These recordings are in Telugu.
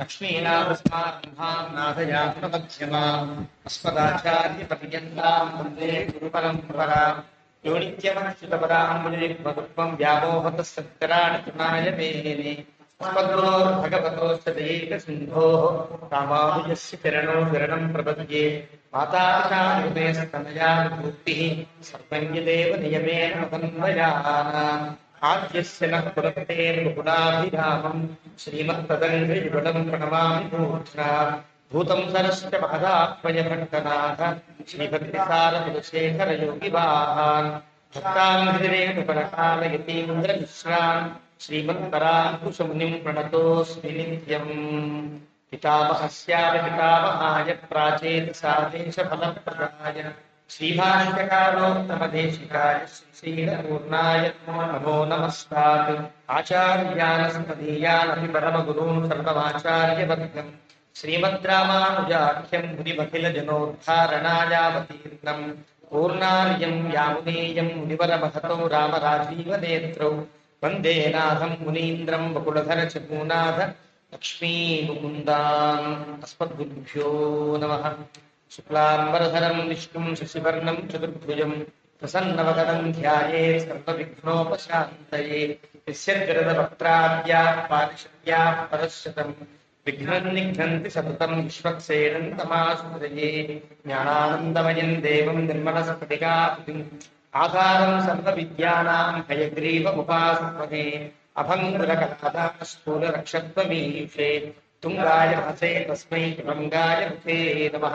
लक्ष्मीनाथसमारम्भां अस्मदाचार्यपर्यन्तां वन्दे गुरुपरम्पराम् यो नित्यमच्युतपदाम्बुजयुग्मरुक्मं व्यामोहतस्तराणि तृणाय मेने अस्मद्गुरोर्भगवतोश्च दयैकसिन्धोः रामानुजस्य चरणो शरणं प्रपद्ये मातापिता हृदयस्तनया विभूतिः सर्वं यदेव नियमेन मदन्वयानाम् आद्यस्य नः पुरतेर्बहुलाभिरामम् श्रीमत्तदङ्घ्रियुगलं प्रणमामि मूर्ध्ना भूतं सरश्च महदाह्वयभट्टनाथ श्रीभक्तिसारकुलशेखरयोगिवाहान् भक्ताङ्घ्रिरेणुपरकालयतीन्द्रमिश्रान् श्रीमत्पराङ्कुशमुनिं प्रणतोऽस्मि नित्यम् पितामहस्यापि पितामहाय प्राचेतसादेशफलप्रदाय श्रीभाष्यकारोत्तमदेशिकाय श्रीशीलपूर्णाय नमो नमस्तात् आचार्यानस्मदीयानपि परमगुरून् सर्वमाचार्यवर्गम् श्रीमद्रामानुजाख्यं मुनिमखिलजनोद्धारणायावतीर्णम् पूर्णार्यं यामुनेयं मुनिवरमहतो रामराजीवनेत्रौ वन्दे नाथं मुनीन्द्रं वकुलधरचकूनाथ लक्ष्मीमुकुन्दाम् अस्मद्गुरुभ्यो नमः। शुक्लाम्बरधरं विष्णुं शशिवर्णं चतुर्भुजं प्रसन्नवदनं ध्यायेत् सर्वविघ्नोपशान्तये यस्यद्गरदवक्त्राद्याः पारिषद्याः परश्शतं विघ्नं निघ्नन्ति सततं विश्वक्सेनं तमाश्रये ज्ञानानन्दमयं देवं निर्मलस्फटिकाकृतिम् आधारं सर्वविद्यानां हयग्रीवमुपास्महे अभङ्गुरकथास्थूलरक्षत्वमीशे तुङ्गाय हसे तस्मै तुरङ्गाय मुखे नमः।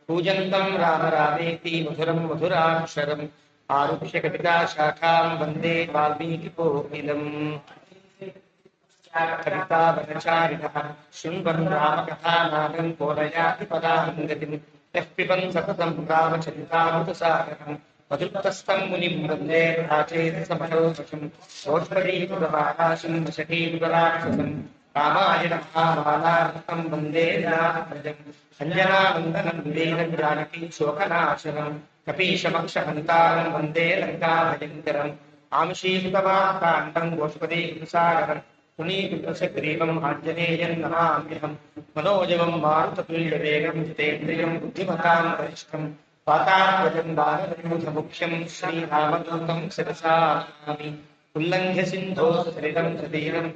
पूजन्तं राम रामेति मधुरं मधुराक्षरम् आरुह्य कविताशाखां वन्दे वाल्मीकिकोकिलम्। कवितावनचारिणः शृण्वन् रामकथानादं कोलयाति पदाङ्गतिं यः पिबन् सततं रामचरितामृतसागरम् मधुत्तस्थं मुनिं वन्दे प्राचेतसमरोषं रोष्पदीपुरवाहाशं वशकीपुरराक्षसं रामायण महामालार्थं वन्दे रामभजम् अञ्जनानन्दनं वीरं जानकी शोकनाशनं कपीशमक्षहन्तारं वन्दे लङ्काभयङ्करम् आमिषीकृतवाक्काण्डं गोष्पदीपुरसागरं पुनीतुलसग्रीवम् आञ्जनेयं नमाम्यहम् मनोजवं मारुततुल्यवेगं जितेन्द्रियं बुद्धिमतां वरिष्ठं वातात्मजं बालविरूढमुख्यं श्रीरामदूतं शिरसा नमामि। उल्लङ्घ्य सिन्धोः सलिलं सतीरं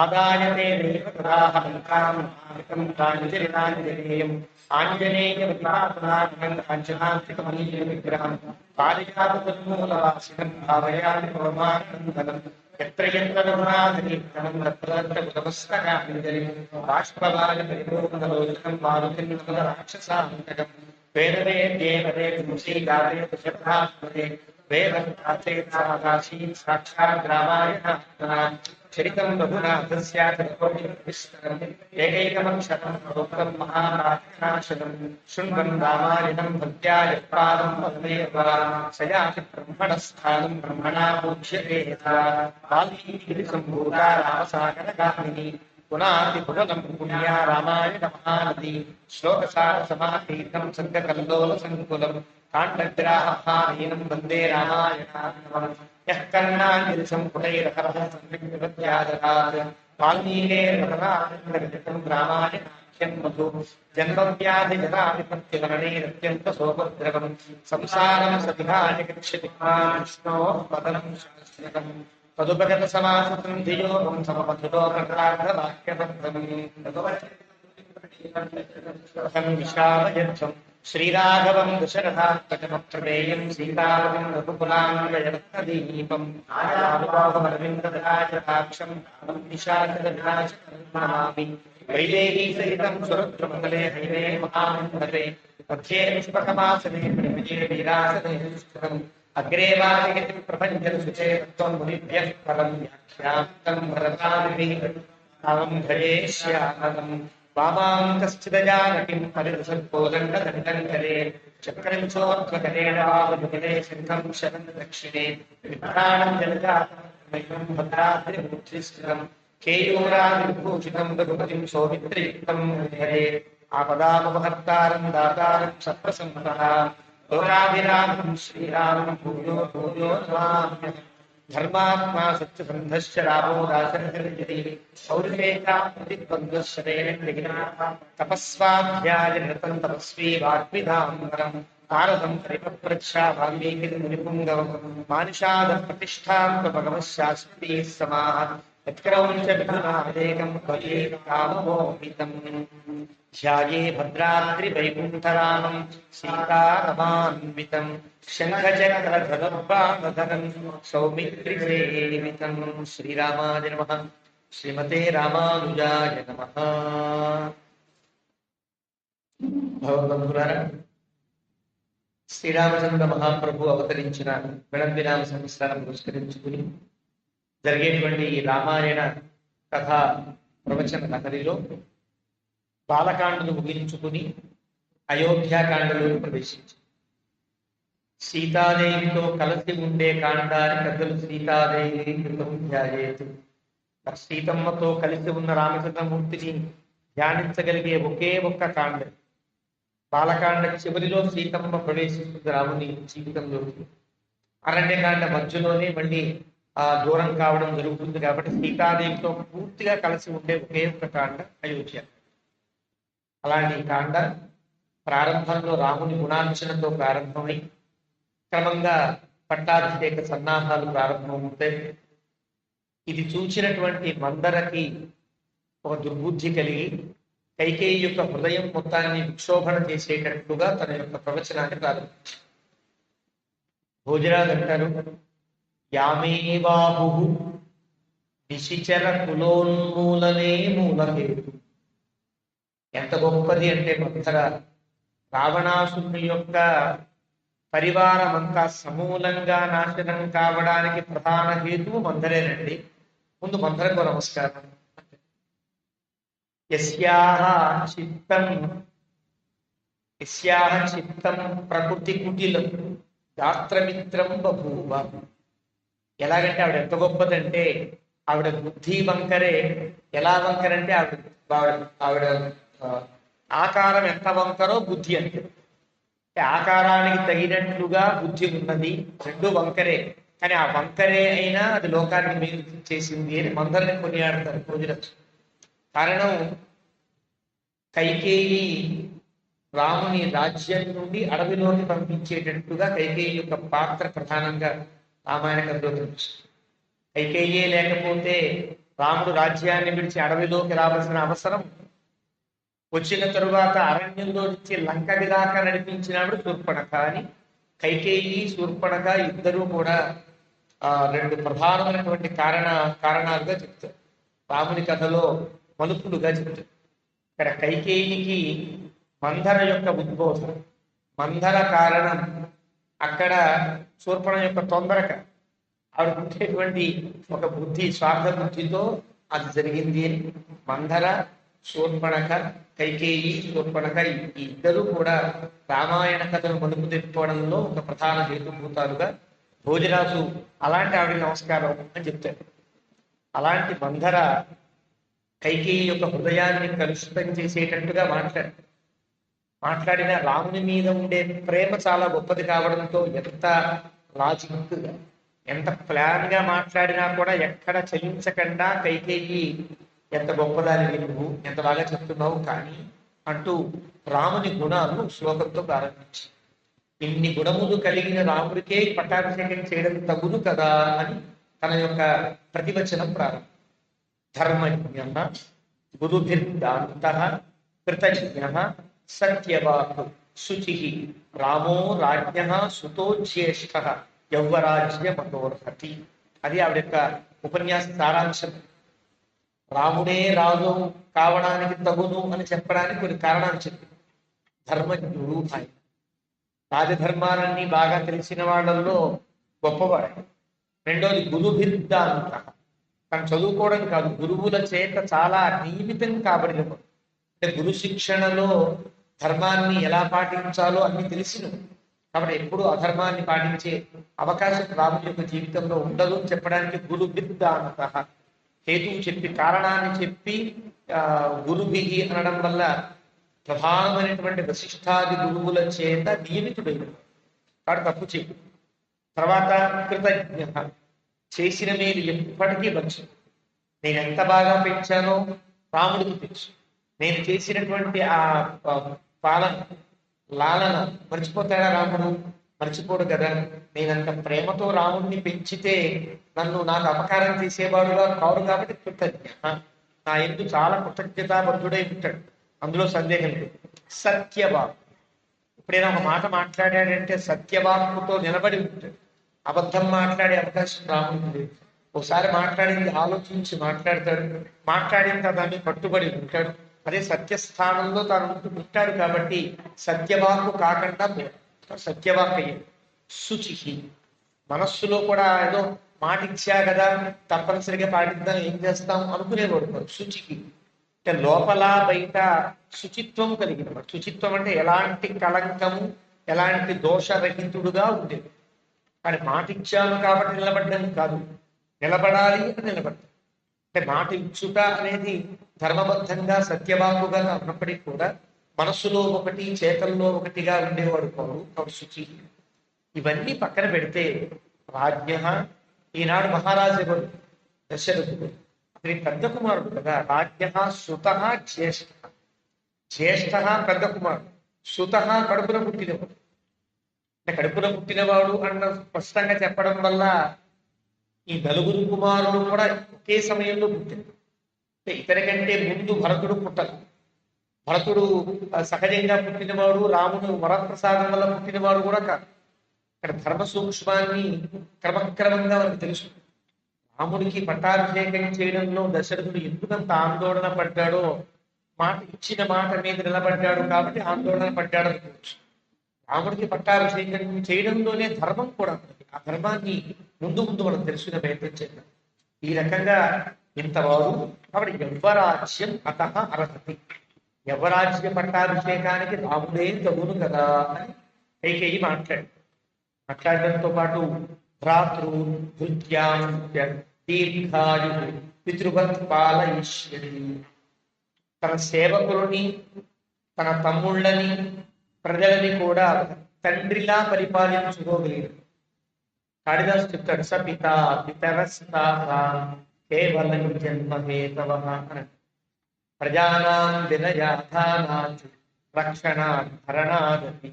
आदाय तेनैव तदाह लङ्कां महामितं प्राञ्जलिराञ्जनेयम् आञ्जनेयवतिपाटनाथं काञ्चनात्रिकमनीयविग्रहं पारिजाततन्मूलवासिनं भावयामि पवमानन्दनं यत्र यत्र रघुनाथकीर्तनं तत्र तत्र कुतमस्तकाञ्जलिं बाष्पवालपरिपूर्णलोचनं मारुतिं नमदराक्षसान्तकं वेदवेद्ये तुलसीगाते तुषभास्मरे वेदं साक्षात् साक्षात् रामायणात्मना चरितं रघुनाथस्यातिकोटिविस्तरम् एकैकमक्षरं प्रोक्तं महाभारतनाशनं शृण्वन् रामायणं भक्त्या यत्पादं वदेव स याति ब्रह्मणस्थानं ब्रह्मणा पूज्यते यथा वाल्मीकिसम्भूता रामसागरगामिनी पुनातिभुवनं पुण्या रामायणमहानदी श्लोकसारसमाहीतं सर्गकल्लोलसङ्कुलं काण्डग्राहहारीनं वन्दे रामायणात्मनं यः कर्णाञ्जलिसम्पुटैरहरः संविग्नपद्यादरात् वाल्मीकेर्वदनानन्दगदितं रामायणाख्यं मधु जन्मव्याधिजराधिपत्यवरणेरत्यन्तसोपद्रवं संसारं सविहाय गच्छति मां विष्णोः पदं शाश्वतम् तदुपगतसमासतं धियोगं समपथितोपक्रान्तवाक्यबद्धं विशालयद्धं श्रीराघवं दशरथात्मजमप्रमेयं सीतापतिं रघुकुलाङ्गयरत्नदीपम् आयानुभावमरविन्दराजकाक्षं रामं निशाचरविनाशकं नमामि। वैदेहीसहितं सुरद्रुमतले हैवे महामण्डले मध्ये पुष्पकमासने प्रणये वीरासने स्थितम् अग्रे वाजयति प्रपञ्चसुचेतत्वं मुनिभ्यः परं व्याख्यातं भरतादिभिः रामं भजे श्यामलम्। वामां कश्चिदजानकीं परिदशत्कोदण्डदण्डं करे चक्रं चोर्ध्वकरेण वाममुखिले सिंहं शरं दक्षिणे विभ्राणं जलजातं भद्राद्रिमूर्तिस्थितं केयूरादिविभूषितं रघुपतिं सौमित्रियुक्तं हरे आपदामपहर्तारं दातारं सत्प्रसम्पदः लोकाभिरामं श्रीरामं भूयो भूयो नमाम्यहम्। ధర్మాత్మా సత్యసంధశ్చ రామో దాశరథి పౌరుషేకాంతిద్వంద్వశ్చరేణ తపస్వాధ్యాయ నిరతం తపస్వీ వాగ్విధాంబరం నారదం పరిపప్రచ్ఛా వాల్మీకి మునిపుంగవం మానుషాద ప్రతిష్టాం భగవత్ శాశ్వతీ సమాః యత్క్రౌంచ విధునాదేకం బలే కామమోహితం ధ్యాయే భద్రాద్రి వైకుంఠరామం సీతారమాన్వితం శంఖచక్రధనుర్బాణధరం సౌమిత్రిసేవితం శ్రీరామాయ నమః శ్రీమతే రామానుజాయ నమః. భగవద్బంధులారా, శ్రీరామచంద్ర మహాప్రభు అవతరించిన విళంబినామ సంవత్సరాన్ని పురస్కరించుకుని జరిగేటువంటి ఈ రామాయణ కథా ప్రవచన కథలో బాలకాండను ముగించుకుని అయోధ్యాకాండలో ప్రవేశించి సీతాదేవితో కలిసి ఉండే కాండాన్ని పెద్దలు సీతాదేవి కృతం ధ్యాయేతు. సీతమ్మతో కలిసి ఉన్న రామచంద్రమూర్తిని ధ్యానించగలిగే ఒకే ఒక్క కాండ బాలకాండ. చివరిలో సీతమ్మ ప్రవేశిస్తుంది రాముని జీవితంలోకి. అరణ్యకాండ మధ్యలోనే మళ్ళీ దూరం కావడం జరుగుతుంది. కాబట్టి సీతాదేవితో పూర్తిగా కలిసి ఉండే ఒకే ఒక్క కాండ అయోధ్య. అలాంటి కాండ ప్రారంభంలో రాముని గుణార్చనతో ప్రారంభమై క్రమంగా పట్టాభిషేక సన్నాహాలు ప్రారంభమవుతాయి. ఇది చూసినటువంటి మందరకి ఒక దుర్బుద్ధి కలిగి కైకేయి యొక్క హృదయం మొత్తాన్ని విక్షోభణ చేసేటట్లుగా తన యొక్క ప్రవచనాన్ని ప్రారంభించారు. భోజరాజు అంటారు, యామేవాహు నిశిచర కులోన్మూలనే మూలహేతు. ఎంత గొప్పది అంటే మంథర రావణాసురుని యొక్క పరివారమంతా సమూలంగా నాశనం కావడానికి ప్రధాన హేతువు మంథరేనండి. ముందు మంథరకు నమస్కారం. యస్యాహ చిత్తం ప్రకృతి కుటిలం గాత్రమిత్రం బభూవ. ఎలాగంటే ఆవిడ ఎంత గొప్పదంటే ఆవిడ బుద్ధి వంకరే. ఎలా వంకరంటే ఆవిడ ఆకారం ఎంత వంకరో బుద్ధి అంటే. ఆకారానికి తగినట్లుగా బుద్ధి ఉన్నది, రెండు వంకరే. కానీ ఆ వంకరే అయినా అది లోకానికి మేలు చేసింది అని మందరిని కొనియాడతారు భోజరాజు. కారణం, కైకేయి రాముని రాజ్యం నుండి అడవిలోకి పంపించేటట్టుగా కైకేయి యొక్క పాత్ర ప్రధానంగా రామాయణ కథలో తెలుస్తుంది. కైకేయే లేకపోతే రాముడు రాజ్యాన్ని విడిచి అడవిలోకి రావాల్సిన అవసరం. వచ్చిన తరువాత అరణ్యంలో నుంచి లంకడి దాకా నడిపించినాడు శూర్పణఖ అని. కైకేయి శూర్పణఖ ఇద్దరూ కూడా రెండు ప్రధానమైనటువంటి కారణాలుగా చెప్తారు. రాముని కథలో మలుపులుగా చెప్తారు. ఇక్కడ కైకేయికి మందర యొక్క ఉద్బోధన, మందర కారణం. అక్కడ శూర్పణ యొక్క తొందరక, ఆవిడ పుట్టేటువంటి ఒక బుద్ధి, స్వార్థ బుద్ధితో అది జరిగింది అని. మందర, శూర్పణఖ, కైకేయి, శూర్పణఖ ఈ ఇద్దరు కూడా రామాయణ కథను మలుపు తిప్పుకోవడంలో ఒక ప్రధాన హేతుభూతాలుగా భోజరాజు అలాంటి ఆవిడ నమస్కారం అని చెప్తాడు. అలాంటి మందర కైకేయి యొక్క హృదయాన్ని కలుషితం చేసేటట్టుగా మాట్లాడిన రాముని మీద ఉండే ప్రేమ చాలా గొప్పది కావడంతో ఎంత లాజిక్గా, ఎంత ప్లాన్ గా మాట్లాడినా కూడా ఎక్కడ చలించకుండా కైకేయి ఎంత గొప్పదాని నువ్వు, ఎంత బాగా చెప్తున్నావు కానీ అంటూ రాముని గుణాలను శ్లోకంతో ప్రారంభించి, ఇన్ని గుణములు కలిగిన రాముడికే పట్టాభిషేకం చేయడం తగును కదా అని తన యొక్క ప్రతివచనం ప్రారంభం. ధర్మజ్ఞ గురుభిర్దాంత కృతజ్ఞ సత్యవాక్ శుచి రామో రాజ్ఞ సుతో జ్యేష్ఠ యౌవరాజ్య మనోర్హతి. అది ఆవిడ యొక్క ఉపన్యాస సారాంశం. రాముడే రాజు కావడానికి తగును అని చెప్పడానికి కొన్ని కారణాలు చెప్పింది. ధర్మజ్ఞుడు ఆయన, రాజధర్మాలన్నీ బాగా తెలిసిన వాళ్ళల్లో గొప్పవాడు. రెండోది గురుభిర్దాంత, తను చదువుకోవడం కాదు, గురువుల చేత చాలా నియమితం కాబడినవాడు. అంటే గురు శిక్షణలో ధర్మాన్ని ఎలా పాటించాలో అన్ని తెలిసిన. కాబట్టి ఎప్పుడు అధర్మాన్ని పాటించే అవకాశం రాముడి యొక్క జీవితంలో ఉండదు అని చెప్పడానికి గురుభిర్దాంత హేతువు చెప్పి, కారణాన్ని చెప్పి గురుభిహి అనడం వల్ల ప్రధానమైనటువంటి వశిష్ఠాది గురువుల చేత నియమితుడైన వాడు తప్పు చెప్పి. తర్వాత కృతజ్ఞ, చేసిన మేలు ఎప్పటికీ మర్చిపో. నేను ఎంత బాగా పెంచానో రాముడికి తెలుసు. నేను చేసినటువంటి ఆ పాలన లాలన మర్చిపోతాడా రాముడు? మర్చిపోడు కదా. నేనంత ప్రేమతో రాముడిని పెంచితే నన్ను నాకు అపకారం చేసేవాడుగా కాడు కాబట్టి కృతజ్ఞ. నా ఎందు చాలా కృతజ్ఞతాబద్ధుడై ఉంటాడు, అందులో సందేహం లేదు. సత్యవాక్, ఎప్పుడైనా ఒక మాట మాట్లాడాడంటే సత్యవాక్కుతో నిలబడి ఉంటాడు. అబద్ధం మాట్లాడే అవకాశం రాముడికి లేదు. ఒకసారి మాట్లాడింది ఆలోచించి మాట్లాడతాడు, మాట్లాడిన దాన్ని కట్టుబడి ఉంటాడు. అదే సత్యస్థానంలో తాను ఉంటాడు కాబట్టి సత్యవాక్కు కాకుండా సత్యవాక్ అయ్యాడు. శుచి, మనస్సులో కూడా ఏదో మాట ఇచ్చా కదా తప్పనిసరిగా పాటిద్దాం, ఏం చేస్తాం అనుకునేవాడు. శుచికి అంటే లోపల బయట శుచిత్వం కలిగినవాడు. శుచిత్వం అంటే ఎలాంటి కళంకము ఎలాంటి దోషరహితుడుగా ఉండేది. కానీ మాట ఇచ్చాను కాబట్టి నిలబడ్డం కాదు, నిలబడాలి అని నిలబడ్డాం. అంటే మాట ఇచ్చుట అనేది ధర్మబద్ధంగా సత్యవాకుగా ఉన్నప్పటికీ కూడా మనస్సులో ఒకటి చేతల్లో ఒకటిగా ఉండేవాడు కాదు శుచి. ఇవన్నీ పక్కన పెడితే రాజ్ఞ, ఈనాడు మహారాజు ఎవరు? దశరథుడు. అతని పెద్ద కుమారుడు కదా. రాజ్ఞ సుత జ్యేష్ఠ, జ్యేష్ఠ పెద్ద కుమారుడు, సుత కడుపున పుట్టినవాడు. అంటే కడుపున పుట్టినవాడు అన్న స్పష్టంగా చెప్పడం వల్ల ఈ నలుగురు కుమారులు కూడా ఒకే సమయంలో పుట్టింది. ఇతని కంటే ముందు భరతుడు పుట్టదు. భరతుడు సహజంగా పుట్టినవాడు, రాముడు వరప్రసాదం వల్ల పుట్టినవాడు కూడా కాదు. ఇక్కడ ధర్మ సూక్ష్మాన్ని క్రమక్రమంగా మనకు తెలుసు. రాముడికి పట్టాభిషేకం చేయడంలో దశరథుడు ఎందుకంత ఆందోళన పడ్డాడో, మాట ఇచ్చిన మాట మీద నిలబడ్డాడు కాబట్టి ఆందోళన పడ్డాడు అనుకోవచ్చు. రాముడికి పట్టాభిషేకం చేయడంలోనే ధర్మం కూడా ఉంది. ఆ ధర్మాన్ని ముందు ముందు మనం తెలుసుకునే ప్రయత్నం చేద్దాం. ఈ రకంగా ఇంతవారు కాబట్టి యవ్వరాజ్యం అత అర్హతి, యవ్వరాజ్య పట్టాభిషేకానికి రాముడే తగును కదా అని కైకేయి మాట్లాడడంతో పాటు భ్రాతృ భృత్యాం దీర్ఘాయు పితృవత్ పాలయిష్యతి, తన సేవకులని తన తమ్ముళ్ళని ప్రజలని కూడా తండ్రిలా పరిపాలించుకోగలిగాడు. కాళిదాసు చెప్తాడు, స పిత పితరస్తాః కేవలం జన్మహేతవ అని. ప్రజానాం వినయాధానాత్ రక్షణాత్ భరణాదపి,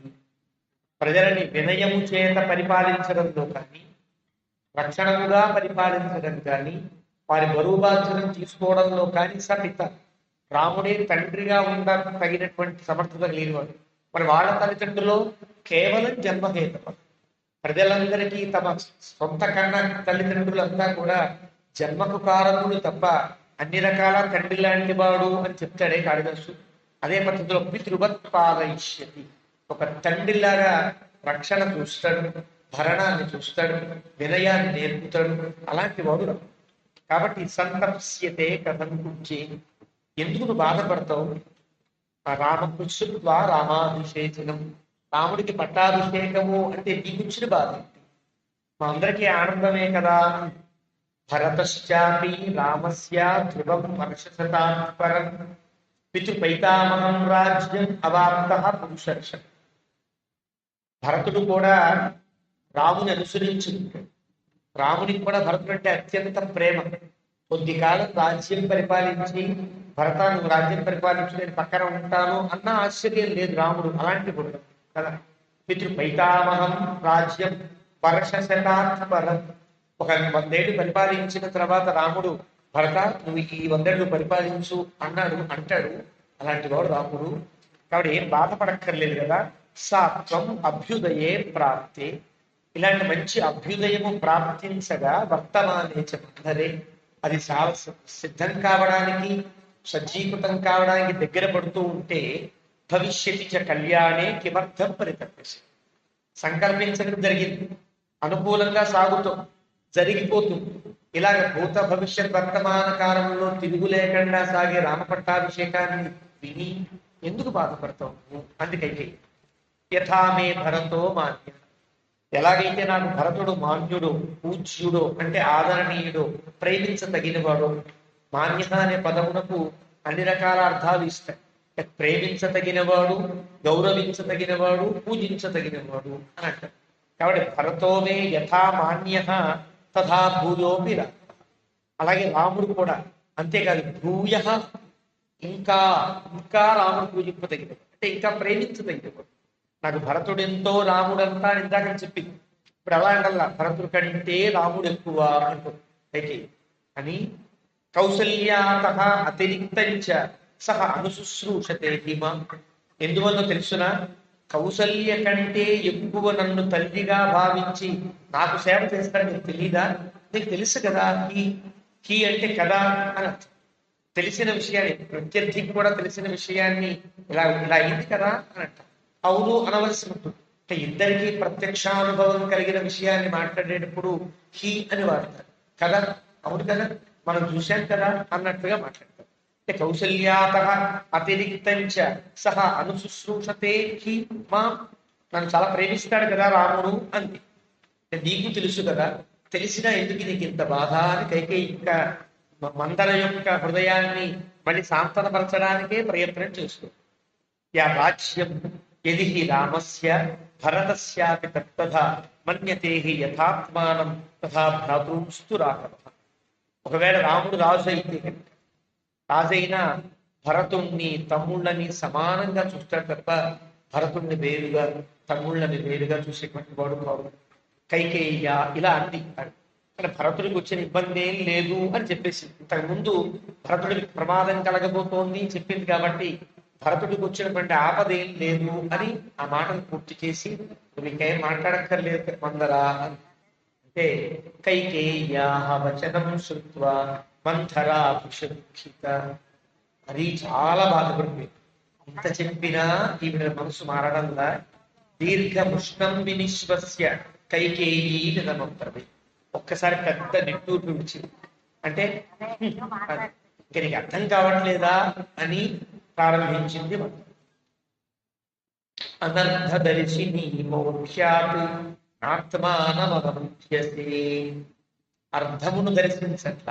ప్రజలని వినయము చేత పరిపాలించడంలో కానీ, రక్షణముగా పరిపాలించడం కానీ, వారి బరువు బాధ్యతను తీసుకోవడంలో కానీ సపిత, రాముడే తండ్రిగా తగినటువంటి సమర్థత లేనివాడు. మరి వాళ్ళ తల్లిదండ్రులు కేవలం జన్మహేతవ, ప్రజలందరికీ తమ సొంత కన్న తల్లిదండ్రులంతా కూడా జన్మకు కారకుడు తప్ప అన్ని రకాల తండ్రి లాంటి వాడు అని చెప్తాడే కాళిదాసు. అదే పద్ధతిలో పితృవత్ పాలయిష్యతి, ఒక తండ్రిలాగా రక్షణ చూస్తాడు, భరణాన్ని చూస్తాడు, వినయాన్ని నేర్పుతాడు. అలాంటి వాడు కాబట్టి సంతప్స్యతే కథం కుర్చే, ఎందుకు నువ్వు బాధపడతావు? రామకృష్ణుత్వ రామాభిషేచనం, రాముడికి పట్టాభిషేకము అంటే నీకుచ్చిన బాధ, మా అందరికీ ఆనందమే కదా. భరతశ్చాపి రామస్య ధ్రువం వర్షశతాత్పరం పితృపైతామహం రాజ్యం అవాప్త పురుషర్ష. భరతుడు కూడా రాముని అనుసరించుకుంటాడు. రామునికి కూడా భరతుడు అంటే అత్యంత ప్రేమ. కొద్ది కాలం రాజ్యం పరిపాలించి భరత నువ్వు రాజ్యం పరిపాలించి నేను పక్కన ఉంటాను అన్న ఆశ్చర్యం లేదు. రాముడు అలాంటి కూడా కదా. పితృపైతామహం రాజ్యం వర్షశతాత్పరం, ఒక 100 ఏళ్ళు పరిపాలించిన తర్వాత రాముడు భరత నువ్వు ఈ 100 ఏళ్ళు పరిపాలించు అంటాడు. అలాంటి వాడు రాముడు. కాబట్టి ఏం బాధపడక్కర్లేదు కదా. సాత్వం అభ్యుదయే ప్రాప్తే, ఇలాంటి మంచి అభ్యుదయము ప్రాప్తించగా వర్తమానే చెప్తారే, అది సిద్ధం కావడానికి సజ్జీకృతం కావడానికి దగ్గర పడుతూ ఉంటే భవిష్యతి చ కళ్యాణే కిమర్థం పరితప్యసి, సంకల్పించడం జరిగింది, అనుకూలంగా సాగుతూ జరిగిపోతుంది. ఇలాగ భూత భవిష్యత్ వర్తమాన కాలంలో తిరుగు లేకుండా సాగే రామపట్టాభిషేకాన్ని విని ఎందుకు బాధపడతావు? అందుకైతే యథామే భరతో మాన్య, ఎలాగైతే నాకు భరతుడు మాన్యుడు పూజ్యుడు అంటే ఆదరణీయుడు ప్రేమించతగినవాడు. మాన్య అనే పదమునకు అన్ని రకాల అర్థాలు ఇస్తాయి. ప్రేమించతగినవాడు, గౌరవించతగినవాడు, పూజించతగినవాడు అని అంటారు. కాబట్టి భరతోమే యథా మాన్య తథా భూయోపి రా. అలాగే రాముడు కూడా అంతేకాదు, భూయ ఇంకా ఇంకా రాముడు పూజింపదగినది, అంటే ఇంకా ప్రేమించదగినది. నాకు భరతుడు ఎంతో రాముడంతా అని ఇందాక చెప్పింది. ఇప్పుడు అలా అంటల్లా, భరతుడి కంటే రాముడు ఎక్కువ అంటూ అయితే అని. కౌసల్యాత అతిరిక్తంచ సహ అనుశుశ్రూషతే హిమ. ఎందువల్ల తెలుసునా, కౌసల్య కంటే ఎక్కువ నన్ను తల్లిగా భావించి నాకు సేవ చేస్తాడు. నీకు తెలీదా? నీకు తెలుసు కదా. హీ అంటే కదా అని అర్థం. తెలిసిన విషయాన్ని, ప్రత్యర్థికి కూడా తెలిసిన విషయాన్ని ఇలా ఇలా అయింది కదా అని అంట. అవును అనవలసి ఉంటుంది. అంటే ఇద్దరికి ప్రత్యక్షానుభవం కలిగిన విషయాన్ని మాట్లాడేటప్పుడు హీ అని వాడతారు కదా. అవును కదా, మనం చూశాం కదా అన్నట్టుగా మాట్లాడతారు. అంటే కౌసల్యాత అతిరిక్తంచ సహ అనుశుశ్రూషతే హి మా. నన్ను చాలా ప్రేమిస్తాడు కదా రాముడు అంది. నీకు తెలుసు కదా, తెలిసినా ఎందుకు నీకు ఇంత బాధ అని కైకేయి ఇంకా మందర యొక్క హృదయాన్ని మళ్ళీ సాంతనపరచడానికే ప్రయత్నం చేస్తుంది. యా రాజ్యం యది హి రామస్య భరతస్యాపి తత్తథా మన్యతే హి యథాత్మానం తథా భ్రాతృంస్తు రాఘవ. ఒకవేళ రాముడు రాజు అయితే, రాజైనా భరతుణ్ణి తమ్ముళ్ళని సమానంగా చూస్తాడు తప్ప భరతుణ్ణి వేరుగా తమ్ముళ్ళని వేరుగా చూసేటువంటి వాడు కాదు. కైకేయ్య ఇలా అంది. కానీ భరతుడికి వచ్చిన ఇబ్బంది ఏం లేదు అని చెప్పేసి, ఇంతకుముందు భరతుడికి ప్రమాదం కలగబోతోంది చెప్పింది కాబట్టి భరతుడికి వచ్చినటువంటి ఆపద ఏం లేదు అని ఆ మాటను పూర్తి చేసి, నీకేం మాట్లాడక్కర్లేదు మందరా అని. అంటే కైకేయ్యా వచనం శ్రుత్వా మంథరా భుషదుఃఖిత. అది చాలా బాధపడింది. ఇంత చెప్పినా ఈవిడ మనసు మారడంలా. దీర్ఘముష్ణం వినిశ్వస్య కైకేయీ నిధమంత్రది. ఒక్కసారి పెద్ద నిట్టూర్పు విడిచింది. అంటే ఇక నీకు అర్థం కావట్లేదా అని ప్రారంభించింది. అనర్థదర్శిని మోక్షాత్ ఆత్మానమవముచ్యతే. అర్థమును దర్శించట్ల,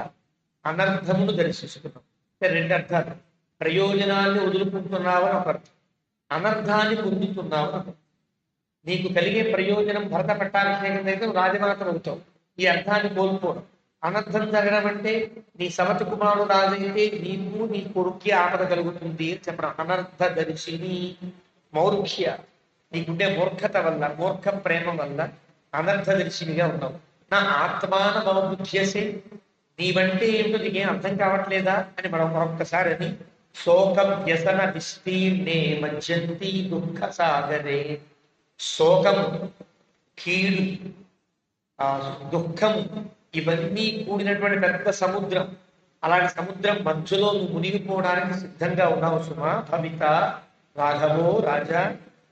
అనర్థమును దర్శిస్తున్నాం. రెండు అర్థాలు. ప్రయోజనాన్ని వదులుకుంటున్నావని ఒక అర్థం, అనర్థాన్ని పొందుతున్నావు. నీకు కలిగే ప్రయోజనం భరత పట్టాభిషేకం అయితే రాజమాత అవుతావు, ఈ అర్థాన్ని కోల్పోవడం. అనర్థం జరగడం అంటే నీ సవతి కుమారుడు రాజైతే నీకు నీ కొడుక్కి ఆపద కలుగుతుంది అని చెప్పడం. అనర్థ దర్శిని మౌర్ఖ్య, నీకుండే మూర్ఖత వల్ల, మూర్ఖ ప్రేమ వల్ల అనర్థ దర్శినిగా ఉన్నావు. నా ఆత్మాన మౌబుధ్యసే, నీవంటే ఏమిటో నీకేం అర్థం కావట్లేదా అని మనం మరొక్కసారి అని. శోకం వ్యసన విస్తీర్ణే మజ్జంతి దుఃఖ సాగరే. శోకము, కీడు, దుఃఖము ఇవన్నీ కూడినటువంటి పెద్ద సముద్రం. అలాంటి సముద్రం మధ్యలో నువ్వు మునిగిపోవడానికి సిద్ధంగా ఉన్నావు సుమా. భవిత రాఘవో రాజా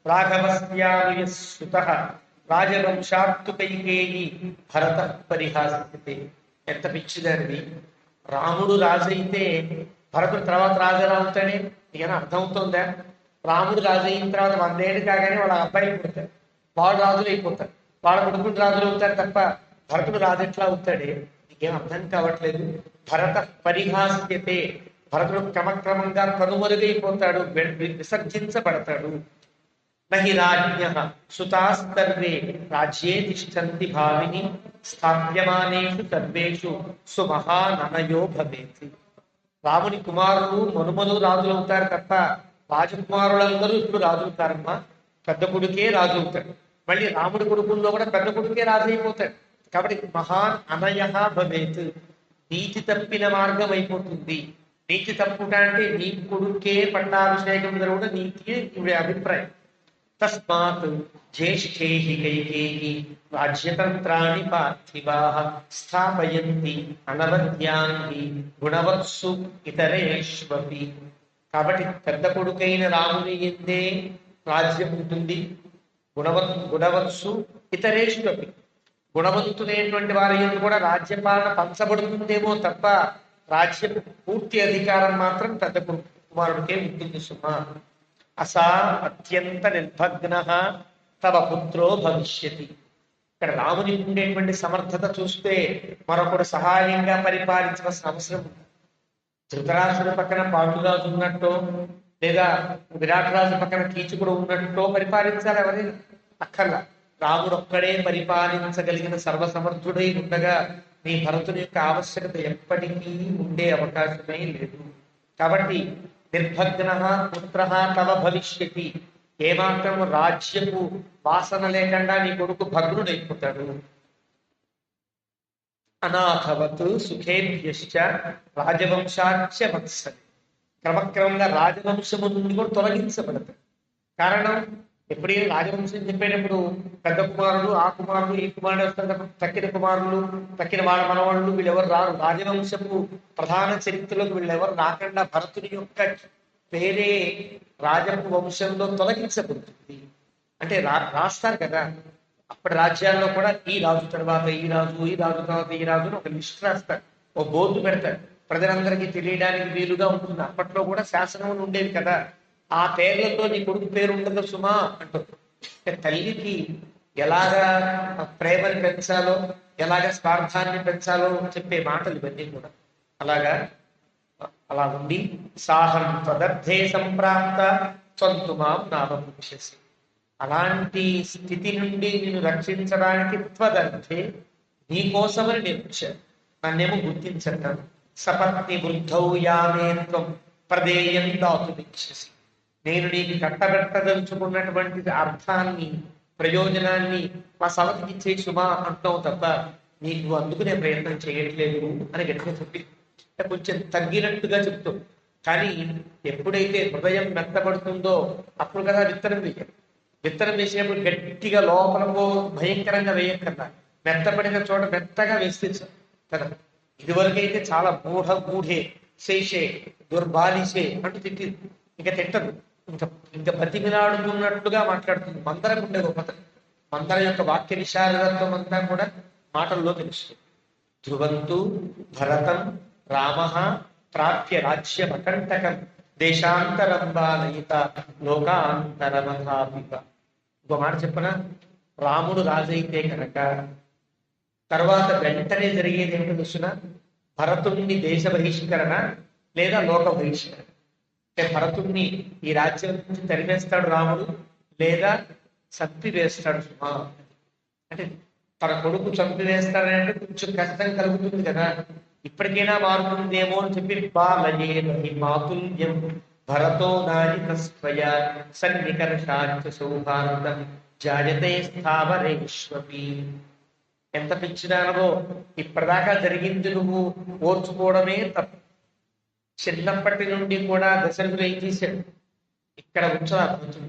రాఘవస్యానుయసుత రాజవంశాత్తు కైకేయి భరత పరిహాసతే. ఎంత పిచ్చిదానివి. రాముడు రాజు అయితే భరతుడు తర్వాత రాజు ఎలా అవుతాడే? నీకైనా అర్థమవుతుందా? రాముడు రాజు అయిన తర్వాత 100 ఏళ్ళు కాగానే వాళ్ళ అబ్బాయిలు పుడతారు, వాడు రాజులు అయిపోతారు, వాళ్ళ కొడుకులు రాజులు అవుతారు తప్ప భరతుడు రాజు ఎట్లా అవుతాడే? నీకేం అర్థం కావట్లేదు. భరత పరిహాస్యతే, భరతుడు క్రమక్రమంగా కనుమరుగైపోతాడు, విసర్జించబడతాడు. నహి రాజ్ఞ సుతాస్తర్వే రాజ్యే తిష్టంతి భావిని స్థాప్యమానేషు సర్వేషు సుమహాననయో భవేతి. రాముని కుమారులు మనుమలు రాజులు అవుతారు తప్ప రాజకుమారులందరూ ఇప్పుడు రాజులు కారమ్మా. పెద్ద కొడుకే రాజు అవుతాడు, మళ్ళీ రాముడి కొడుకుల్లో కూడా పెద్ద కొడుకే రాజు అయిపోతాడు. కాబట్టి మహాన్ అనయ భవేత్, నీతి తప్పిన మార్గం అయిపోతుంది. నీతి తప్పుట అంటే నీ కొడుకే పట్టాభిషేకం జరుగుడు నీతి ఇవి అభిప్రాయం. తస్మాత్ జ్యేష్ఠే కైకేయి రాజ్యతంత్రాన్ని పార్థివా స్థాపయంతి అనవద్యాన్ని గుణవత్సు ఇతరేష్వపి. కాబట్టి పెద్ద కొడుకైన రాముని ఎందే రాజ్యం ఉంటుంది. గుణవత్సు ఇతరేష్వపి, గుణవంతులైనటువంటి వారి ఎందు కూడా రాజ్యపాలన పంచబడుతుందేమో తప్ప రాజ్యం పూర్తి అధికారం మాత్రం పెద్ద కుమారుడికే ఉంటుంది సుమా. అసా అత్యంత నిర్భగ్న తవ పుత్రో భవిష్యతి. ఇక్కడ రాముని ఉండేటువంటి సమర్థత చూస్తే మరొకడు సహాయంగా పరిపాలించవలసిన అవసరం ఉంది. ధృతరాష్ట్రుడి పక్కన పాండురాజు ఉన్నట్టో లేదా విరాట్ రాజు పక్కన కీచకుడు ఉన్నట్టో పరిపాలించాలి ఎవరైనా? అక్కర్లా. రాముడు ఒక్కడే పరిపాలించగలిగిన సర్వసమర్థుడై ఉండగా నీ భరతుని యొక్క ఆవశ్యకత ఎప్పటికీ ఉండే అవకాశమే లేదు. కాబట్టి నిర్భగ్న పుత్ర తవ భవిష్యతి, ఏమాత్రము రాజ్యపు వాసన లేకుండా నీ కొడుకు భగ్నుడైపోతాడు. అనాథవత్ సుఖేభ్యశ్చ రాజవంశాచ్య వత్సలి, క్రమక్రమంగా రాజవంశము నుండి కూడా తొలగించబడతాడు. కారణం, ఎప్పుడైనా రాజవంశం చెప్పేటప్పుడు పెద్ద కుమారుడు, ఆ కుమారుడు, ఈ కుమారుడు వస్తారు. తక్కిన కుమారులు, తక్కిన వాళ్ళ మనవాళ్ళు వీళ్ళెవరు రారు. రాజవంశపు ప్రధాన చరిత్రలోకి వీళ్ళెవరు రాకుండా భరతుని యొక్క పేరే రాజపు వంశంలో తొలగించబడుతుంది. అంటే రాస్తారు కదా, అప్పటి రాజ్యాల్లో కూడా ఈ రాజు తర్వాత ఈ రాజు, ఈ రాజు తర్వాత ఈ రాజు ఒక లిస్ట్ రాస్తారు, ఓ బోర్డు పెడతారు, ప్రజలందరికీ తెలియడానికి వీలుగా ఉంటుంది. అప్పట్లో కూడా శాసనం ఉండేది కదా, ఆ పేర్లతో నీ కొడుకు పేరు ఉండదు సుమా అంటూ. తల్లికి ఎలాగా ప్రేమని పెంచాలో, ఎలాగ స్వార్థాన్ని పెంచాలో చెప్పే మాటలు ఇవన్నీ కూడా. అలా ఉండి సాహం తదర్థే సంప్రాప్త త్వంతుమాం నామముచ్యసి, అలాంటి స్థితి నుండి నేను రక్షించడానికి త్వదర్థే నీకోసమని నేను వచ్చాను, నన్నేమో గుర్తించటాను. సపత్ని వృద్ధౌ యామే త్వం ప్రదేయం దాతుమిచ్చసి, నేను నీకు కట్టబెట్టదలుచుకున్నటువంటి అర్థాన్ని, ప్రయోజనాన్ని మా సవతికి ఇచ్చే సుమా అంటావు తప్ప నీకు అందుకునే ప్రయత్నం చేయట్లేదు అని గట్టిగా చెప్పి కొంచెం తగ్గినట్టుగా చెప్తూ. కానీ ఎప్పుడైతే హృదయం మెత్తబడుతుందో అప్పుడు కదా విత్తనం వేయాలి. విత్తనం వేసేప్పుడు గట్టిగా లోపలకు భయంకరంగా వేయక్కర్లా, మెత్తపడిన చోట మెత్తగా వేస్తే కదా. ఇదివరకైతే చాలా మూఢే శేషే దుర్బాలిషే అంటూ తిట్టింది, ఇంకా తిట్టదు, ఇంకా బతిమిలాడుతున్నట్లుగా మాట్లాడుతుంది. మందరకు ఉండే గొప్పతనం, మందర యొక్క వాక్య విశారదత్వం అంతా కూడా మాటల్లో తెలుస్తుంది. ధ్రువంతు భరతం రామ ప్రాప్య రాజ్యం అకంటకం దేశాంతరంబాలయిత లోకాంతరమథాపిత. ఇంకో మాట చెప్పనా, రాముడు రాజైతే కనుక తర్వాత వెంటనే జరిగేది ఏమిటో తెలుసిన, భరతుణ్ణి దేశ బహిష్కరణ లేదా లోక బహిష్కరణ. అంటే భరతుణ్ణి ఈ రాజ్యం నుంచి తరిమేస్తాడు రాముడు, లేదా చంపివేస్తాడు సుమా. అంటే తన కొడుకు చంపివేస్తాడంటే కొంచెం కష్టం కలుగుతుంది కదా, ఇప్పటికైనా మారుతుందేమో అని చెప్పి బాలయే మాతుల్యం భరతో నాయక స్వయ సన్నికర్షాచ సౌహార్దం జాయతే స్థావరేష్వపి. ఎంత పిచ్చిదానవో, ఇప్పటిదాకా జరిగింది నువ్వు ఓర్చుకోవడమే తప్పు. చిన్నప్పటి నుండి కూడా దశరథుడు ఏం చేశాడు, ఇక్కడ ఉంచాలి.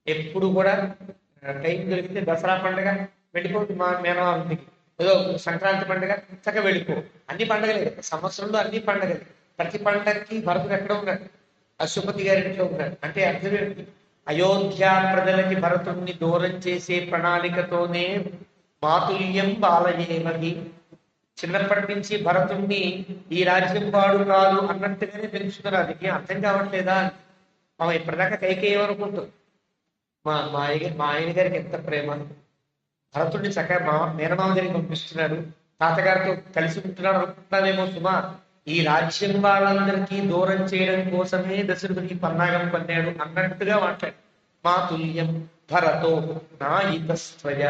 ఎప్పుడు కూడా టైం దొరికితే దసరా పండుగ వెళ్ళిపో, మా మేనమామకి ఏదో సంక్రాంతి పండుగ చక్కగా వెళ్ళిపో. అన్ని పండుగలే, సంవత్సరంలో అన్ని పండుగలే. ప్రతి పండగకి భరతుడు ఎక్కడ ఉన్నాడు, అశ్వపతి గారి ఇంట్లో ఉన్నాడు. అంటే అర్థం ఏంటి, అయోధ్య ప్రజలకి భరతుడిని దూరం చేసే ప్రణాళికతోనే మాతుల్యం బాలయేమని, చిన్నప్పటి నుంచి భరతుణ్ణి ఈ రాజ్యం వాడు కాదు అన్నట్టుగానే పెంచుతున్నారు. అది అర్థం కావట్లేదా? మనం ఇప్పటిదాకా కైకేయమనుకుంటాం. మా ఆయన గారికి ఎంత ప్రేమ, భరతుడిని చక్కగా మేనమామ దగ్గరికి పంపిస్తున్నాడు, తాతగారితో కలిసి ఉంటున్నాడు అనుకుంటున్నామేమో సుమా. ఈ రాజ్యం వాళ్ళందరికీ దూరం చేయడం కోసమే దశరథుడికి పన్నాగం పన్నాడు అన్నట్టుగా మాట్లాడు. మాతుల్యం భరతో నాయికస్త్వయ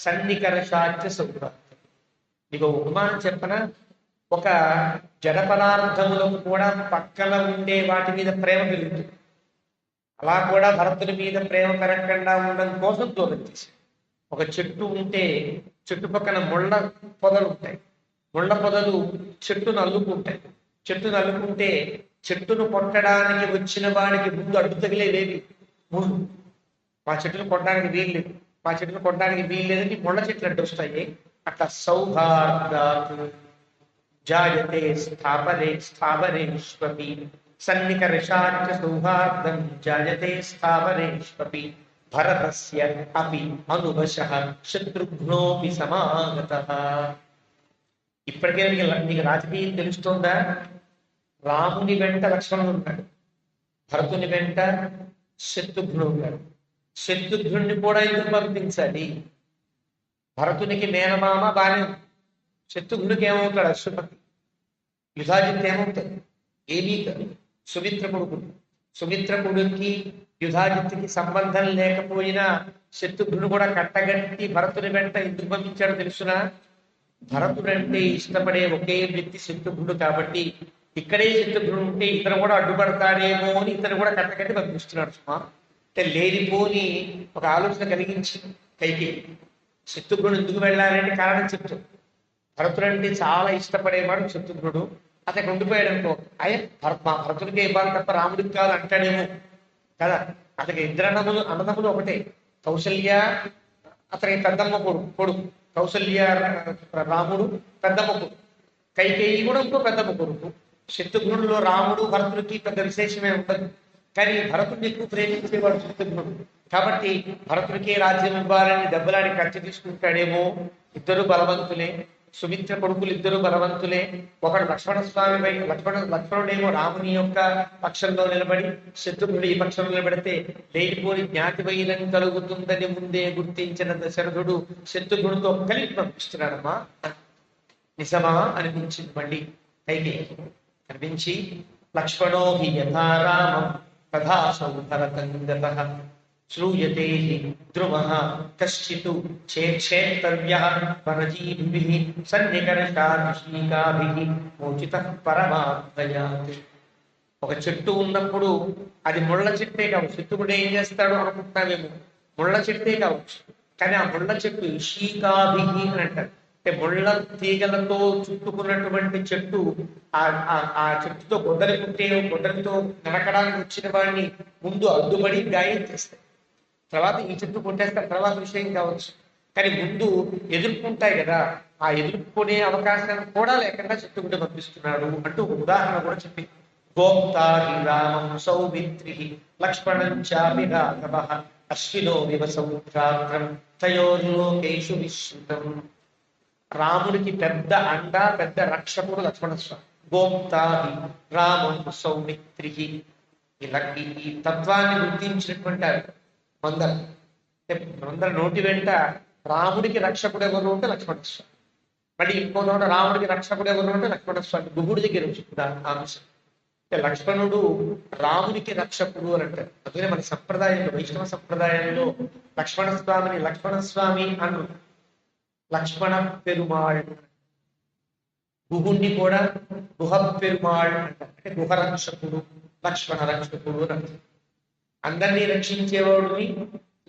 సన్నికర్షాచ సౌభాగ్యం. నీకు ఉపమానం చెప్పన, ఒక జడ పదార్థములకు కూడా పక్కన ఉండే వాటి మీద ప్రేమ పెరుగుతుంది. అలా కూడా భరతుడి మీద ప్రేమ పెరగకుండా ఉండడం కోసం దూరం చేశాడు. ఒక చెట్టు ఉంటే చుట్టుపక్కల ముళ్ళ పొదలు ఉంటాయి, ముళ్ళ పొదలు చెట్టును అల్లుకుంటాయి. చెట్టును అల్లుకుంటే చెట్టును కొట్టడానికి వచ్చిన వాడికి ముందు అడ్డు తగిలేవేవి ముళ్ళు. మా చెట్టును కొట్టడానికి వీల్లేదు, మా చెట్టును కొట్టడానికి వీల్లేదని ముళ్ళ చెట్లు అడ్డు వస్తాయి. అట్లా సౌహార్దాత్ జాయతే స్థావరేష్వపి సన్నికర్షాచ సౌహార్దం జాయతే స్థావరేష్వపి భరతస్య అపి అనువశః శత్రుఘ్నోపి సమాగతః. ఇప్పటికే నీకు రాజకీయం తెలుస్తోందా? రాముని వెంట లక్ష్మణుడు ఉన్నాడు, భరతుని వెంట శత్రుఘ్నుడు ఉన్నాడు. శత్రుఘ్నుడిని కూడా ఎందుకు పంపించాలి? భరతునికి మేనమామ బాగానే, శత్రుఘ్నుడికి ఏమవుతాడు? అశ్వపతి. యుధాజిత్ ఏమవుతాడు? ఏమీ కాదు, సుమిత్ర కొడుకు. సుమిత్ర కొడుక్కి యుధాజిత్తుకి సంబంధం లేకపోయినా శత్రుఘ్నుడు కూడా కట్టగట్టి భరతుని వెంట ఎందుకు పంపించాడో తెలుసునా? భరతుడంటే ఇష్టపడే ఒకే వ్యక్తి శత్రుఘ్నుడు కాబట్టి ఇక్కడే శత్రుఘ్నుడు ఉంటే ఇతను కూడా అడ్డుపడతాడేమో అని ఇతను కూడా కట్టగట్టి పంపిస్తున్నాడు సుమా. అంటే లేనిపోని ఒక ఆలోచన కలిగించి కైకి శత్రుఘ్నుడు ఎందుకు వెళ్ళాలంటే కారణం చెప్తాడు. భరతుడంటే చాలా ఇష్టపడేవాడు శత్రుఘ్నుడు. అతనికి ఉండిపోయాడు అనుకో, అయ్యే మా భరతుడికి ఇవ్వాలి తప్ప రాముడికి కాదు అంటాడేమో కదా. అతనికి ఇద్దరు అన్నదమ్ములు ఒకటే. కౌసల్య అతనికి పెద్దమ్మ కొడుకు కౌసల్య, రాముడు పెద్దమ్మ కొడుకు. కైకేయి కూడా ఇంకో పెద్దమ్మ కొడుకు. శత్రుఘ్నుడిలో రాముడు భరతుడికి పెద్ద విశేషమే ఉండదు. కానీ భరతుడిని ఎక్కువ ప్రేమించేవాడు శత్రుఘ్నుడు కాబట్టి భరతుడికి రాజ్యం ఇవ్వాలని దెబ్బలాడి ఖర్చు తీసుకుంటాడేమో. ఇద్దరు బలవంతులే, సుమిత్ర కొడుకులు ఇద్దరు బలవంతులే. ఒకడు లక్ష్మణస్వామి లక్ష్మణుడేమో రాముని యొక్క పక్షంలో నిలబడి శత్రుఘ్నుడు ఈ పక్షంలో నిలబడితే లేనిపోని జ్ఞాతి వైరం కలుగుతుందని ముందే గుర్తించిన దశరథుడు శత్రుఘ్నుడితో కలిపి పంపిస్తున్నాడమ్మా. నిజమా అనిపించింది మళ్ళీ పైకి కనిపించి లక్ష్మణో హి యథా రామం తథా భరతం గతః శ్రూయతే హి ధ్రువః కశ్చిత్ చేక్షేత్తవ్యః వనజీభిః సన్నికర్షాభిషీకాభిః మోచితః పరమాత్మయాత్. ఒక చెట్టు ఉన్నప్పుడు అది ముళ్ళ చెట్టే కావచ్చు. శత్రువుడు ఏం చేస్తాడో అనుకుంటున్నావేమో, ముళ్ళ చెట్టే కావచ్చు. కానీ ఆ ముళ్ళ చెట్టు షీకాభిః అని అంటారు. అంటే ముళ్ళ తీగలతో చుట్టుకున్నటువంటి చెట్టు. ఆ చెట్టుతో గొడ్డలితో నరకడానికి వచ్చిన వాడిని ముందు అడ్డుపడి గాయం చేస్తాయి. తర్వాత ఈ చెట్టు కొట్టేస్తారు, తర్వాత విషయం కావచ్చు. కానీ ముందు ఎదుర్కొంటాయి కదా, ఆ ఎదుర్కొనే అవకాశం కూడా లేకుండా శత్రువుడు పంపిస్తున్నాడు అంటూ ఉదాహరణ కూడా చెప్పింది. గోప్తా రామం సౌమిత్రి లక్ష్మణం చాపి రాఘవః అశ్వినో వివసౌత్రాత్రం తయోర్లోకేషు విశ్రుతం. రాముడికి పెద్ద అండ, పెద్ద రక్షకుడు లక్ష్మణస్వామి. గోప్తా రామం సౌమిత్రి. ఈ తత్వాన్ని గుర్తించినటువంటి మందర నోటి వెంట రాముడికి రక్షకుడు ఎవరు అంటే లక్ష్మణస్వామి. మళ్ళీ ఇంకో నోట రాముడికి రక్షకుడు ఎవరు అంటే లక్ష్మణస్వామి. గుహుడి దగ్గర వచ్చింది ఆ అంశం. అంటే లక్ష్మణుడు రాముడికి రక్షకుడు అని అంటారు. అందుకనే మన సంప్రదాయంలో, వైష్ణవ సంప్రదాయంలో లక్ష్మణస్వామిని లక్ష్మణస్వామి అను, లక్ష్మణ పెరుమాళ్. గుహుణ్ణి కూడా గుహ పెరుమాళ్ అంటారు. అంటే గుహ రక్షకుడు, లక్ష్మణ రక్షకుడు అని అంటారు. అందరినీ రక్షించేవాడిని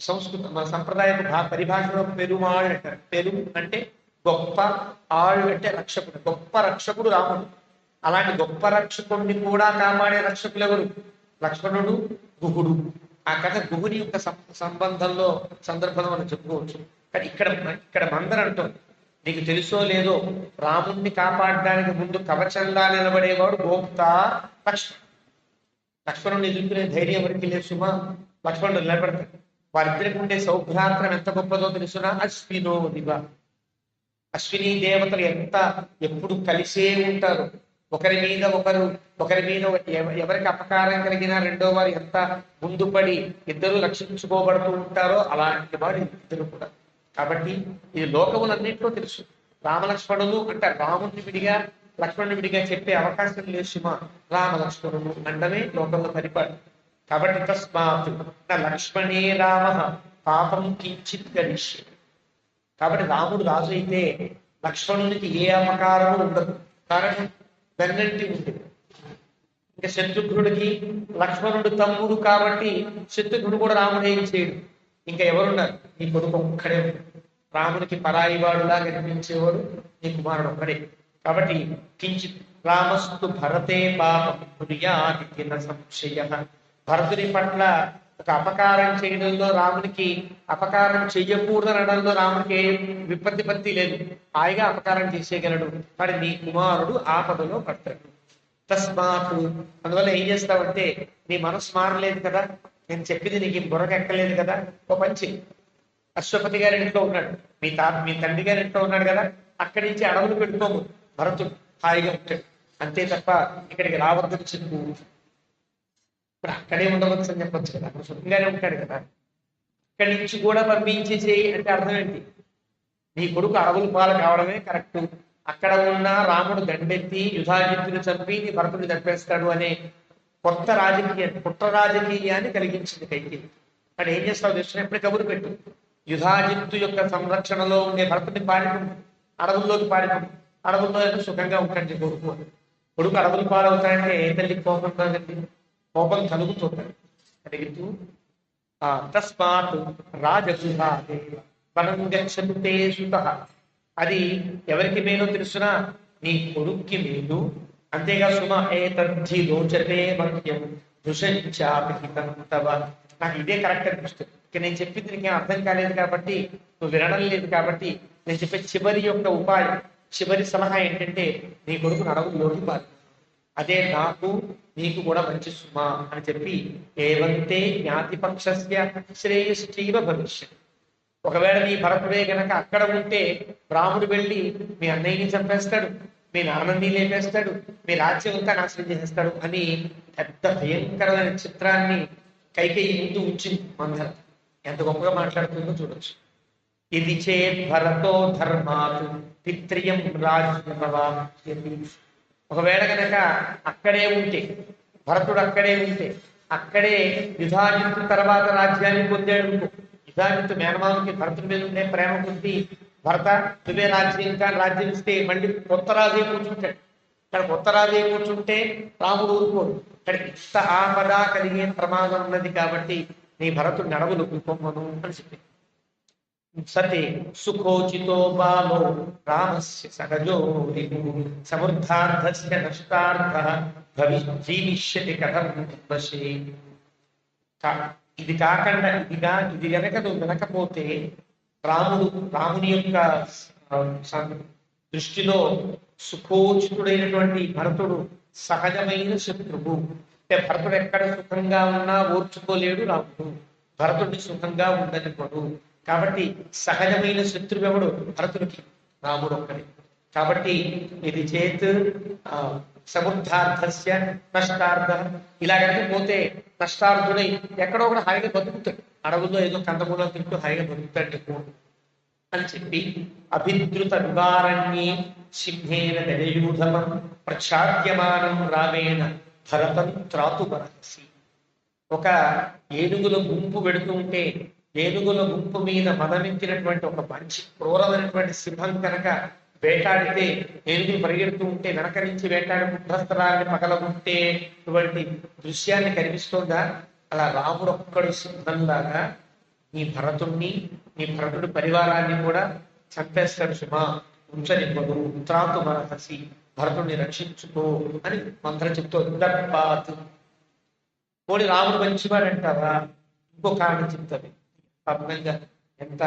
సంస్కృతం మన సంప్రదాయ పరిభాషలో పెరుమాళ్ అంటారు. పెరు అంటే గొప్ప, ఆళ్ అంటే రక్షకుడు. గొప్ప రక్షకుడు రాముడు. అలాంటి గొప్ప రక్షకుడిని కూడా కాపాడే రక్షకులు ఎవరు? లక్ష్మణుడు, గుహుడు. ఆ కథ గుహుని యొక్క సంబంధంలో సందర్భంలో మనం చెప్పుకోవచ్చు. కానీ ఇక్కడ మందర అంటుంది, నీకు తెలుసో లేదో రాముణ్ణి కాపాడడానికి ముందు కవచంగా నిలబడేవాడు గోప్తా లక్ష్మణుడు. లక్ష్మణుడిని ఎదుర్కొనే ధైర్యం ఎవరికి లేదు సుమా. లక్ష్మణుడు నిలబడతాడు. వారిద్దరికి ఉండే సౌభ్రాత్రం ఎంత గొప్పదో తెలుసునా? అశ్వినో దివ. అశ్విని దేవతలు ఎప్పుడు కలిసే ఉంటారు. ఒకరి మీద ఎవరికి అపకారం కలిగినా రెండో వారు ఎంత ముందుపడి ఇద్దరు రక్షించుకోబడుతూ ఉంటారో అలాంటి వాడు ఇద్దరు కూడా. కాబట్టి ఇది లోకములన్నింటిలో తెలుసు. రామలక్ష్మణులు అంటే రాముడిని విడిగా లక్ష్మణుని విడిగా చెప్పే అవకాశం లేదు సుమా. రామలక్ష్మణులు అంటమే లోకంలో పరిపాలన. కాబట్టి తస్మాత్ లక్ష్మణే రామ పాపం కించిత్ గరిష్య. కాబట్టి రాముడు రాజు అయితే లక్ష్మణునికి ఏ అపకారము ఉండదు. కారణం వెన్నంటి ఉంది. ఇంకా శత్రుఘ్నుడికి లక్ష్మణుడు తమ్ముడు కాబట్టి శత్రుఘ్నుడు కూడా రాముడు ఏం చేయడు. ఇంకా ఎవరున్నారు? నీ కొడుకు ఒక్కడే. రాముడికి పరాయి వాడులా కనిపించేవాడు నీ కుమారుడు ఒక్కడే. కాబట్టి కించిత్ రామస్తు భరతే పాపం సంశయ. భరతుని పట్ల ఒక అపకారం చేయడంలో రామునికి, అపకారం చెయ్యకూడదనడంలో రాముడికి ఏ విపత్తి లేదు. హాయిగా అపకారం చేసేయగలడు. మరి నీ కుమారుడు ఆపదలో పడతాడు. తస్మాత్ అందువల్ల ఏం చేస్తావంటే, నీ మనసు మారలేదు కదా, నేను చెప్పింది నీకు బుర్రకెక్కలేదు కదా, ఓ పంచి అశ్వపతి గారి ఇంట్లో ఉన్నాడు, మీ తండ్రి గారి ఇంట్లో ఉన్నాడు కదా, అక్కడి నుంచి అడవులు పెట్టుకోము. భరతుడు హాయిగా ఉంటాడు. అంతే తప్ప ఇక్కడికి రావద్దని చెప్పు. ఇప్పుడు అక్కడే ఉండవచ్చు అని చెప్పొచ్చు కదా, అక్కడ సుఖంగానే ఉంటాడు కదా. ఇక్కడి నుంచి కూడా పంపించేసేయి అంటే అర్థం ఏంటి? నీ కొడుకు అడవులు పాలు కావడమే కరెక్ట్. అక్కడ ఉన్న రాముడు దండెత్తి యుధాజిత్తుని చంపి నీ భరతుడిని చంపేస్తాడు అనే కొత్త రాజకీయాన్ని కుట్ర రాజకీయాన్ని కలిగించింది కైకేయి. కానీ ఏం చేస్తావు చూసినప్పుడే కబురు పెట్టు, యుధాజిత్తు యొక్క సంరక్షణలో ఉండే భరతుని పారిపోయి అడవుల్లోకి పారిపోయి అడవుల్లో ఏదో సుఖంగా ఉంటాడు కొడుకు. కొడుకు అడవులు పాలవుతాయంటే ఏ తల్లి కోపం కాదండి, కోపం కలుగుతుంటాడు. కలిగితూ తస్మాత్ రాజగృహాదే వనం గచ్చతే సుతః. అది ఎవరికి మేలో తెలుసునా, నీ కొడుక్కి మేలు. అంతేగా సుమ ఏతద్ధి లోచతే మహ్యం దుషంచాపిహితం తవ. నాకు ఇదే కరెక్ట్ అనిపిస్తుంది. ఇక నేను చెప్పింది నీకేం అర్థం కాలేదు కాబట్టి, నువ్వు వినడం లేదు కాబట్టి, నేను చెప్పే చివరి యొక్క ఉపాయం, చివరి సలహా ఏంటంటే నీ కొడుకు అడవుల్లోకి పారు. అదే నాకు నీకు కూడా మంచి సుమ అని చెప్పి, ఏవంతే జ్ఞాతిపక్షస్య శ్రేయశ్చైవ భవిష్యత్. ఒకవేళ నీ భరతుడే గనక అక్కడ ఉంటే రాముడు వెళ్ళి మీ అన్నయ్యని చంపేస్తాడు, మీ నాన్నని లేపేస్తాడు, మీ రాజ్యం అంతా నాశనం చేసేస్తాడు అని పెద్ద భయంకరమైన చిత్రాన్ని కైకేయి ముందు ఉంచింది మందర. ఎంత గొప్పగా మాట్లాడుతుందో చూడొచ్చు. ఇది చేత్ భరతో ధర్మాత్ పిత్రియం రాజ్యమవాప్స్యతి. ఒకవేళ కనుక అక్కడే ఉంటే, భరతుడు అక్కడే ఉంటే, అక్కడే యుధాజిత్తు తర్వాత రాజ్యాన్ని పొందాడు. యుధాజిత్తు మేనమామకి భరతుడి మీద ఉండే ప్రేమ కొద్ది, భరత నువ్వే రాజ్యం కానీ రాజ్యం ఇస్తే మళ్ళీ కొత్త రాజే కూర్చుంటాడు. ఇక్కడ కొత్త రాజే కూర్చుంటే రాముడు ఊరుకోడు. ఇక్కడ ఇంత ఆపద కలిగే ప్రమాదం ఉన్నది కాబట్టి నీ భరతుడు నడవులు పొమ్మను అని చెప్పి, సతే సుఖోచితో బాలో రామస్య సహజో సమృద్ధార్థస్య నష్టార్థ జీవిష్యతి కథం వశే. ఇది కాకుండా ఇది గనక నువ్వు వినకపోతే రాముని యొక్క దృష్టిలో సుఖోచితుడైనటువంటి భరతుడు సహజమైన శత్రువు. అంటే భరతుడు ఎక్కడ సుఖంగా ఉన్నా ఓర్చుకోలేడు రాముడు, భరతుడిని సుఖంగా ఉండనివ్వడు. కాబట్టి సహజమైన శత్రువెవడు భరతుడికి, రాముడు ఒక్కడే. కాబట్టి ఇది చేత్ సమృద్ధార్థస్య నష్టార్థ. ఇలాగంటే పోతే నష్టార్థుడై ఎక్కడో కూడా హాయిగా బతుకుతాడు, అడవుల్లో ఏదో కందమూలం తింటూ హాయిగా బతుకుతాడు అని చెప్పి, అభిద్రుత నివారణ్యే సింహేన గజయూధమం ప్రక్షాద్యమానం రామేణ భరతం త్రాతుపరహసి. ఒక ఏనుగుల గుంపు పెడుతూ ఉంటే ఏనుగుల గుంపు మీద మదమించినటువంటి ఒక మంచి క్రూరమైనటువంటి సింహం కనుక వేటాడితే, ఏనుగులు పరిగెడుతూ ఉంటే వెనక నుంచి వేటాడి ముఖస్థలాన్ని పగలగొట్టేటువంటి దృశ్యాన్ని కనిపిస్తోందా? అలా రాముడు ఒక్కడు సింహంలాగా నీ భరతుడి పరివారాన్ని కూడా చంపేస్తాడు. సుమా ఉంచనివ్వడు, త్రాతు మరహసి, భరతుడిని రక్షించుకో అని మంత్రం చెప్తూ దర్పాత్. పోనీ రాముడు మంచివాడు అంటావా? ఇంకో కారణం చెప్తాను. పాపంగా ఎంత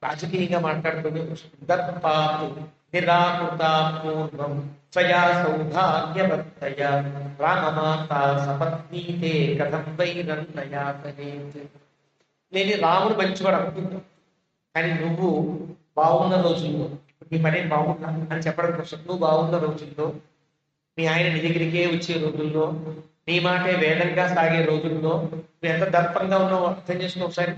రాజకీయంగా మాట్లాడుతుంది. దర్పాత్ నిరాకృత పూర్వం స్వయా సౌభాగ్యవర్తయ రామమాత సపత్నీతే కథం వైరన్నయాతనేత్. నేను రాముడు మంచివాడు అనుకుంటా, కానీ నువ్వు బాగున్న రోజుల్లో, నీ పనే బాగున్నా అని చెప్పడం కోసం, నువ్వు బాగున్న రోజుల్లో, మీ ఆయన నీ దగ్గరికే వచ్చే రోజుల్లో, నీ మాటే వేదంగా సాగే రోజుల్లో నువ్వు ఎంత దర్పంగా ఉన్నావు అర్థం చేసుకుని ఒకసారి.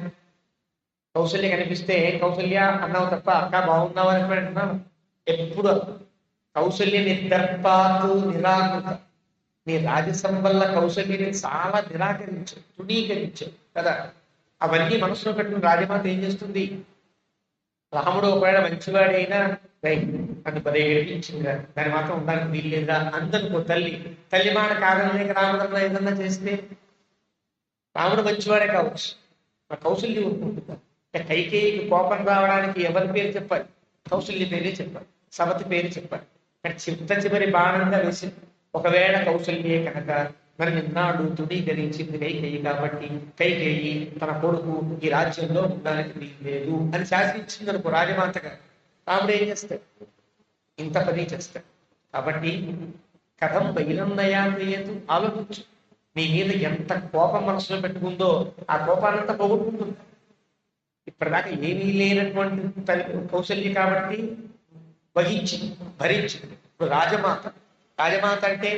కౌసల్య కనిపిస్తే కౌసల్య అన్నావు తప్ప అక్క బాగున్నావు అని అంటున్నావు. ఎప్పుడు కౌసల్య నిర్దర్పాతు నిరాకృత. నీ రాజసం వల్ల కౌసల్యని చాలా నిరాకరించావు, తృణీకరించావు కదా. అవన్నీ మనసులో పెట్టుకుని రాజమాత ఏం చేస్తుంది? రాముడు ఒకవేళ మంచివాడైనా నన్ను పదే ఏడిపించిందిగా, దాని మాత్రం ఉండడానికి వీల్లేదా అందనుకో. తల్లి మాట కాదనలేక రాముడన్నా ఏదన్నా చేస్తే రాముడు మంచివాడే కావచ్చు, ఆ కౌసల్య ఊరుకుంటుందా? కైకేయికి కోపం రావడానికి ఎవరి పేరు చెప్పాలి? కౌసల్య పేరే చెప్పాలి, సవతి పేరు చెప్పాలి. కానీ చివరి బాణంగా వేసింది. ఒకవేళ కౌసల్యే కనుక మరి నిన్నాడు తృణీకరించింది కైకేయి కాబట్టి కైకేయి తన కొడుకు ఈ రాజ్యంలో ఉండడానికి వీల్లేదు అని శాసించింది అనుకో రాజమాతగా. రాముడు ఏం చేస్తాడు? ఇంత పని చేస్తాడు. కాబట్టి కథం వైరన్నయాతు, ఆలోచించు. నీ మీద ఎంత కోపం మనసులో పెట్టుకుందో ఆ కోపానంతా పోగొట్టుకుంటుంది. ఇప్పటిదాకా ఏమీ లేనటువంటి కౌశల్య కాబట్టి భరించింది. ఇప్పుడు రాజమాత అంటే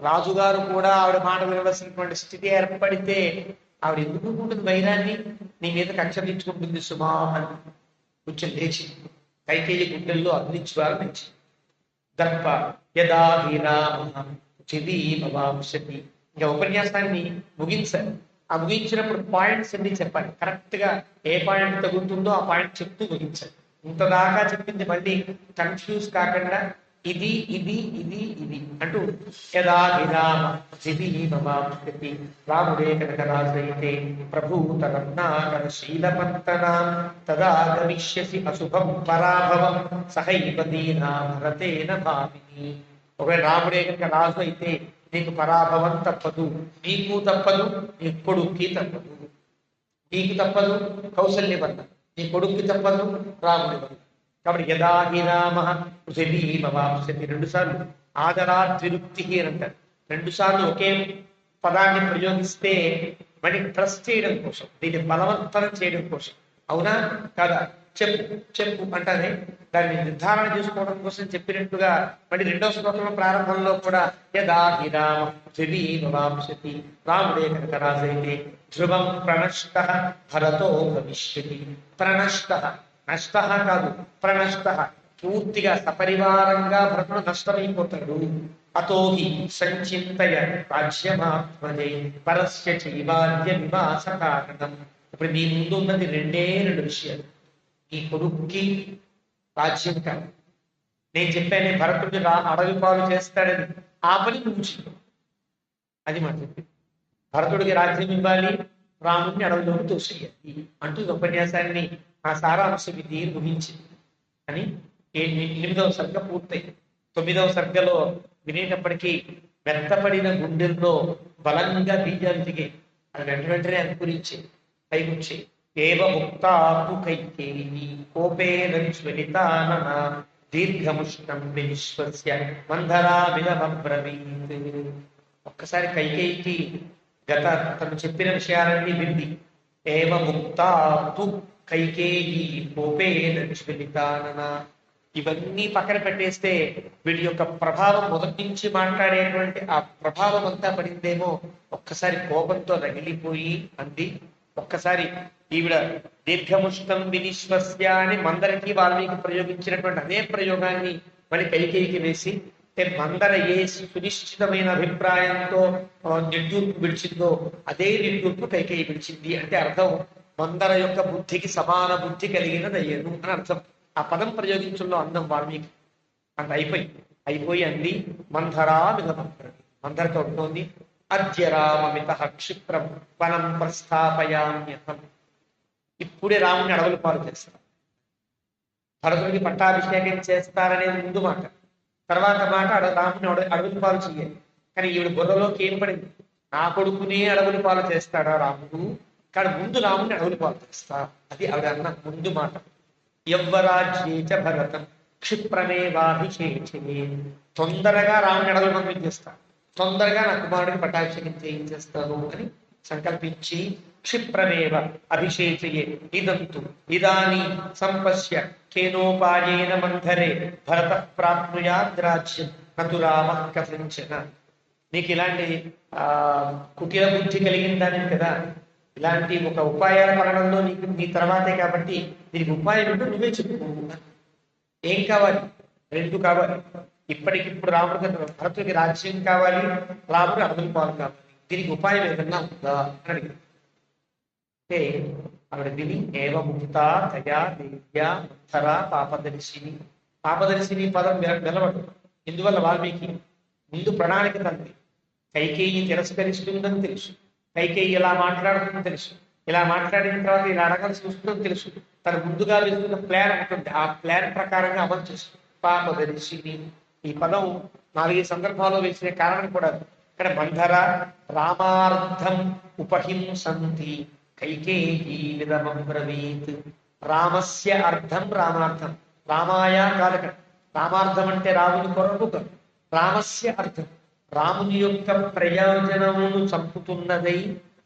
రాజుగారు కూడా ఆవిడ మాట వినవలసినటువంటి స్థితి ఏర్పడితే ఆవిడ ఎందుకు ఉంటుంది వైరాన్ని? నీ మీద కక్ష తెచ్చుకుంటుంది సుమా అని కొంచెం లేచి కైకేయి గుండెల్లో అందించువారు. దర్ప యదా విరామ చిదీమవాంశతి ఇంకా ఉపన్యాసాన్ని ముగించాలి. ఆ ముగించినప్పుడు పాయింట్స్ అన్ని చెప్పాలి. కరెక్ట్ గా ఏ పాయింట్ తగులుతుందో ఆ పాయింట్ చెప్తూ ముగించాలి. ఇంతదాకా చెప్పింది మళ్ళీ కన్ఫ్యూజ్ కాకుండా ఇది ఇది ఇది ఇది అంటూ యదా విరామ జివీమమాప్యతి రాముడే కనకరాజైతే ప్రభూతరత్నాకర శీలపంతన తదా గమిష్యసి అశుభం పరాభవం సహైవ దీనా భరతేన భావిని. ఒకవేళ రాముడే కనుక రాజు అయితే నీకు పరాభవం తప్పదు, నీకు తప్పదు, నీ కొడుక్కి తప్పదు. నీకు తప్పదు కౌసల్య వల్ల, నీ కొడుక్కి తప్పదు రాముడి వల్ల. కాబట్టి యదా హి రామ పృథివీమవాప్స్యతి, 2 సార్లు ఆదరాద్విరుక్తి అని అంటారు. 2 సార్లు ఒకే పదాన్ని ప్రయోగిస్తే మళ్ళీ ట్రస్ట్ చేయడం కోసం, దీన్ని బలవంతరం చేయడం కోసం. అవునా కాదా చెప్పు చెప్పు అంటానే దాన్ని నిర్ధారణ చేసుకోవడం కోసం చెప్పినట్టుగా మళ్ళీ 2వ శ్లోకంలో ప్రారంభంలో కూడా యదా హి రామ పృథివీమవాప్స్యతి రాముడే కనుక రాజైతే ధ్రువం ప్రణష్ట భరతో భవిష్యతి. ప్రణష్ట, నష్ట కాదు ప్రణష్ట, పూర్తిగా సపరివారంగా భరతుడు నష్టమైపోతాడు. అతోహి సంచింతయ రాజ్యమాత్మజే పరస్య చైవాద్య వివాస కారణం. ఇప్పుడు నీ ముందు ఉన్నది 2 విషయాలు. ఈ కొడుక్కి రాజ్యం కాదు, నేను చెప్పానే భరతుడిని అడవి పాలు చేస్తాడని, ఆ పని నువ్వు చెప్పు. అది మాట చెప్పి భరతుడికి రాజ్యం ఇవ్వాలి, రాముడిని అడవిలోకి తోసేయాలి అంటూ ఉపన్యాసాన్ని ఆ సారాంశం ఇది ముగించింది అని 8వ సర్గ పూర్తయింది. 9వ సర్గలో వినేటప్పటికీ మెత్తపడిన గుండెల్లో బలంగా బీజాలు దిగాయి. అది వెంటనే అనుకరించి పైకొచ్చి ఏవ ముక్తాపు కైకేయి కోపేన జ్వలితానన దీర్ఘముష్ణం విశ్వస్య మంధరామిదమబ్రవీత్. ఒక్కసారి కైకేయికి తను చెప్పిన విషయాలన్నీ వింది. ఏవ ముక్తాపు కైకేయి కోపేన జ్వలితానన, ఇవన్నీ పక్కన పెట్టేస్తే వీడి యొక్క ప్రభావం మొదటి నుంచి మాట్లాడేటువంటి ఆ ప్రభావం అంతా పడిందేమో. ఒక్కసారి కోపంతో రగిలిపోయి అంది. ఒక్కసారి ఈవిడ దీర్ఘముష్టం వినిశ్వస్య అని మందరికి వాల్మీకి ప్రయోగించినటువంటి అదే ప్రయోగాన్ని మరి కైకేయికి వేసి, మందర ఏ సునిశ్చితమైన అభిప్రాయంతో నిర్దూర్పు విడిచిందో అదే నిర్దూర్పు కైకేయి విడిచింది. అంటే అర్థం మందర యొక్క బుద్ధికి సమాన బుద్ధి కలిగినదయ్యను అని అర్థం. ఆ పదం ప్రయోగించడంలో అందం వాల్మీకి అంత అయిపోయి అంది మంధరా మిగమంత్రది. మందరతో ఉంటుంది అద్య రామమిత క్షిప్రం వనం ప్రస్థాపయామ్యహం. ఇప్పుడే రాముని అడవులు పాలు చేస్తారు, భరతుడికి పట్టాభిషేకం చేస్తారనేది ముందు మాట. తర్వాత మాట రాముని అడవులు పాలు చెయ్యాలి. కానీ ఈవిడ బుర్రలోకి ఏం పడింది, నా కొడుకునే అడవులు పాలు చేస్తాడా రాముడు, కానీ ముందు రాముని అడవులు పాలు చేస్తా. అది ఆవిడ అన్న ముందు మాట. యవ్వరాజ్యేచ భరతం క్షిప్రమేవాభిషేచే. తొందరగా రాముని అడవులు పంపించేస్తా, తొందరగా నా కుమారుడికి పట్టాభిషేకం చేయించేస్తాను అని సంకల్పించి క్షిప్రమేవ అభిషేచయే ఇదంతు ఇదానీ సంపశ్య కేనోపాయేన మంధరే భరత ప్రాప్నుయాద్రాజ్యం నతు రామ కథించన. నీకు ఇలాంటి కుటిల బుద్ధి కలిగిందని కదా, ఇలాంటి ఒక ఉపాయాల పడడంలో నీ తర్వాతే కాబట్టి దీనికి ఉపాయం ఏంటో నువ్వే చెప్పు. ఏం కావాలి? 2 కావాలి. ఇప్పటికిప్పుడు రాముడికి భరతుడికి రాజ్యం కావాలి, రాముడు అడవులు పాలు కావాలి. దీనికి ఉపాయం ఏదన్నా ఉందా అని అడిగారు. అంటే ఆవిడ విని ఏవ ముక్త దయా దేవ్యా మంథర పాపదర్శిని. పాపదర్శిని పదం నిలబడు. ఇందువల్ల వాల్మీకి ముందు ప్రణాళిక తంది. కైకేయి తిరస్కరిస్తుందని తెలుసు, కైకేయి ఇలా మాట్లాడుతుందని తెలుసు, ఇలా మాట్లాడిన తర్వాత ఇలా అడగాల్సి వస్తుందని తెలుసు. తను ముందుగా వేసుకున్న ప్లాన్ ఉంటుంది, ఆ ప్లాన్ ప్రకారంగా అమలు చేస్తుంది. పాపదర్శిని ఈ పదం 4 సందర్భాల్లో వేసిన కారణం కూడా. ఇక్కడ మంధర రామార్థం ఉపహింసంతి కైకేయీ విదమబ్రవీత్. రామస్య అర్థం రామార్థం, రామాయ కాదక. రామార్థం అంటే రాముని కొరకు, రామస్య అర్థం రాముని యొక్క ప్రయోజనమును చంపుతున్నదై,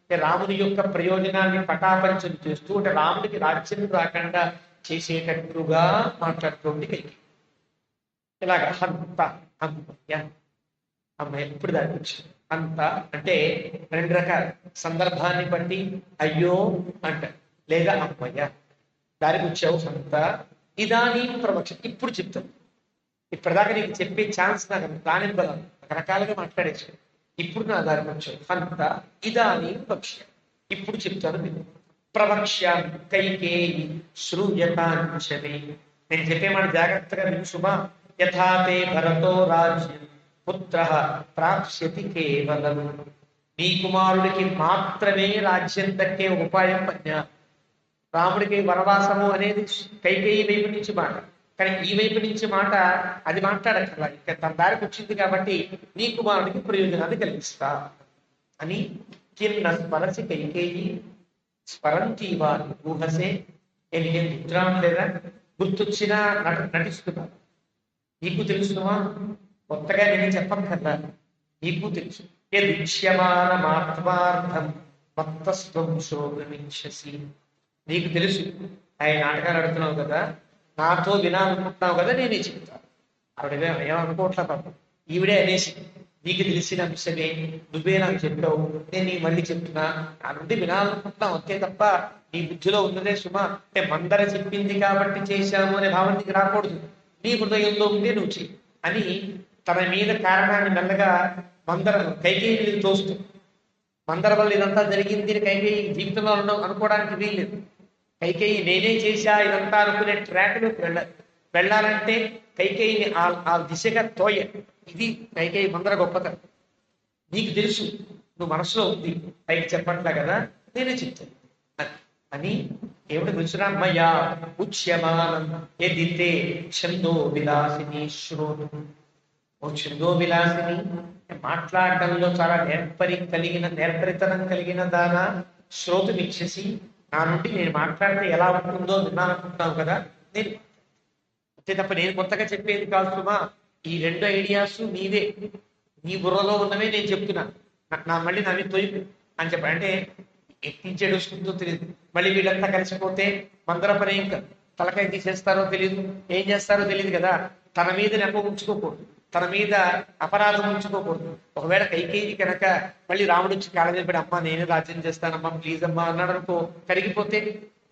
రాముని యొక్క ప్రయోజనాన్ని పటాపంచం చేస్తూ, అంటే రాముడికి రాజ్యం రాకుండా చేసేటట్లుగా మాట్లాడుతుంది కైకేయి. ఇలాగ హంత అమ్మయ్య, అమ్మాయి ఇప్పుడు దానికి వచ్చింది. అంత అంటే 2 రకాల సందర్భాన్ని బట్టి అయ్యో అంట, లేదా అమ్మయ్య దానికి వచ్చావు అంత. ఇదానీ ప్రవక్ష, ఇప్పుడు చెప్తాను. ఇప్పటిదాకా నీకు చెప్పే ఛాన్స్ నాకు రానివ్వదు, రకరకాలుగా మాట్లాడేసి ఇప్పుడు నా దారికి వచ్చావు హంత ఇదానీ పక్ష. ఇప్పుడు చెప్తాను విను. ప్రవక్ష్యామి కైకేయి శ్రూయతాంచమే. నేను చెప్పే మాట జాగ్రత్తగా విను సుమా. యథా తే భరతో రాజ్యం పుత్ర ప్రాప్స్యతి కేవలం. నీ కుమారుడికి మాత్రమే రాజ్యం దక్కే ఉపాయం పన్యా. రాముడికి వనవాసము అనేది కైకేయి వైపు నుంచి మాట, కానీ ఈ వైపు నుంచి మాట అది మాట్లాడక్కర్లా. ఇంకా తన దారికి వచ్చింది కాబట్టి నీ కుమారుడికి ప్రయోజనాన్ని కలిగిస్తా అని. కిన్న స్మరసి కైకేయి స్మరంతీవా ఊహసే. నేను గుర్తురావడం లేదా? గుర్తొచ్చినా నటిస్తున్నా. నీకు తెలుసునువా, కొత్తగా నేను చెప్పక్కర్లా, నీకు తెలుసు. యదిక్ష్యమానమాత్మార్థం మత్తస్వం శోభమిచ్చసి. నీకు తెలుసు ఆయన నాటకాలు ఆడుతున్నావు కదా, నాతో వినాలనుకుంటున్నావు కదా, నేనే చెప్తాను. ఆవిడ ఏమనుకోవట్లే పాపం, ఈవిడే అనేసి నీకు తెలిసిన అంశమే నువ్వే నాకు చెప్పావు, నేను నీకు మళ్ళీ చెప్తున్నా, నా నుండి వినాలనుకుంటున్నావు అంతే తప్ప నీ బుద్ధిలో ఉన్నదే సుమా. అంటే మందర చెప్పింది కాబట్టి చేశాము అనే భావన నీకు రాకూడదు. నీ హృదయంలో ఉండే నువ్వు చెయ్యి అని తన మీద కారణాన్ని మెల్లగా మందర కైకేయి మీద తోస్తూ, మందర వల్ల ఇదంతా జరిగింది కైకేయి జీవితంలో అనుకోవడానికి వీల్లేదు. కైకేయి నేనే చేశా ఇదంతా అనుకునే ట్రాక్లోకి వెళ్ళాలంటే కైకేయిని ఆ దిశగా తోయ. ఇది కైకేయి మందర గొప్పతనం. నీకు తెలుసు, నువ్వు మనసులో ఉంది, పైకి చెప్పట్లా కదా, నేనే చెప్తాను అని. ఏమిటి తెలుసురా, మయా ఉచ్యమానం ఎదితే ఛందో విలాసిని శ్రోతు. ఓ ఛందో విలాసిని, మాట్లాడటంలో చాలా నేర్పరితనం కలిగిన దానా శ్రోతుమిచ్చేసి, నా నుండి నేను మాట్లాడితే ఎలా ఉంటుందో విన్నానుకుంటున్నావు కదా, నేను అంతే తప్ప నేను కొత్తగా చెప్పేది కాదు సుమా. ఈ రెండు ఐడియాస్ నీవే, నీ బుర్రలో ఉన్నవే నేను చెప్తున్నా. మళ్ళీ నవ్వి తొయ్యి అని చెప్పాను అంటే ఎట్టించేడు వస్తుందో తెలియదు. మళ్ళీ వీళ్ళంతా కలిసిపోతే మందర పని ఇంకా తలకాయ తీసేస్తారో తెలియదు, ఏం చేస్తారో తెలియదు కదా. తన మీద నెపం ఉంచుకోకూడదు, తన మీద అపరాధం ఉంచుకోకూడదు. ఒకవేళ కైకేయి కనుక మళ్ళీ రాముడు వచ్చి కాళ్ళ మీద పడి అమ్మా నేనే రాజ్యం చేస్తానమ్మా ప్లీజ్ అమ్మా అన్నాడు అనుకో, కరిగిపోతే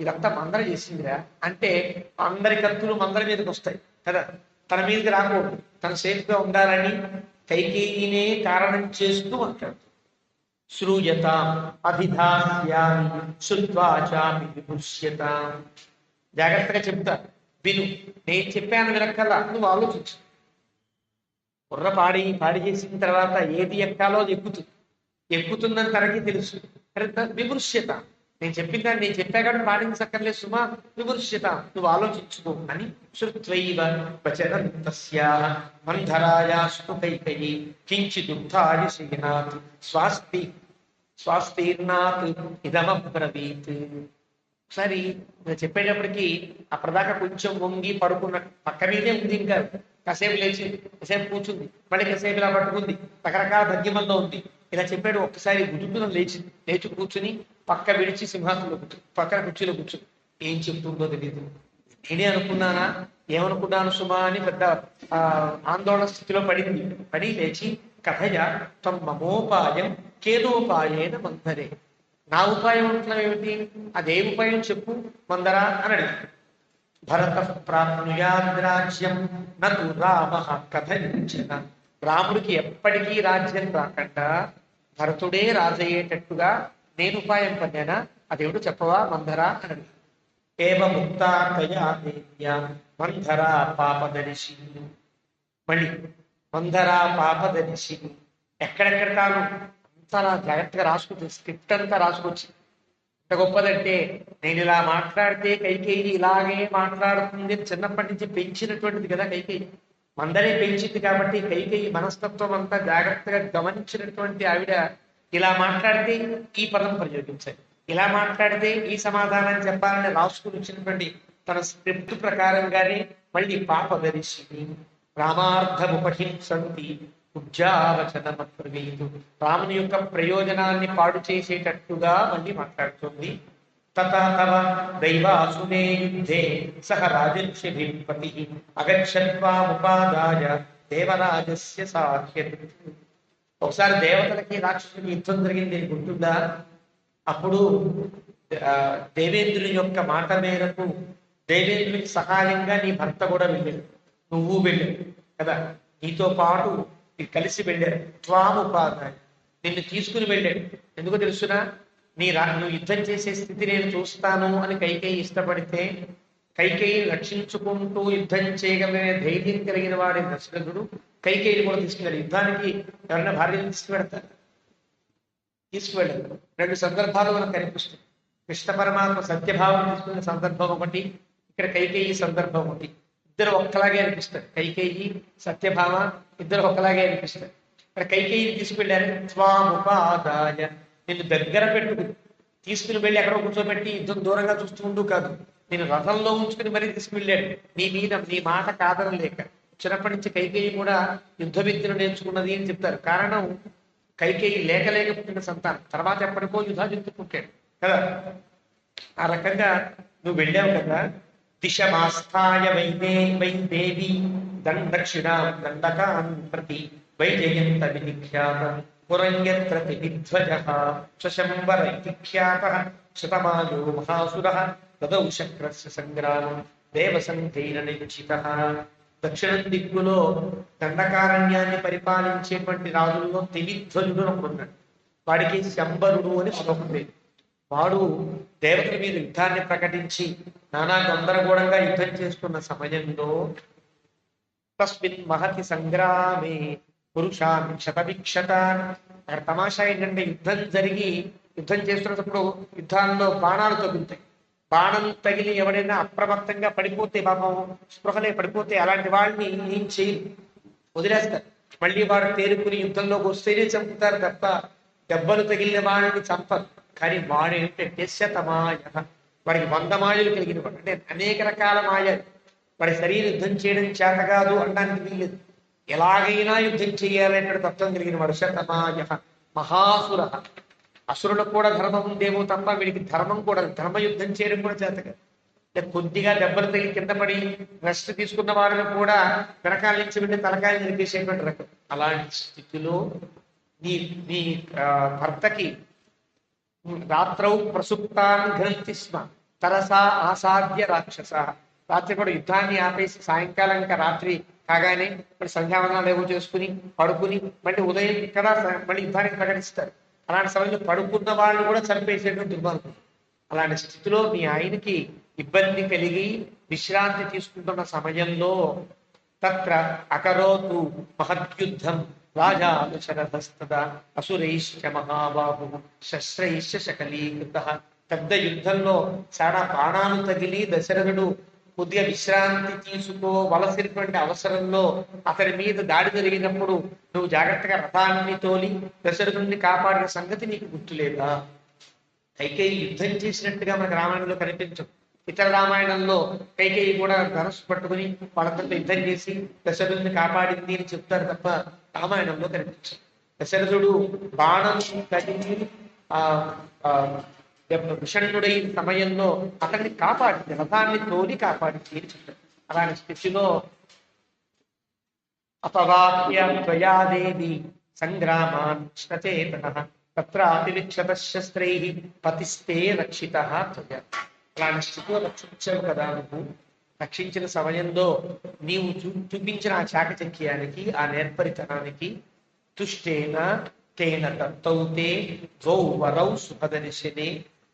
ఇదంతా మందర చేసిందిరా అంటే అందరి కత్తులు మందర మీదకి వస్తాయి కదా, తన మీదకి రాకూడదు. తన సేఫ్గా ఉండాలని కైకేయినే కారణం చేస్తూ అంటాడు. శ్రూయత అభిధాస్యామి శుద్వాచామి విపుష్యత. జాగ్రత్తగా చెప్తా విను. నేను చెప్పాను వినక్కల్లా, నువ్వు ఆలోచించు. బుర్ర పాడి చేసిన తర్వాత ఏది ఎక్కాలో అది ఎక్కుతుందని తనకి తెలుసు. విమృశ్యత, నేను చెప్పిన దాన్ని నేను చెప్పా కాబట్టి పాటించక్కర్లేదు సుమా, విమృశ్యత నువ్వు ఆలోచించుకో అని. శృత్వైవ వచనం తస్యాః మంధరాయాస్తు కైకేయీ కించిదుక్తాయ శ్రీనాథ్ స్వాస్తీర్నాథ్ ఇదమబ్రవీత్. ఒకసారి చెప్పేటప్పటికి అప్పటిదాకా కొంచెం వంగి పడుకున్న పక్క మీదే ఉంది, ఇంకా కాసేపు లేచి కాసేపు కూర్చుంది, మళ్ళీ కాసేపు ఇలా పట్టుకుంది, రకరకాల భంగిమల్లో ఉంది. ఇలా చెప్పాడు. ఒక్కసారి గుజుకున లేచి కూర్చుని పక్క విడిచి సింహాసనంలో పక్కన కుర్చీలో కూర్చుని ఏం చెప్తుందో తెలియదు. నేనే అనుకున్నానా, ఏమనుకున్నాను సుమా అని పెద్ద ఆందోళన స్థితిలో పడి లేచి కథయ త్వం మమోపాయం కేదోపాయేన మందరే. నా ఉపాయం అంటున్నావు ఏమిటి, అదే ఉపాయం చెప్పు మందరా అని అడిగాడు. భరత ప్రాప్నుయాద్రాజ్యం నతు రామ కథయించిన. రాముడికి ఎప్పటికీ రాజ్యం రాకుండా భరతుడే రాజయ్యేటట్టుగా నేను ఉపాయం పన్నానా, అదేమిటో చెప్పవా మందరా అని అడిగాడు. ఏవముక్తా తయా దేవ్యా మందరా పాపదర్శి. మళ్ళీ మందరా పాపదర్శి ఎక్కడెక్కడ తాను అంతా జాగ్రత్తగా రాసుకొచ్చి స్క్రిప్ట్ అంతా రాసుకొచ్చి, ఎంత గొప్పదంటే నేను ఇలా మాట్లాడితే కైకేయి ఇలాగే మాట్లాడుతుంది. చిన్నప్పటి నుంచి పెంచినటువంటిది కదా కైకేయి, మందరే పెంచింది కాబట్టి కైకేయి మనస్తత్వం అంతా జాగ్రత్తగా గమనించినటువంటి ఆవిడ ఇలా మాట్లాడితే ఈ పదం ప్రయోగించాలి, ఇలా మాట్లాడితే ఈ సమాధానం చెప్పాలని రాసుకుని వచ్చినటువంటి తన స్క్రిప్ట్ ప్రకారంగానే మళ్ళీ పాపదర్శిని రామార్థముపహింసంతి ఉజ్జావచనమబ్రవీతు. రాముని యొక్క ప్రయోజనాన్ని పాడు చేసేటట్టుగా మళ్ళీ మాట్లాడుతుంది. తథా తవ దైవాసునే యుద్ధే సహ రాజర్షిభిర్పతి అగచ్చత్వాముపాదాయ దేవరాజస్య సాఖ్యత్. ఒకసారి దేవతలకి రాక్షసులకి యుద్ధం జరిగింది గుర్తుందా? అప్పుడు దేవేంద్రుని యొక్క మాట మేరకు దేవేంద్రునికి సహాయంగా నీ భర్త కూడా వెళ్ళాడు, నువ్వు వెళ్ళాడు కదా, నీతో పాటు కలిసి వెళ్ళారు. త్వాముపాదాయ నిన్ను తీసుకుని వెళ్ళాడు. ఎందుకో తెలుసునా, నువ్వు యుద్ధం చేసే స్థితి నేను చూస్తాను అని కైకేయి ఇష్టపడితే, కైకేయి రక్షించుకుంటూ యుద్ధం చేయగలిగిన ధైర్యం కలిగిన వాడి దశరథుడు కైకేయిని కూడా తీసుకున్నాడు. యుద్ధానికి ఎవరైనా భార్యను తీసుకువెడతారు? తీసుకువెళ్ళారు. రెండు సందర్భాలు మనకు కనిపిస్తుంది. కృష్ణ పరమాత్మ సత్యభావం తీసుకున్న సందర్భం ఒకటి, ఇక్కడ కైకేయి సందర్భం ఒకటి. ఇద్దరు ఒక్కలాగే అనిపిస్తారు. కైకేయి సత్యభామ ఇద్దరు ఒక్కలాగే అనిపిస్తారు. ఇక్కడ కైకేయిని తీసుకువెళ్ళారు. స్వాముపాదాయ, నిన్ను దగ్గర పెట్టు తీసుకుని వెళ్ళి ఎక్కడో కూర్చోబెట్టి యుద్ధం దూరంగా చూస్తూ ఉండు కాదు, నేను రథంలో ఉంచుకుని మరీ తీసుకువెళ్ళాడు. నీ మాట కాదరం లేక. చిన్నప్పటి నుంచి కైకేయి కూడా యుద్ధ విద్యను నేర్చుకున్నది అని చెప్తారు. కారణం, కైకేయి లేక పుట్టిన సంతానం. తర్వాత ఎప్పటికో యుధాజిత్తు పుట్టాడు కదా. ఆ రకంగా నువ్వు వెళ్ళావు కదా. దిశమాస్థాయ వైదేవి దక్షిణాం దండకాన్ ప్రతి వైజయంత వినిఖ్యాత పురంయత్ర విధ్వజః స్వశంబర ఇతి ఖ్యాతః శతమాయో మహాసురః తదౌ శక్రస్య సంగ్రామం దేవసంధేన నియుచితః. దక్షిణం దిక్కులో దండకారణ్యాన్ని పరిపాలించేటువంటి రాజుల్లో త్రివిధ్వజుడు అనుకున్నాడు. వాడికి శంబరుడు అని మరొకటి. వాడు దేవతల మీద యుద్ధాన్ని ప్రకటించి నానా గందరగోళంగా యుద్ధం చేస్తున్న సమయంలో తస్మిన్ మహతి సంగ్రామే పురుషాన్ క్షతవిక్షతాన్. అక్కడ తమాషా ఏంటంటే, యుద్ధం చేస్తున్నప్పుడు యుద్ధాల్లో బాణాలు తగులుతాయి. బాణం తగిలి ఎవరైనా అప్రమత్తంగా పడిపోతే, పాపం స్పృహలే పడిపోతే, అలాంటి వాళ్ళని ఏం చేయరు, వదిలేస్తారు. మళ్ళీ వాడు తేరుకుని యుద్ధంలోకి వస్తేనే చంపుతారు తప్ప దెబ్బలు తగిలిన వాళ్ళని చంపరు. కానీ వాడు ఏంటంటే శతమాయ, వాడికి 100 మాయలు కలిగిన వాడు. అంటే అనేక రకాల మాయలు. వాడి శరీరం యుద్ధం చేయడం చేత కాదు అనడానికి వీల్లేదు. ఎలాగైనా యుద్ధం చేయాలనే తత్వం కలిగిన వాడు శతమాయ మహాసుర. అసురులకు కూడా ధర్మం ఉందేమో తప్ప వీడికి ధర్మం కూడా, ధర్మయుద్ధం చేయడం కూడా చేత కాదు. కొద్దిగా దెబ్బలు తగిలి కింద పడి రెస్ట్ తీసుకున్న వారిని కూడా వెనకాల నుంచి వెళ్ళి తలకాయలు నిలిపేసేటువంటి రకం. అలాంటి స్థితిలో నీ నీ భర్తకి రాత్రౌ ప్రసుప్తాన్ గ్రంథి స్మ తరసా ఆసాధ్య రాక్షస. రాత్రి కూడా యుద్ధాన్ని ఆపేసి సాయంకాలం ఇంకా రాత్రి కాగానే మళ్ళీ సంధ్యావనాలు ఏవో చేసుకుని పడుకుని మళ్ళీ ఉదయం కదా మళ్ళీ యుద్ధానికి ప్రకటిస్తారు. అలాంటి సమయంలో పడుకున్న వాళ్ళు కూడా చంపేసేటువంటి దుర్మార్గం. అలాంటి స్థితిలో మీ ఆయనకి ఇబ్బంది కలిగి విశ్రాంతి తీసుకుంటున్న సమయంలో తత్ర అకరోతు మహద్యుద్ధం రాజా శరథస్తదా అసురైశ్చ మహాబాహు శస్త్రైశ్చ శకలీకృత. పెద్ద యుద్ధంలో చాలా బాణాలు తగిలి దశరథుడు కొద్దిగా విశ్రాంతి తీసుకోవలసినటువంటి అవసరంలో అతని మీద దాడి జరిగినప్పుడు నువ్వు జాగ్రత్తగా రథాన్ని తోలి దశరథుడిని కాపాడిన సంగతి నీకు గుర్తులేదా? కైకేయి యుద్ధం చేసినట్టుగా మనకు రామాయణంలో కనిపించదు. ఇతర రామాయణంలో కైకేయి కూడా ధనుస్సు పట్టుకుని వాళ్ళతో యుద్ధం చేసి దశరథుడిని కాపాడింది అని చెప్తారు తప్ప రామాయణంలో కనిపించదు. దశరథుడు బాణం తగిలి విషణ్ణుడైన సమయంలో అతన్ని కాపాడింది, రథాన్ని తోలి కాపాడింది అని చెప్తారు. అలాంటి స్థితిలో అపవాక్యదేవి సంగ్రామాన్ చేతన తత్రాతివిక్షత శస్త్రైః పతిస్తే రక్షితః త్వయా. అలాంటి స్థితిలో రక్షించావు కదా నువ్వు. రక్షించిన సమయంలో నీవు చూపించిన ఆ చాకచక్యానికి, ఆ నేర్పరితనానికి తుష్టేన తేన దత్తౌతే ద్వౌ వరౌ సుపదనిశనే.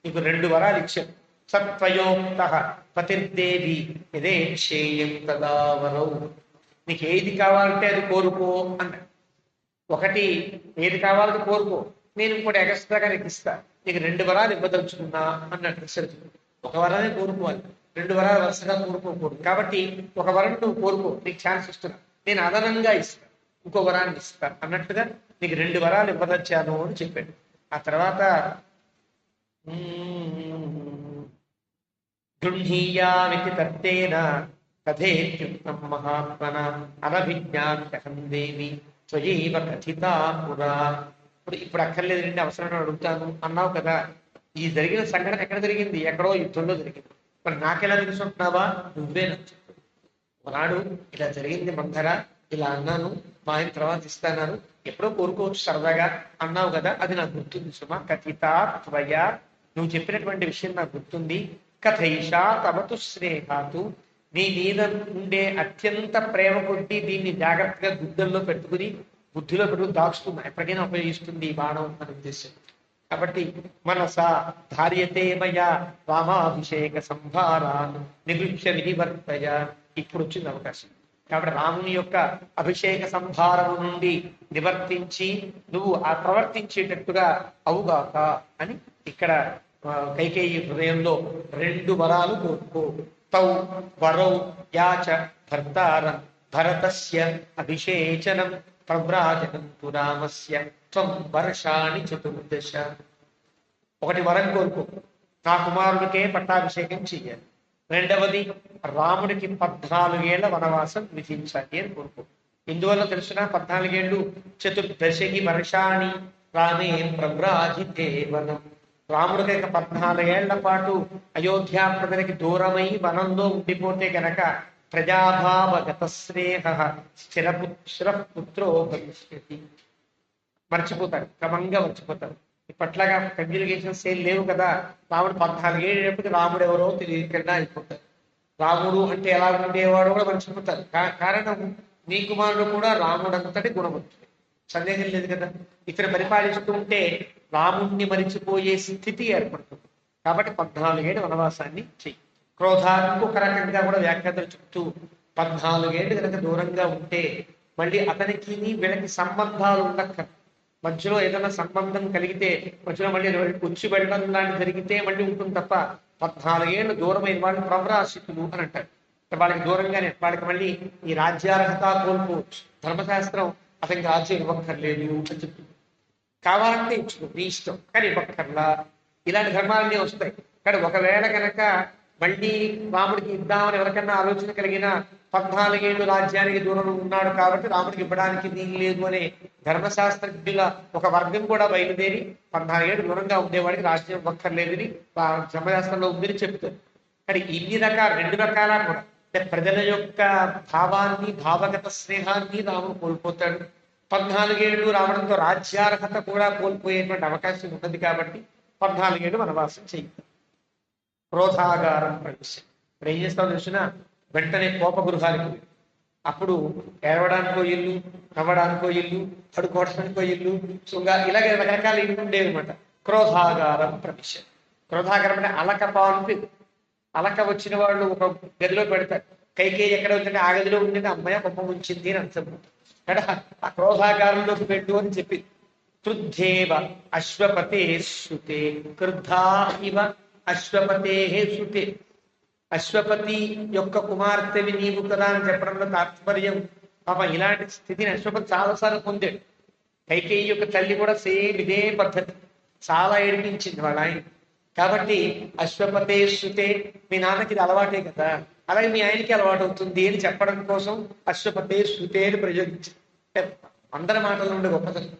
నీకు 2 వరాలు ఇచ్చాను. సత్వయోక్త పతిర్దేవి యదేక్షేయం తదా వరౌ. నీకు ఏది కావాలంటే అది కోరుకో అన్న. ఒకటి ఏది కావాలని కోరుకో, నేను ఇంకోటి ఎగస్ట్రాగా నీకు ఇస్తా. నీకు 2 వరాలు ఇవ్వదలుచుకున్నా అన్నట్టు దశరథుడు. ఒక వరాన్ని కోరుకోవాలి, 2 వరాలు వరుసగా కోరుకోకూడదు. కాబట్టి ఒక వరం నువ్వు కోరుకో, నీకు ఛాన్స్ ఇస్తున్నా, నేను అదనంగా ఇస్తా, ఇంకో వరాన్ని ఇస్తా అన్నట్టుగా నీకు 2 వరాలు ఇవ్వదచ్చాను అని చెప్పాడు. ఆ తర్వాత గృహీయామితి తత్తేన కథేత్యుక్తం మహాత్మన అనభిజ్ఞాత్యహం దేవి త్వయైవ కథితా పురా. ఇప్పుడు అక్కర్లేదండి, అవసరం అడుగుతాను అన్నావు కదా. ఈ జరిగిన సంఘటన ఎక్కడ జరిగింది? ఎక్కడో యుద్ధంలో జరిగింది. మరి నాకెలా తెలుసుకుంటున్నావా? నువ్వే నచ్చు. ఒకనాడు ఇలా జరిగింది మంథర, ఇలా అన్నాను, మా ఆయన తర్వాత ఇస్తాన్నారు, ఎప్పుడో కోరుకోవచ్చు సరదాగా అన్నావు కదా, అది నాకు గుర్తుంది సుమా. కథితా త్వయా, నువ్వు చెప్పినటువంటి విషయం నాకు గుర్తుంది. కథైషా తమతు స్నేహాతు, నీ మీద ఉండే అత్యంత ప్రేమ కొద్దీ దీన్ని జాగ్రత్తగా గుడ్డల్లో పెట్టుకుని బుద్ధిలో పెట్టు దాచుకున్నా ఎప్పటికైనా ఉపయోగిస్తుంది ఈ బాణం అని ఉద్దేశం. కాబట్టి మనస ధార్యతే మయా రామాభిషేక సంభారాన్ని నిగృహ్య వినివర్తయ. ఇప్పుడు వచ్చింది అవకాశం. కాబట్టి రాముని యొక్క అభిషేక సంభారము నుండి నివర్తించి నువ్వు ఆ ప్రవర్తించేటట్టుగా అవుగాక అని ఇక్కడ కైకేయి హృదయంలో 2 వరాలు కోరుకో. తౌ వరౌ యాచ భర్తారం భరతస్య అభిషేచనం ప్రవ్రాజనం తు రామస్య త్వం వర్షాణి చతుర్దశ. ఒకటి వరం కోరుకో, నా కుమారుడికే పట్టాభిషేకం చెయ్యాలి. రెండవది రాముడికి 14 ఏళ్ల వనవాసం విధించాలి అని కోరుకో. ఇందువల్ల తెలుసునా 14 ఏళ్ళు చతుర్దశకి వర్షాణి రామే ప్రవ్రాజితే వనం. రాముడికి 14 ఏళ్ల పాటు అయోధ్యా ప్రజలకి దూరమై వనంలో ఉండిపోతే గనక ప్రజాభావగత స్నేహ స్థిరపుత్రో భవిష్యతి. మర్చిపోతాడు, క్రమంగా మర్చిపోతాడు. ఇప్పట్లాగా కమ్యూనికేషన్ సేల్ లేవు కదా. రాముడు 14 ఏళ్ళప్పటికి రాముడు ఎవరో తెలియకుండా అయిపోతారు. రాముడు అంటే ఎలా ఉండేవాడు కూడా మర్చిపోతారు. కారణం నీ కుమారుడు కూడా రాముడంతటి గుణవంతుడు, సందేహం లేదు కదా. ఇతను పరిపాలిస్తూ ఉంటే రాముణ్ణి మరిచిపోయే స్థితి ఏర్పడుతుంది. కాబట్టి 14 ఏళ్ళు వనవాసాన్ని చెయ్యి. క్రోధానికి ఒక రకంగా కూడా వ్యాఖ్యాతలు చెప్తూ 14 ఏళ్ళు కనుక దూరంగా ఉంటే మళ్ళీ అతనికి వీళ్ళకి సంబంధాలు ఉండక్క. మధ్యలో ఏదైనా సంబంధం కలిగితే మధ్యలో మళ్ళీ వచ్చి వెళ్ళడం లాంటి జరిగితే మళ్ళీ ఉంటుంది తప్ప 14 ఏళ్ళు దూరమైన వాళ్ళు ప్రవరాశితులు అని అంటారు. వాళ్ళకి దూరంగానే వాళ్ళకి మళ్ళీ ఈ రాజ్యార్హత కోల్పోవచ్చు. ధర్మశాస్త్రం అతనికి రాజ్యం ఇవ్వక్కర్లేదు అని చెప్తుంది. కావాలంటే ఇచ్చుకో, నీ ఇష్టం, కానీ ఇవ్వక్కర్లా. ఇలాంటి ధర్మాలన్నీ వస్తాయి. కానీ ఒకవేళ కనుక మళ్ళీ రాముడికి ఇద్దామని ఎవరికన్నా ఆలోచన కలిగిన 14 ఏళ్ళు రాజ్యానికి దూరం ఉన్నాడు కాబట్టి రాముడికి ఇవ్వడానికి దీని లేదు అనే ధర్మశాస్త్రజ్ఞుల ఒక వర్గం కూడా బయలుదేరి 14 ఏళ్ళు దూరంగా ఉండేవాడికి రాజ్యం ఇవ్వక్కర్లేదని ధర్మశాస్త్రంలో ఉందని చెప్తారు. కానీ ఇన్ని రకాల 2 రకాల కూడా అంటే ప్రజల యొక్క భావాన్ని భావగత స్నేహాన్ని రాముడు కోల్పోతాడు. 14 ఏళ్ళు రావడంతో రాజ్యార్హత కూడా కోల్పోయేటువంటి అవకాశం ఉన్నది. కాబట్టి 14 ఏళ్ళు వనవాసం చేయాలి. క్రోధాగారం ప్రవేశం. ఇప్పుడు ఏం చేస్తావు తెలిసిన వెంటనే కోపగృహానికి, అప్పుడు ఏడవడానికో ఇల్లు, నవ్వడానికో ఇల్లు, పడుకోవడానికో ఇల్లు, ఇలాగే రకరకాల ఇల్లు ఉండేవి అనమాట. క్రోధాగారం ప్రవేశం. క్రోధాగారం అంటే అలక పాలు. అలక వచ్చిన వాళ్ళు ఒక గదిలో పెడతారు. కైకేయి ఎక్కడ ఉందంటే ఆ గదిలో ఉందంటే అమ్మాయి కొమ్మ ఉంచింది అని అర్థం. కదా ఆ క్రోధాగారంలోకి పెట్టు అని చెప్పి క్రుద్ధేవ అశ్వపతే శృతే క్రుద్ధా ఇవ అశ్వపతే శృతే. అశ్వపతి యొక్క కుమార్తెవి నీవు కదా అని చెప్పడంలో తాత్పర్యం. పాప ఇలాంటి స్థితిని అశ్వపతి చాలాసార్లు పొందాడు. కైకేయి యొక్క తల్లి కూడా సేమ్ ఇదే పద్ధతి, చాలా ఏడిపించింది వాళ్ళ ఆయన. కాబట్టి అశ్వపతే శృతే, మీ నాన్నకి ఇది అలవాటే కదా, అలాగే మీ ఆయనకి అలవాటు అవుతుంది అని చెప్పడం కోసం అశ్వపతే శృతే అని ప్రయోగించింది. అందరి మాటల్లో ఉండే గొప్పతనం,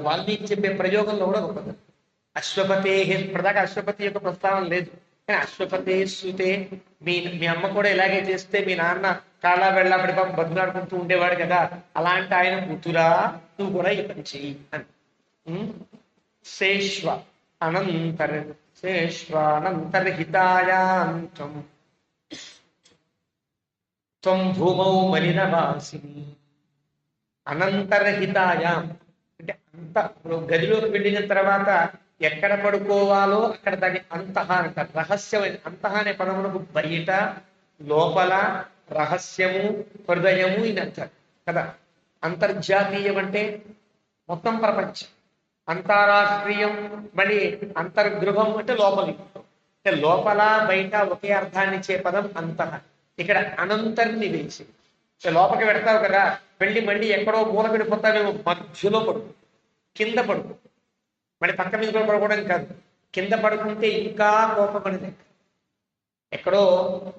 వాల్మీకి చెప్పే ప్రయోగంలో కూడా గొప్పతనం. అశ్వపతే ప్రదాకా అశ్వపతి యొక్క ప్రస్తావన లేదు, కానీ అశ్వపతే శృతే. మీ అమ్మ కూడా ఇలాగే చేస్తే మీ నాన్న కాళ్ళ వెళ్ళబడి బదులాడుకుంటూ ఉండేవాడు కదా, అలాంటి ఆయన కూతురా నువ్వు కూడా ఈ పని చెయ్యి అని. శేష్వ శేష్వానంతర్హితాయాంతం త్వం భూమౌ మలినవాసిని. అనంతర్హితాయాం అంటే అంత గదిలోకి వెళ్ళిన తర్వాత ఎక్కడ పడుకోవాలో అక్కడ దాన్ని అంతః అంటారు. రహస్యమైన అంతః అనే పదములకు బయట, లోపల, రహస్యము, హృదయము ఇది అంటారు కదా. అంతర్జాతీయం అంటే మొత్తం ప్రపంచం, అంతరాష్ట్రీయం మళ్ళీ అంతర్గృహం అంటే లోపలి. అంటే లోపల బయట ఒకే అర్థాన్ని ఇచ్చే పదం అంతః. ఇక్కడ అనంతర్ని వేసి లోపలికి పెడతావు కదా, వెళ్ళి మళ్ళీ ఎక్కడో మూల పెడిపోతావేమో, మధ్యలో పడుకో, కింద పడుకో. మళ్ళీ పక్క మీద కూడా పడుకోవడం కాదు, కింద పడుకుంటే ఇంకా కోపం అనేది. ఎక్కడో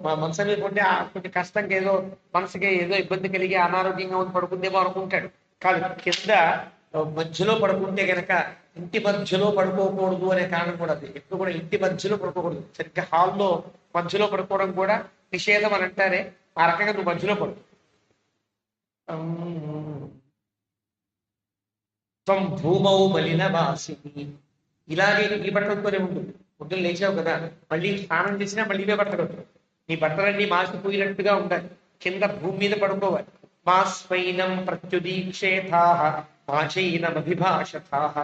మా మనసు మీద ఉంటే కొంచెం కష్టంగా ఏదో మనసుకి ఏదో ఇబ్బంది కలిగి అనారోగ్యంగా ఉంది పడుకుందేమో అనుకుంటాడు. కాదు, కింద మధ్యలో పడుకుంటే గనక ఇంటి మధ్యలో పడుకోకూడదు అనే కారణం కూడా అది. ఎప్పుడు కూడా ఇంటి మధ్యలో పడుకోకూడదు, సరిగ్గా హాల్లో మధ్యలో పడుకోవడం కూడా నిషేధం అని అంటారే, ఆ రకంగా నువ్వు మధ్యలో పడుకో. త్వం భూమౌ మలినవాసిని. ఇలాగే ఈ బట్టలతోనే ఉంటుంది. పొద్దున్న లేచావు కదా, మళ్ళీ స్నానం చేసినా మళ్ళీ ఇవే బట్టలు. నీ బట్టలన్నీ మాసిపోయినట్టుగా ఉండాలి, కింద భూమి మీద పడుకోవాలి. మాస్మైనం ప్రత్యుదీక్షేథాః మాచైనమభిభాషథాః.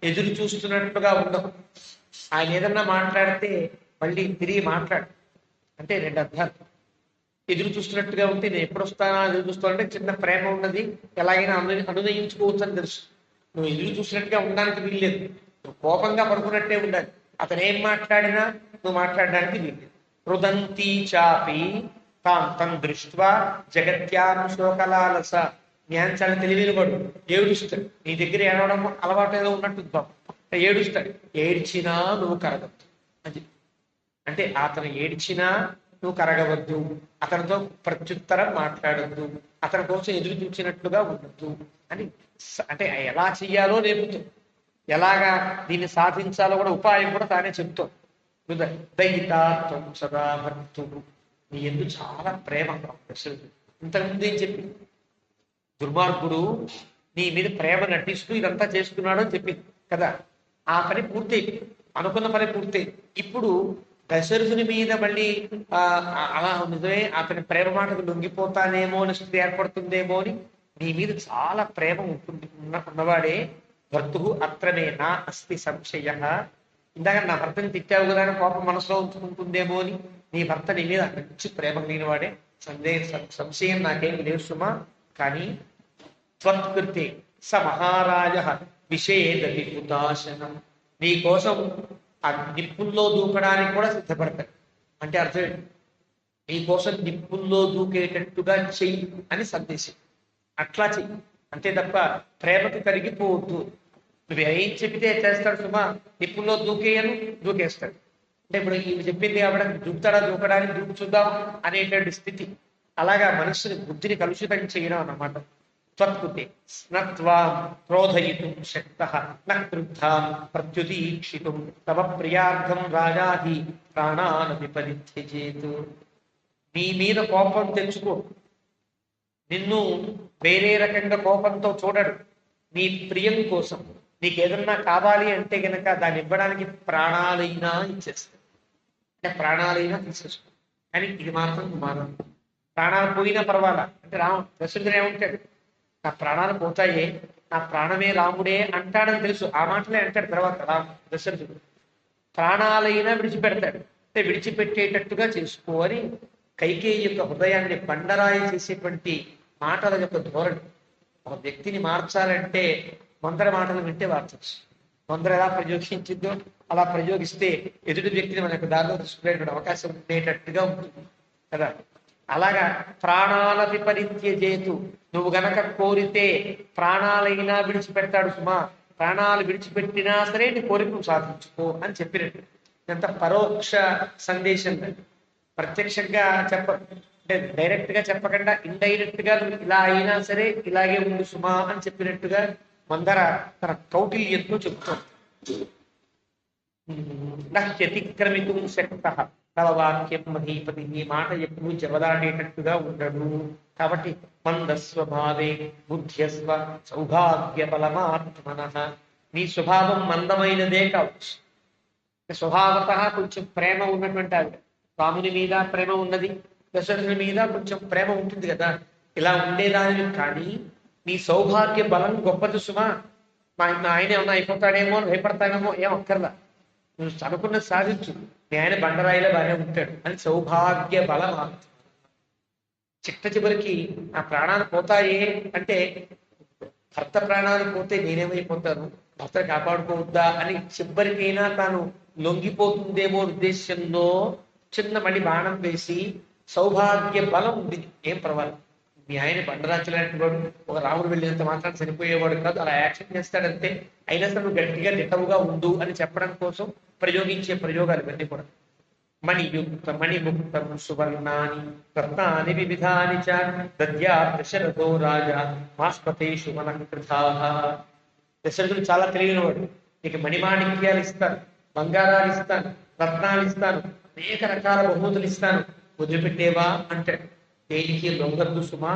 ఎదురు చూస్తున్నట్టుగా ఉండవు. ఆయన ఏదన్నా మాట్లాడితే మళ్ళీ తిరిగి మాట్లాడు అంటే రెండు అర్థాలు. ఎదురు చూస్తున్నట్టుగా ఉంటే నేను ఎప్పుడు వస్తానా ఎదురు చూస్తానంటే చిన్న ప్రేమ ఉన్నది, ఎలాగైనా అనునయించుకోవచ్చు అని తెలుసు. నువ్వు ఎదురు చూసినట్టుగా ఉండడానికి వీల్లేదు. నువ్వు కోపంగా పడుకున్నట్టే ఉండాలి. అతను ఏం మాట్లాడినా నువ్వు మాట్లాడడానికి వీల్లేదు. రుదంతి చాపి కాంతం దృష్ట్వా జగత్యాం శోకలాలస. జ్ఞానం చాలా తెలివిన వాడు, ఏడుస్తాడు. నీ దగ్గర ఏడవడం అలవాటు ఏదో ఉన్నట్టు పాపం, ఏడుస్తాడు. ఏడ్చినా నువ్వు కరగద్దు అది. అంటే అతను ఏడ్చినా నువ్వు కరగవద్దు, అతనితో ప్రత్యుత్తరం మాట్లాడద్దు, అతని కోసం ఎదురు చూసినట్లుగా ఉండద్దు అని. అంటే ఎలా చెయ్యాలో నేర్పుతుంది, ఎలాగా దీన్ని సాధించాలో కూడా ఉపాయం కూడా తానే చెప్తాం. దయితాత్వం సదా భక్తు. నీ ఎందుకు చాలా ప్రేమ. ఇంతకుముందు ఏం చెప్పి దుర్మార్గుడు నీ మీద ప్రేమ నటిస్తూ ఇదంతా చేస్తున్నాడు అని చెప్పింది కదా. ఆ పని పూర్తయింది, అనుకున్న పని పూర్తయింది. ఇప్పుడు దశరథుని మీద మళ్ళీ అలా నిజమే అతని ప్రేమ మాటకు లొంగిపోతానేమో అని స్థితి ఏర్పడుతుందేమో అని నీ మీద చాలా ప్రేమ ఉంటుంది ఉన్నవాడే భర్తు అత్రమే నా అస్తి సంశయ. ఇందాక నా భర్తని తిట్టావు కదా అని కోపం మనసులో ఉంచుకుంటుందేమో అని నీ భర్త నీ మీద మంచి ప్రేమ కలిగిన వాడే, సంశయం నాకేం లేదు సుమా. కానీ త్వత్కృతే స మహారాజ విషేదతి హుతాశనం. నీ కోసం ఆ నిప్పుల్లో దూకడానికి కూడా సిద్ధపడతాడు. అంటే అర్థం ఏంటి? నీ కోసం నిప్పుల్లో దూకేటట్టుగా చెయ్యి అని సందేశం. అట్లా చెయ్యి అంతే తప్ప ప్రేమకు కరిగిపోవద్దు. నువ్వు ఏం చెబితే చేస్తాడు సుమా, నిప్పుల్లో దూకేయను దూకేస్తాడు. అంటే ఇప్పుడు ఇవి చెప్పింది ఆవిడ దూకుతాడా దూకడానికి దూకు చూద్దాం అనేటువంటి స్థితి. అలాగా మనస్సుని బుద్ధిని కలుషితం చేయడం అన్నమాట. త్వత్కృతే స్నత్వాం క్రోధయితుం శక్తః న క్రుద్ధాం ప్రత్యుదీక్షితుం తవ ప్రియార్థం రాజాహి ప్రాణానపి పరిత్యజేతు. నీ మీద కోపం తెచ్చుకో, నిన్ను వేరే రకంగా కోపంతో చూడడు. నీ ప్రియం కోసం నీకు ఏదన్నా కావాలి అంటే గనక దాన్ని ఇవ్వడానికి ప్రాణాలైనా ఇచ్చేస్తాడు. అంటే ప్రాణాలైనా తీసేసుకో, కానీ ఇది మాత్రం మానం. ప్రాణాలు పోయినా పర్వాలా అంటే దశరథుడు ఏమంటాడు, నా ప్రాణాలు పోతాయే, నా ప్రాణమే రాముడే అంటాడని తెలుసు. ఆ మాటలే అంటాడు తర్వాత దశరథుడు. ప్రాణాలైనా విడిచిపెడతాడు, అంటే విడిచిపెట్టేటట్టుగా చేసుకో అని కైకేయి యొక్క హృదయాన్ని బండరాయి చేసేటువంటి మాటల యొక్క ధోరణి. ఒక వ్యక్తిని మార్చాలంటే మందర మాటలు వింటే మార్చచ్చు. మందర ఎలా ప్రయోగించిందో అలా ప్రయోగిస్తే ఎదుటి వ్యక్తిని మన యొక్క దారిలో తీసుకునేటువంటి అవకాశం ఉండేటట్టుగా ఉంటుంది కదా. అలాగా ప్రాణాలపి పరిత్యజేతు. నువ్వు గనక కోరితే ప్రాణాలైనా విడిచిపెడతాడు సుమా. ప్రాణాలు విడిచిపెట్టినా సరే నీ కోరికను సాధించుకో అని చెప్పినట్టు. ఎంత పరోక్ష సందేశం. ప్రత్యక్షంగా అంటే డైరెక్ట్ గా చెప్పకుండా ఇండైరెక్ట్ గా ఇలా అయినా సరే ఇలాగే ఉండు సుమా అని చెప్పినట్టుగా మందర తన కౌటిల్యంతో చెప్తుంది. నత్యతిక్రమితుం శక్తః తవ వాక్యం మహీపతి. నీ మాట ఎప్పుడు జవదాటేటట్టుగా ఉండడు. కాబట్టి మందస్వభావే బుద్ధ్యస్వ సౌభాగ్య బలమాత్మనః. నీ స్వభావం మందమైనదే కావచ్చు. స్వభావత కొంచెం ప్రేమ ఉన్నటువంటి ఆవిడ. రాముని మీద ప్రేమ ఉన్నది, దశరథుని మీద కొంచెం ప్రేమ ఉంటుంది కదా. ఇలా ఉండేదానివి. కానీ నీ సౌభాగ్య బలం గొప్పది సుమా. ఆయన ఏమన్నా అయిపోతాడేమో భయపడతాడేమో ఏం అక్కర్లా. నువ్వు అనుకున్నది సాధించు. మీ ఆయన బండరాయిలో బాగానే ఉంటాడు అని సౌభాగ్య బలం. చిట్ట చివరికి ఆ ప్రాణాలు పోతాయే అంటే భర్త ప్రాణాలు పోతే నేనేమైపోతాను, భర్త కాపాడుకోవద్దా అని చివరికైనా తాను లొంగిపోతుందేమో ఉద్దేశంలో చిన్న మళ్ళీ బాణం వేసి సౌభాగ్య బలం ఉంది, ఏం పర్వాలేదు. మీ ఆయన బండరాజులాంటి వాడు, ఒక రాముడు వెళ్ళినంత మాత్రం చనిపోయేవాడు కాదు, అలా యాక్షన్ చేస్తాడంతే. అయినా సరే నువ్వు గట్టిగా నిటవుగా ఉండు అని చెప్పడం కోసం ప్రయోగించే ప్రయోగాలు ఇవన్నీ కూడా. మణియుక్త మణిముక్తం సువర్ణాని రత్నాని వివిధాని చ దద్యా దశరథో రాజా మాస్పతేషు మనఃకృతాః. దశరథుడు చాలా తెలియనివాడు. నీకు మణిమాణిక్యాలు ఇస్తాను, బంగారాలు ఇస్తాను, రత్నాలు ఇస్తాను, అనేక రకాల బహుమతులు ఇస్తాను, వదిలిపెట్టేవా అంటాడు. దేనికి లొంగద్దు సుమా.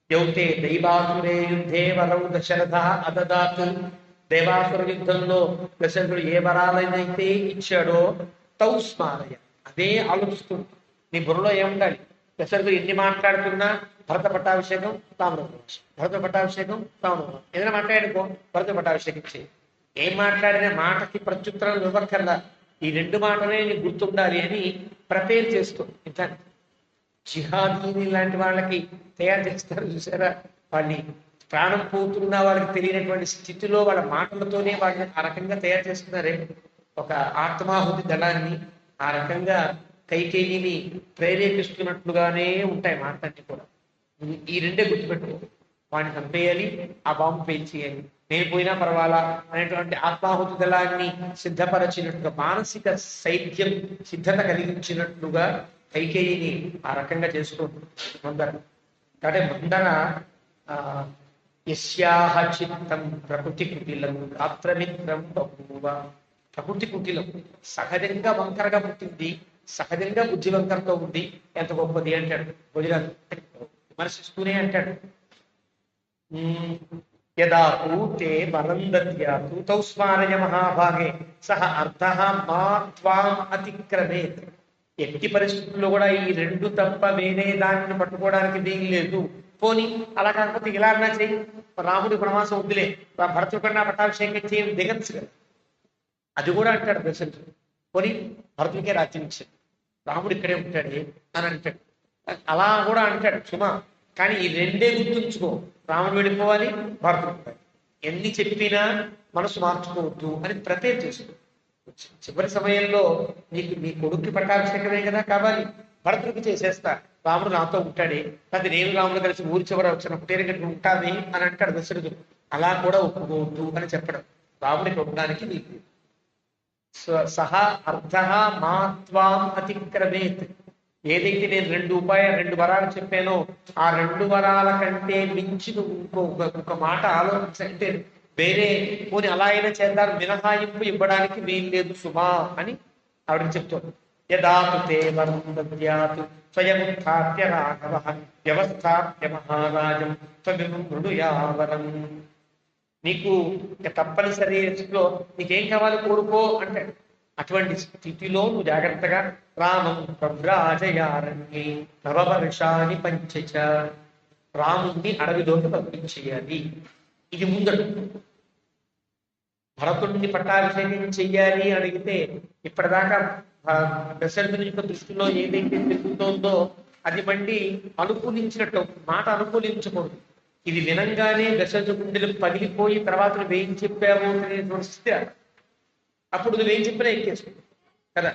యౌతే దైవాసురే యుద్ధే వరౌ దశరథ అదదాతు. దేవాసుర యుద్ధంలో దశరథుడు ఏ వరాలనైతే ఇచ్చాడో తౌ స్మారయ, అదే ఆలోచిస్తుంది. నీ బుర్రలో ఏముండాలి, దశరథుడు ఎన్ని మాట్లాడుతున్నా భరత పట్టాభిషేకం రాముడు వనవాసం, భరత పట్టాభిషేకం రాముడు వనవాసం. ఏదైనా మాట్లాడుకో భరత పట్టాభిషేకం చేయి. ఏం మాట్లాడినా మాటకి ప్రత్యుత్తరం ఇవ్వక్కర్లా, ఈ రెండు మాటలే నీకు గుర్తుండాలి అని ప్రిపేర్ చేస్తూ ఇంకా జిహాదీ లాంటి వాళ్ళకి తయారు చేస్తారు చూసారా, వాళ్ళని ప్రాణం పోతున్న వాళ్ళకి తెలియనటువంటి స్థితిలో వాళ్ళ మాటలతోనే వాళ్ళని ఆ రకంగా తయారు చేస్తున్నారే, ఒక ఆత్మాహుతి దళాన్ని. ఆ రకంగా కైకేయిని ప్రేరేపిస్తున్నట్లుగానే ఉంటాయి మాటలన్నీ కూడా. ఈ రెండే గుర్తుపెట్టుకో, వాడిని చంపేయాలి, ఆ బాంబు పేల్చేయాలి, నేను పోయినా పర్వాలా అనేటువంటి ఆత్మాహుతి దళాన్ని సిద్ధపరచినట్టుగా, మానసిక సైద్యం సిద్ధత కలిగించినట్లుగా కైకేయిని ఆ రకంగా చేసుకుంటూ మందర. కాబట్టి మందర యస్యాహ చిత్తం ప్రకృతి కుటిలం గాత్రమిత్రం బహూవ. ప్రకృతి కుటిలం సహజంగా వంకరగా పుట్టింది, సహజంగా బుద్ధి వంకరతో ఉంది, ఎంత గొప్పది అంటాడు గుజరాత్ విమర్శిస్తూనే అంటాడు. యదా పూతే వరందద్యాతు తౌ స్మారయ మహాభాగే సహ అర్థః మా త్వాం అతిక్రమేత్. ఎట్టి పరిస్థితుల్లో కూడా ఈ రెండు తప్ప వేరే దానిని పట్టుకోవడానికి వీలు లేదు. పోని అలా కాకపోతే ఇలా అన్నా చెయ్యి, రాముడి వనవాసం వద్దులే, భరతుడి కన్నా పట్టాభిషేకం చేయని దిగచ్చు కదా, అది కూడా అంటాడు దశరథుడు. పోని భరతుడికే రాజ్యం ఇచ్చాడు, రాముడు ఇక్కడే ఉంటాడు అని అంటాడు, అలా కూడా అంటాడు సుమా. కానీ ఈ రెండే గుర్తుంచుకో, రాముడు వెళ్ళిపోవాలి, భరతుడు ఉండాలి. ఎన్ని చెప్పినా మనసు మార్చుకోవద్దు అని ప్రిపేర్ చేసుకో. చివరి సమయంలో నీకు నీ కొడుక్కి పట్టాభిషేకమే కదా కావాలి, భరతుడికి చేసేస్తా, రాముడు నాతో ఉంటాడే, అది నేను రాముడు కలిసి ఊరి చివర వచ్చినప్పుడు గట్టి ఉంటాది అని అంటాడు దశరథుడు. అలా కూడా ఒప్పుకోవద్దు అని చెప్పడం, రాముడికి ఉండడానికి నీకు సహా అర్థ మాత్వాం అతిక్రమేత్. ఏదైతే నేను రెండు వరాలు చెప్పానో ఆ రెండు వరాల కంటే మించి ఒక మాట ఆలోచించంటే వేరే పోనీ అలా అయినా చేద్దాం, మినహాయింపు ఇవ్వడానికి వీలు లేదు సుమా అని ఆవిడకి చెప్తాడు. యదాతు తే వరం దద్యాతు స్వయముత్థాప్య రాఘవః వ్యవస్థాప్య మహారాజం త్వమిమం మృడుయావరం. నీకు తప్పనిసరిలో నీకేం కావాలి కోరుకో అంటే, అటువంటి స్థితిలో నువ్వు జాగ్రత్తగా రామం ప్రవ్రాజయారణ్యే నవవర్షాని పంచచ, రాముణ్ణి అడవిలోకి పంపించేయాలి. ఇది ముందడు. భరతుడిని పట్టాభిషేకం చెయ్యాలి అడిగితే ఇప్పటిదాకా దశరథుని యొక్క దృష్టిలో ఏదైతే తిరుగుతోందో అది మళ్ళీ అనుకూలించినట్టు మాట అనుకూలించకూడదు. ఇది వినంగానే దశరథ గుండెలు పగిలిపోయి తర్వాత నువ్వేం చెప్పావు అనేటువంటి స్థితి, అప్పుడు నువ్వేం చెప్పినా ఎక్కేసుకో కదా.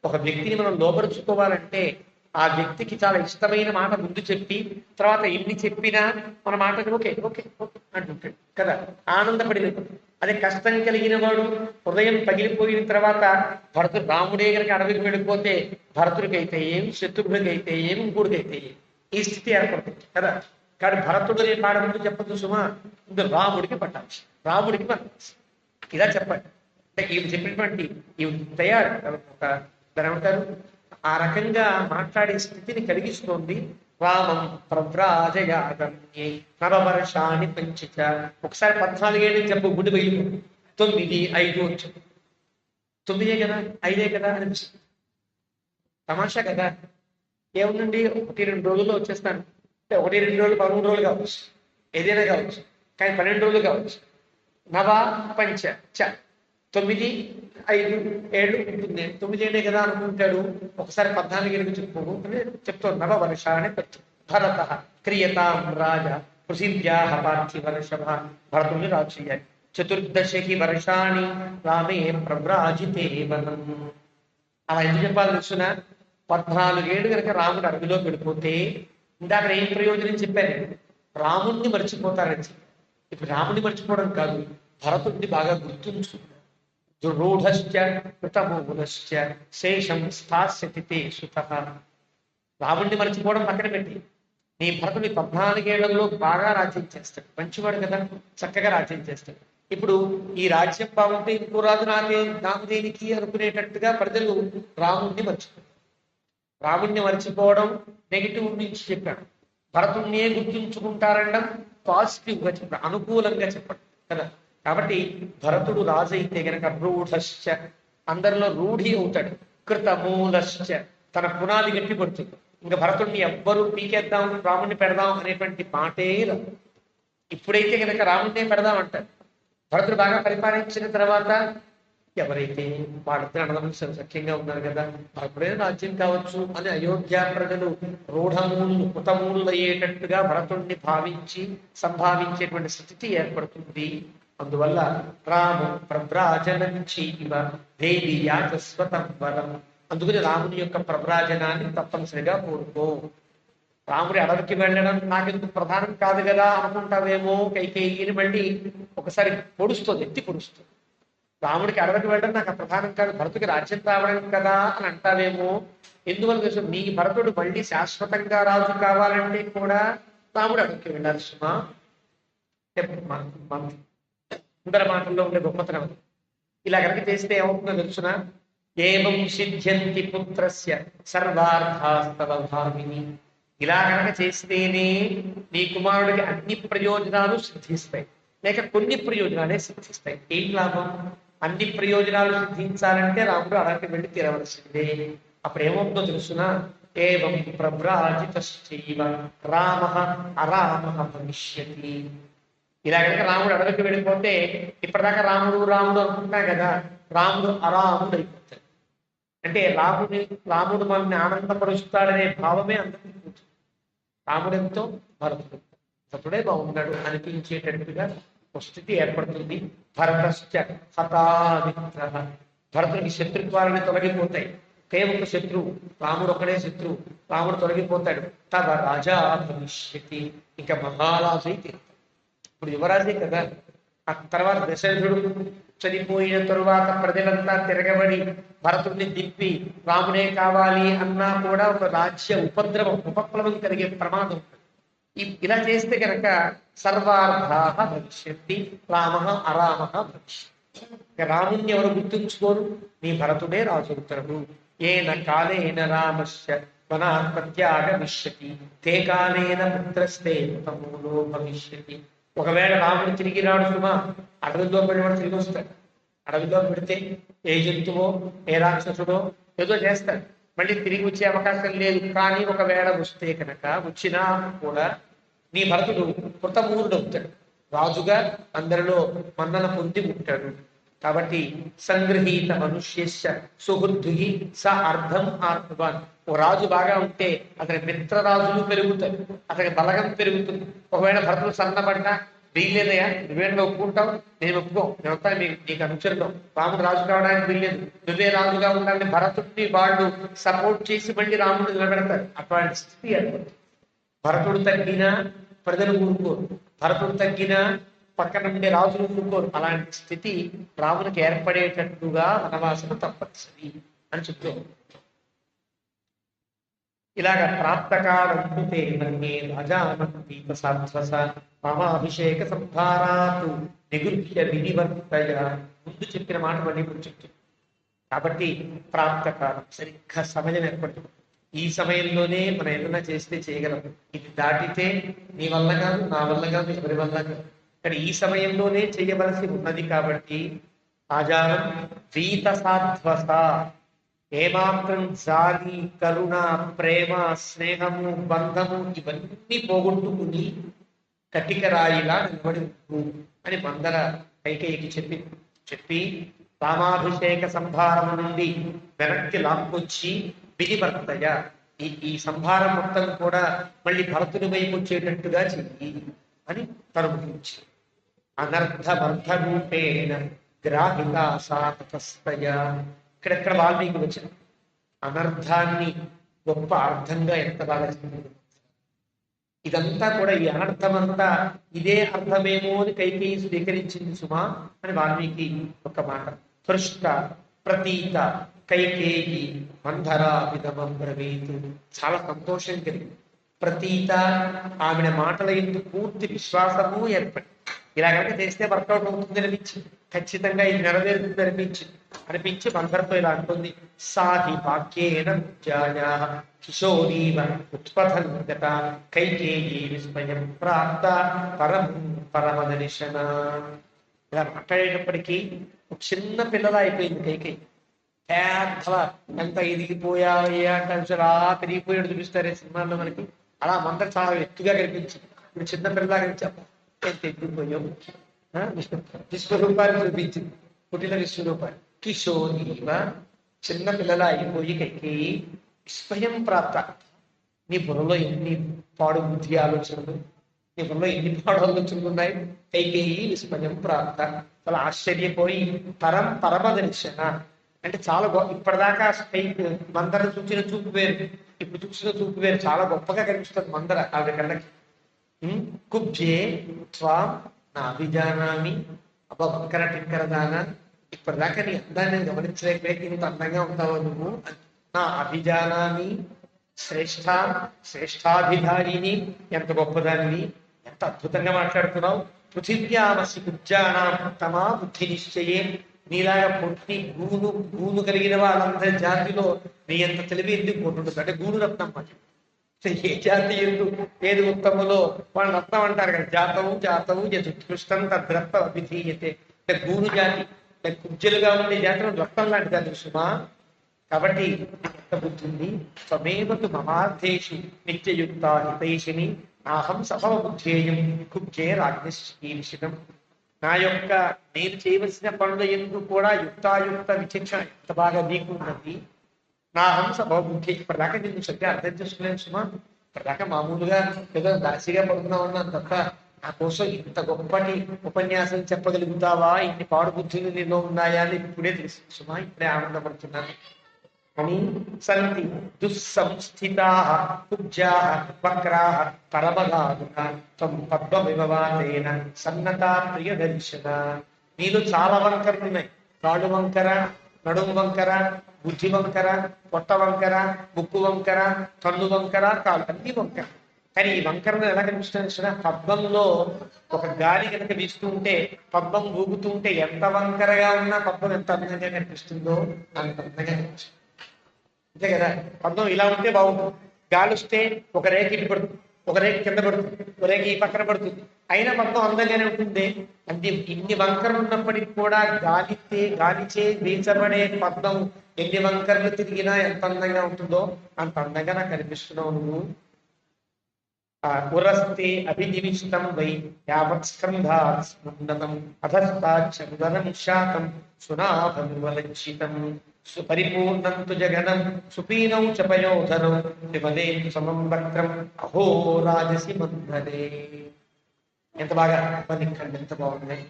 ఒక వ్యక్తిని మనం లోపరుచుకోవాలంటే ఆ వ్యక్తికి చాలా ఇష్టమైన మాట ముందు చెప్పి తర్వాత ఎన్ని చెప్పినా మన మాటకి ఓకే ఓకే ఓకే అంటుంటాడు కదా, ఆనందపడి. అదే కష్టం కలిగిన వాడు హృదయం పగిలిపోయిన తర్వాత భరతుడు రాముడే కనుక అడవికి వెళ్ళిపోతే భరతుడికి అయితే ఏం, శత్రుఘ్నుడికి అయితే ఏం, ఇంకోడికైతే ఏం, ఈ స్థితి ఏర్పడుతుంది కదా. కానీ భరతుడు అనే మాట ముందు చెప్పద్దు సుమా, ముందు రాముడికి పట్టాలి, రాముడికి పట్టాలి, ఇలా చెప్పండి. అంటే ఈమె చెప్పినటువంటి ఈ తయారు ఒక దాని ఏమంటారు, ఆ రకంగా మాట్లాడే స్థితిని కలిగిస్తోంది. రామం ప్రవ్రాజయాగమ్యే నవవర్షాన్ని పంచిత. ఒకసారి 14 ఏళ్ళు చెప్పు, గుడి వెయ్యి 9, 5 వచ్చు, 9 కదా 5 కదా అనిపిస్తుంది. తమాషా కదా. ఏముందండి 1-2 రోజుల్లో వచ్చేస్తాను అంటే 1-2 రోజులు 13 రోజులు కావచ్చు, ఏదైనా కావచ్చు, కానీ 12 రోజులు కావచ్చు. నవ పంచ చ 9, 5, 7 ఉంటుంది. 9 ఏళ్ళే కదా అనుకుంటాడు. ఒకసారి 14 ఏళ్ళకి చెప్పుకోడు అని చెప్తాడు. నవ వర్షాన్ని భరత క్రియతాం రాజా పృథివ్యాః పార్థివర్షభ. భరతుని రాజు చేయాలి. 14 వర్షాణి రామే ప్రవ్రాజితే వనం. అలా ఎందుకు చెప్పాలి తెలుసిన, 14 ఏళ్ళు కనుక రాముడు అడవిలో వెళ్ళిపోతే ఇందాక ఏం ప్రయోజనం చెప్పాను, రాముణ్ణి మర్చిపోతారని. ఇప్పుడు రాముడిని మర్చిపోవడం కాదు, భరతుడిని బాగా గుర్తుంచుకున్నాడు. దురూఢశ్చ కృతమూలశ్చ శేషం స్థాస్యతి తే సుతః. రాముడిని మర్చిపోవడం పక్కన పెట్టి నీ భరతుడి 14 ఏళ్లలో బాగా రాజ్యం చేస్తాడు, మంచివాడు కదా, చక్కగా రాజ్యం చేస్తాడు. ఇప్పుడు ఈ రాజ్యం బాగుంటే ఇంకో రాజు నాకు దేనికి అనుకునేటట్టుగా ప్రజలు రాముడిని మర్చిపోతారు. రాముడిని మర్చిపోవడం నెగిటివ్ నుంచి చెప్పాడు, భరతుడినే గుర్తుంచుకుంటారనడం పాజిటివ్గా చెప్పాడు, అనుకూలంగా చెప్పాడు కదా. కాబట్టి భరతుడు రాజు అయితే గనక రూఢశ్చ అందరిలో రూఢి అవుతాడు, కృతమూలశ్చ తన పునాది గట్టి పడుతుంది. ఇంకా భరతుడిని ఎవ్వరూ పీకేద్దాం రాముడిని పెడదాం అనేటువంటి మాటే రాదు. ఇప్పుడైతే కనుక రాముడినే పెడదాం అంటారు. భరతుడు బాగా పరిపాలించిన తర్వాత ఎవరైతే వాళ్ళిద్దరు అన్నదమ్ములు సఖ్యంగా ఉన్నారు కదా, భరతుడే రాజ్యం కావచ్చు అని అయోధ్య ప్రజలు రూఢమూలు కృతమూలు అయ్యేటట్టుగా భరతుడిని భావించి సంభావించేటువంటి స్థితి ఏర్పడుతుంది. అందువల్ల రాము ప్రవ్రాజనంచీవ దేవి యాచస్వతం వరం. అందుకని రాముని యొక్క ప్రవ్రాజనాన్ని తప్పనిసరిగా కోరుకో. రాముడి అడవికి వెళ్ళడం నాకెందుకు ప్రధానం కాదు కదా అనుకుంటావేమో కైకేయిని మళ్ళీ ఒకసారి పొడుస్తుంది, ఎత్తి పొడుస్తుంది. రాముడికి అడవికి వెళ్ళడం నాకు ప్రధానం కాదు, భరతుడికి రాజ్యం రావడం కదా అని అంటావేమో. ఎందువల్ల తెలుసు, నీ భరతుడు మళ్ళీ శాశ్వతంగా రాజు కావాలంటే కూడా రాముడు అడవికి వెళ్ళాలి సుమా. సుందర మాటల్లో ఉండే గొప్పతనం అది. ఇలా కనుక చేస్తే ఏమవుతుందో తెలుసునా, ఏవం సిద్ధ్యంతి పుత్రస్య సర్వార్థాస్తవ భామిని. ఇలా కనుక చేస్తేనే నీ కుమారుడికి అన్ని ప్రయోజనాలు సిద్ధిస్తాయి, లేక కొన్ని ప్రయోజనాలే సిద్ధిస్తాయి. ఏం లాభం? అన్ని ప్రయోజనాలు సిద్ధించాలంటే రాముడు అడవికి వెళ్ళి తీరవలసిందే. అప్పుడు ఏమవుతుందో తెలుసునా, ఏవం ప్రవ్రాజితశ్చైవ రామ అరామ భవిష్యతి. ఇలా కనుక రాముడు అడవికి వెళ్ళిపోతే ఇప్పటిదాకా రాముడు రాముడు అనుకుంటున్నా కదా, రాముడు అరాముడు అయిపోతాడు. అంటే రాముడు మనల్ని ఆనందపరుస్తాడనే భావమే అందరికీ కూర్చుంది. రాముడు ఎంతో భరతుడే బాగున్నాడు అనిపించేటట్టుగా ఒక స్థితి ఏర్పడుతుంది. భరతశ్చ హతామిత్ర. భరతుడికి శత్రుత్వాలని తొలగిపోతాయి. కేవలం శత్రువు రాముడు ఒకడే శత్రువు, రాముడు తొలగిపోతాడు. తవ రాజా భవిష్యతి, ఇంకా మహారాజు అయితే. ఇప్పుడు యువరాజే కదా. ఆ తర్వాత దశరథుడు చనిపోయిన తరువాత ప్రజలంతా తిరగబడి భరతుడిని దిప్పి రాముడే కావాలి అన్నా కూడా ఒక రాజ్య ఉపప్లవం కలిగే ప్రమాదం. ఇలా చేస్తే కనుక సర్వార్థా భవిష్యత్తి రామ అరామ భవిష్యత్. రాముణ్ణి ఎవరు గుర్తుంచుకోరు, నీ భరతుడే రాజు అవుతాడు. ఏన కాలేన రామస్య వనాత్పత్యాగమిష్యతి తే కాలేన పుత్రస్తే తమూలో భవిష్యతి. ఒకవేళ రాముడు తిరిగి రాడు సుమా, అడవిలో పడివాడు తిరిగి వస్తాడు. అడవిలో పెడితే ఏ జంతువో ఏ రాక్షసుడో ఏదో చేస్తాడు, మళ్ళీ తిరిగి వచ్చే అవకాశం లేదు. కానీ ఒకవేళ వస్తే కనుక వచ్చినా కూడా నీ భరతుడు కృతమూరుడు అవుతాడు, రాజుగా అందరిలో మన్నన పొంది ఉంటాడు. కాబట్టి సంగృహీత మనుష్యస్య సుహృద్భి స అర్థం ఆత్మవాన్. ఓ రాజు బాగా ఉంటే అతని మిత్రరాజులు పెరుగుతారు, అతని బలగం పెరుగుతుంది. ఒకవేళ భరతుడు సన్నబడ్డా వీల్లేదయా, నువ్వేంట్లో ఒప్పుకుంటావు, నేను ఒప్పుకో, నేనంతా నీకు అనుచరుడు, రాముడు రాజు కావడానికి వీల్లేదు, నువ్వే రాజుగా ఉండాలని భరతుడిని వాళ్ళు సపోర్ట్ చేసి మళ్ళీ రాముడు నిలబెడతారు. అటువంటి స్థితి ఏర్పడుతుంది. భరతుడు తగ్గినా ప్రజలు ఊరుకోరు, భరతుడు తగ్గినా పక్కన ఉండే రాజులు ఊరుకోరు. అలాంటి స్థితి రామునికి ఏర్పడేటట్టుగా వనవాసము తప్పనిసరి అని చెప్తూ ఇలాగ ప్రాప్తకాలంటే రాజామీపసాధ్వస రామాభిషేక సంభారాతు నిగృహ్య వినివర్తయ. ముందు చెప్పిన మాట మళ్ళీ ఇప్పుడు చెప్తుంది. కాబట్టి ప్రాప్తకాలం సరిగ్గా సమయం ఏర్పడుతుంది. ఈ సమయంలోనే మనం ఏదైనా చేస్తే చేయగలం. ఇది దాటితే నీ వల్ల కాదు, నా వల్ల కాదు, ఎవరి వల్ల కాదు. కానీ ఈ సమయంలోనే చేయవలసి ఉన్నది. కాబట్టి ఆజానం వీత సాధ్వస, ఏమాత్రం జాలి, కరుణ, ప్రేమ, స్నేహము, బంధము ఇవన్నీ పోగొట్టుకుని కటికరాయిలా నిలబడి అని మందర కైకేయికి చెప్పి రామాభిషేక సంభారం నుండి వెనక్కి లాక్కొచ్చి విధివర్తయ, ఈ సంభారం మొత్తం కూడా మళ్ళీ భరతుని వైపు వచ్చేటట్టుగా చెయ్యి అని తరుముకించి అనర్థమర్థ రూపేణ గ్రాహిత సాతస్తయ. ఇక్కడెక్కడ వాల్మీకి వచ్చిన అనర్థాన్ని గొప్ప అర్థంగా ఎంత బాగా చెప్పింది. ఇదంతా కూడా ఈ అనర్థమంతా ఇదే అర్థమేమో అని కైకేయి స్వీకరించింది సుమా అని వాల్మీకి ఒక మాట. పృష్ట ప్రతీత కైకేయి మంధరాభిధమం బ్రవీతు. చాలా సంతోషం కలిగింది. ప్రతీత ఆమె మాటల ఎందుకు పూర్తి విశ్వాసము ఏర్పడి ఇలా కనుక చేస్తే వర్కౌట్ అవుతుంది అనిపించింది. ఖచ్చితంగా ఇది నెరవేరుతుంది అనిపించి మందరితో ఇలా అంటుంది. సాహి వాక్యేన కిశోరీవ ఉత్పథంగత కైకేయి విస్మయం ప్రాప్త పరమదర్శన. ఇలా మాట్లాడేటప్పటికీ ఒక చిన్న పిల్లలా అయిపోయింది కైకేయి. పేదల ఎంత ఎదిగిపోయావయ్యా అంటే అలా పెరిగిపోయాడు చూపిస్తారే సినిమాల్లో మనకి. అలా మందర చాలా ఎత్తుగా కనిపించింది. ఇప్పుడు చిన్న పిల్లలా కనిపించాం, ఎంత ఎత్తిపోయావు విశ్వరూపాన్ని చూపించింది. పుట్టిన విశ్వరూపాన్ని కిషోరీవ చిన్న పిల్లల అయిపోయి కైకేయి విస్మయం ప్రాప్త. నీ బుర్రలో ఎన్ని పాడు బుద్ధి ఆలోచనలు, నీ బుర్రలో ఎన్ని పాడు ఆలోచనలు ఉన్నాయి. కైకేయి విస్మయం ప్రాప్త, చాలా ఆశ్చర్యపోయి పరమ దర్శన అంటే చాలా ఇప్పటిదాకా మందర చూసిన చూపు వేరు, ఇప్పుడు చూసిన చూపు వేరు. చాలా గొప్పగా కనిపిస్తుంది మందర ఆవిడ కళ్ళకి. కుబ్జే త్వాం నా అభిజానామి అబ్బా వంకర టింకర దానా, ఇప్పటిదాకా నీ అందాన్ని గమనించలేకపోతే ఇంత అందంగా ఉంటావా నువ్వు. నా అభిజానామి శ్రేష్టాభిధారిని, ఎంత గొప్పదానివి, ఎంత అద్భుతంగా మాట్లాడుతున్నావు. పృథివ్యామసి కుబ్జానాం తమా బుద్ధి నిశ్చయే, నీలాగా పొట్టి గూను కలిగిన వాళ్ళందరి జాతిలో నీ ఎంత తెలివి ఎందుకు కొట్టుంటుంది అంటే గూను రత్నం మాట. ఏ జాతి ఎందుకు ఏది ఉత్తములో వాళ్ళు రత్నం అంటారు కదా, జాతవు యదుత్కృష్టం తద్రత్నం అభిధీయతే. అంటే గూను జాతి కుబ్జలుగా ఉండే జాతి రత్నం లాంటి జాతి సుమా. కాబట్టి ఎంత బుద్ధి ఉంది. స్వమేవతు మమార్థేషు నిత్యయుక్త హితైషిని నాహం సఫల బుద్ధేయం కుబ్జే రాజ్ఞీర్షితం. నా యొక్క నేను చేయవలసిన పనుల ఎందుకు కూడా యుక్తాయుక్త విచక్షణ ఎంత బాగా నీకు ఉన్నది. నా హంస బహుముఖ్య. ఇప్పటిదాకా నేను సరిగ్గా అర్థం చేసుకోలేను సుమా. ఇప్పటిదాకా మామూలుగా ఏదో దాసిగా పడుతున్నా ఉన్నాను తప్ప నా కోసం ఇంత గొప్పటి ఉపన్యాసం చెప్పగలుగుతావా, ఇన్ని పాడు బుద్ధులు నీలో ఉన్నాయా అని ఇప్పుడే తెలిసింది సుమా. ఇప్పుడే ఆనందపడుతున్నాను అని. సంతి దుస్సంస్థితా కుబ్జా వక్రా పరమగాదున త్వం పద్మవిభవాదేన సన్నతా ప్రియ దర్శన. నీలో చాలా వంకరలు ఉన్నాయి. కాళ్ళు వంకర, నడుము వంకర, బుద్ధి వంకర, పొట్ట వంకర, ముక్కు వంకర, కన్ను వంకర, కాలు అన్ని వంకర. కానీ ఈ వంకరను ఎలా కనిపిస్తుంది? పద్మంలో ఒక గాలి కనుక వీస్తూ ఉంటే, పద్మం ఊగుతూ ఉంటే ఎంత వంకరగా ఉన్నా పద్మం ఎంత అందంగా కనిపిస్తుందో అంత అందంగా కనిపిస్తుంది. అంతే కదా, పద్మం ఇలా ఉంటే బాగుంటుంది. గాలి వస్తే ఒక రేఖ ఇటు పడుతుంది, ఒక రేఖ కింద పడుతుంది, ఒక రేఖ ఈ పక్కన పడుతుంది, అయినా పద్మం అందంగానే ఉంటుంది. అంటే ఇన్ని వంకరలు ఉన్నప్పటికీ కూడా గాలిచే వీచబడే పద్మం ఎన్ని వంకరలు తిరిగినా ఎంత అందంగా ఉంటుందో అంత అందంగా నాకు కనిపిస్తున్నావు నువ్వు. ఉరస్తే అభినివిష్టం వై యావత్ స్కంధాత్మన్నతం అధస్తాచ్చం శాతం సునాభం వలక్షితం సుపరిపూర్ణం తు జగనం సుపీనం చ పయోధనం విమలే సమం వక్రం అహో రాజసి మందరే. ఎంత బాగా నీ కళ్ళు ఎంత బాగున్నాయి,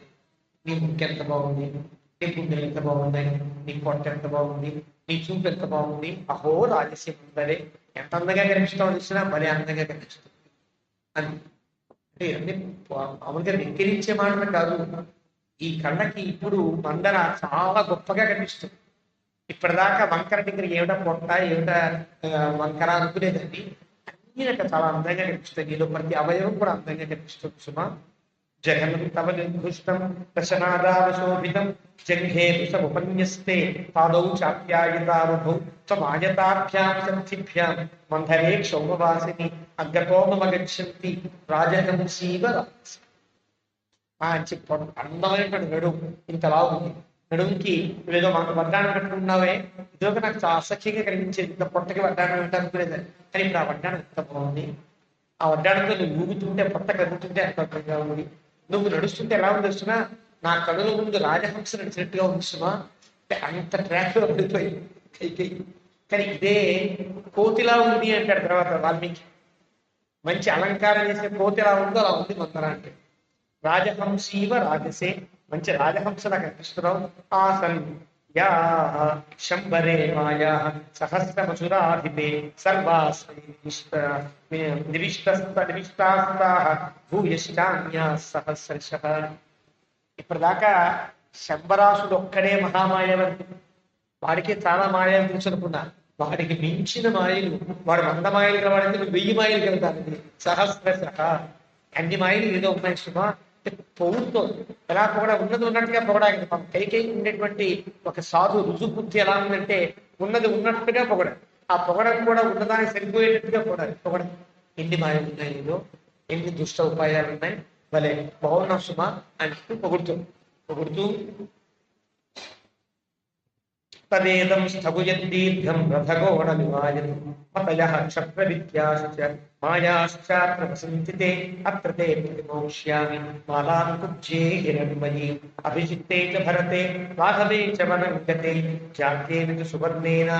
నీ ముక్కు ఎంత బాగుంది, నీ గుండెలు ఎంత బాగున్నాయి, నీ పొట్ట ఎంత బాగుంది, నీ చూపు ఎంత బాగుంది. అహో రాజసి మందరే. ఎంత అందంగా కనిపిస్తావు చూసినా భలే అందంగా కనిపిస్తుంది అని. అంటే అన్ని మామూలుగా వెక్కిరించే మాటలు కాదు. ఈ కళ్ళకి ఇప్పుడు మందర చాలా గొప్పగా కనిపిస్తుంది. ఇప్పటిదాకా వంకర దగ్గర ఏమిటా పొట్ట, ఏమిటా వంకర అనుకునేదండి. అన్ని నాకు చాలా అందంగా కనిపిస్తుంది. నీలో ప్రతి అవయవం కూడా అందంగా కనిపిస్తుంది సుమా. జగన్ తవ నిర్భుష్టం దశనాదావశోభితం జంఘే ఉపన్యస్తే పాదౌ చాప్యాయతారుభౌ త్వమాయతాభ్యాం శక్తిభ్యాం మంధరే క్షౌమవాసిని అగ్రతోమగచ్చంతి రాజహంసీవ రాసి. మంచి అందమైనటువంటి నడుము, ఇంతలా ఉంది. నడుముకి ఏదో మనకు వడ్డాణం కట్టుకున్నావే, ఇదొక నాకు చాలా అసఖ్యంగా కనిపించేది. ఇంత పొట్టకి వడ్డాణం ఏంటో అనుకునేదాన్ని. కానీ ఇప్పుడు ఆ వడ్డాణం ఎంత బాగుంది. ఆ వడ్డాణంతో నువ్వు ఊగుతుంటే, పొట్ట కదుగుతుంటే ఎంత అర్థంగా ఉంది. నువ్వు నడుస్తుంటే ఎలా ఉంది వస్తున్నా, నా కడుల ముందు రాజహంస నడిచినట్టుగా ఉంచుమా. అంటే అంత ట్రాక్ లో పడిపోయింది కైకేయి. కానీ ఇదే కోతిలా ఉంది అంటాడు తర్వాత వాల్మీకి. మంచి అలంకారం చేసే కోతి ఎలా ఉందో అలా ఉంది మందర అంటే. రాజహంసీవ రాజసే, మంచి రాజహంసలా కనిపిస్తున్నావు. ఆసన్ యా శంబరే మాయా సహస్రమసురాధిపే సర్వాస్మై నివిష్టాస్తా భూయశ్చాన్యా సహస్రశః. ఇప్పటిదాకా శంబరాసుడు ఒక్కడే మహామాయవంతు, వాడికి చాలా మాయలు తెలుసు అనుకున్నా. వాడికి మించిన మాయలు, వాడు 100 మాయలు వాడికి 1000 మాయలు కలుగుతాను. సహస్రశః అన్ని మాయలు ఏదో ఉన్నాయి సుమా. పొగుడుతో ఎలా కూడా ఉన్నది ఉన్నట్టుగా పొగడాలి. కైకేయి ఉండేటువంటి ఒక సాధు రుజుబుద్ధి ఎలా ఉందంటే ఉన్నది ఉన్నట్టుగా పొగడాలి. ఆ పొగడం కూడా ఉన్నదానికి సరిపోయేటట్టుగా పొగడం. ఎన్ని మాయలు ఉన్నాయి ఏదో, ఎన్ని దుష్ట ఉపాయాలు ఉన్నాయి, భలే బాగున్నాం సుమా అని పొగుడుతూ తదేదం స్థగుయద్దీర్ఘం రథగోణ విమాయతి మతయః క్షత్రవిద్యాశ్చ మాయాశ్చాత్ర వసంతి అత్ర తే ప్రతిమోక్ష్యామి మాలాంకుబ్జే హిరణ్మయీ అభిజిత్తే చ భరతే రాఘవే చ వనం గతే జాత్యేన సువర్ణేన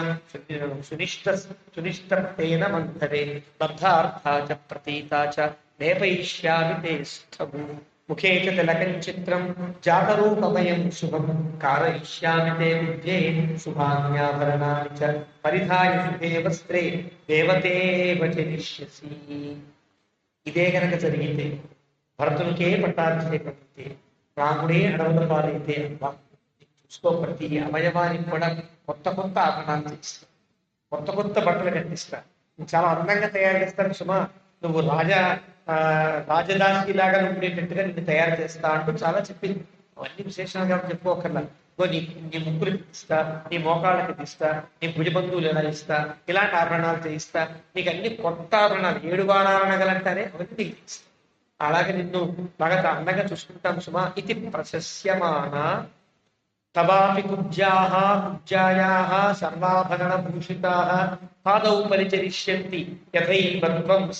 సునిష్టప్తేన మంథరే లబ్ధార్థా చ ప్రతీతా చ లేపయిష్యామి తే స్థగు ముఖే చ తిలకం చిత్రం జాతరూపమయం శుభం కారయిష్యామి తే విద్యే శుభాన్యాభరణాని చ పరిధాయ శుభే వస్త్రే దేవతేవ చరిష్యసి. ఇదే కనుక జరిగితే, భరతునికే పట్టాభిషేకం అయితే, రాముడే అడవుల పాలైతే, అబ్బా చూసుకో, ప్రతి అవయవానికి కూడా కొత్త కొత్త ఆభరణాలు చేస్తా, కొత్త కొత్త బట్టలు కట్టిస్తా, చాలా అందంగా తయారు చేస్తాను సుమా, నువ్వు రాజదాసి లాగా ఉండేటట్టుగా నిన్ను తయారు చేస్తా అంటూ చాలా చెప్పింది. అవన్నీ విశేషంగా చెప్పుకోకర్లా. నీ ముగ్గురికి ఇస్తా, నీ మోకాళ్ళకి ఇస్తా, నీ భుజబంధువులు ఎలా ఇస్తా, ఇలాంటి ఆభరణాలు చేయిస్తా, నీకు అన్ని కొత్త ఆభరణాలు 7 వారాల నగలంటారే అవన్నీ నీకు ఇస్తా, అలాగే నిన్ను బాగా అందంగా చూసుకుంటాం సుమా. ఇది ప్రశస్యమాన తవాపి కుబ్జాయాః సర్వాభరణ భూషితాః పాదౌ పరిచరిష్యంతి యథైవ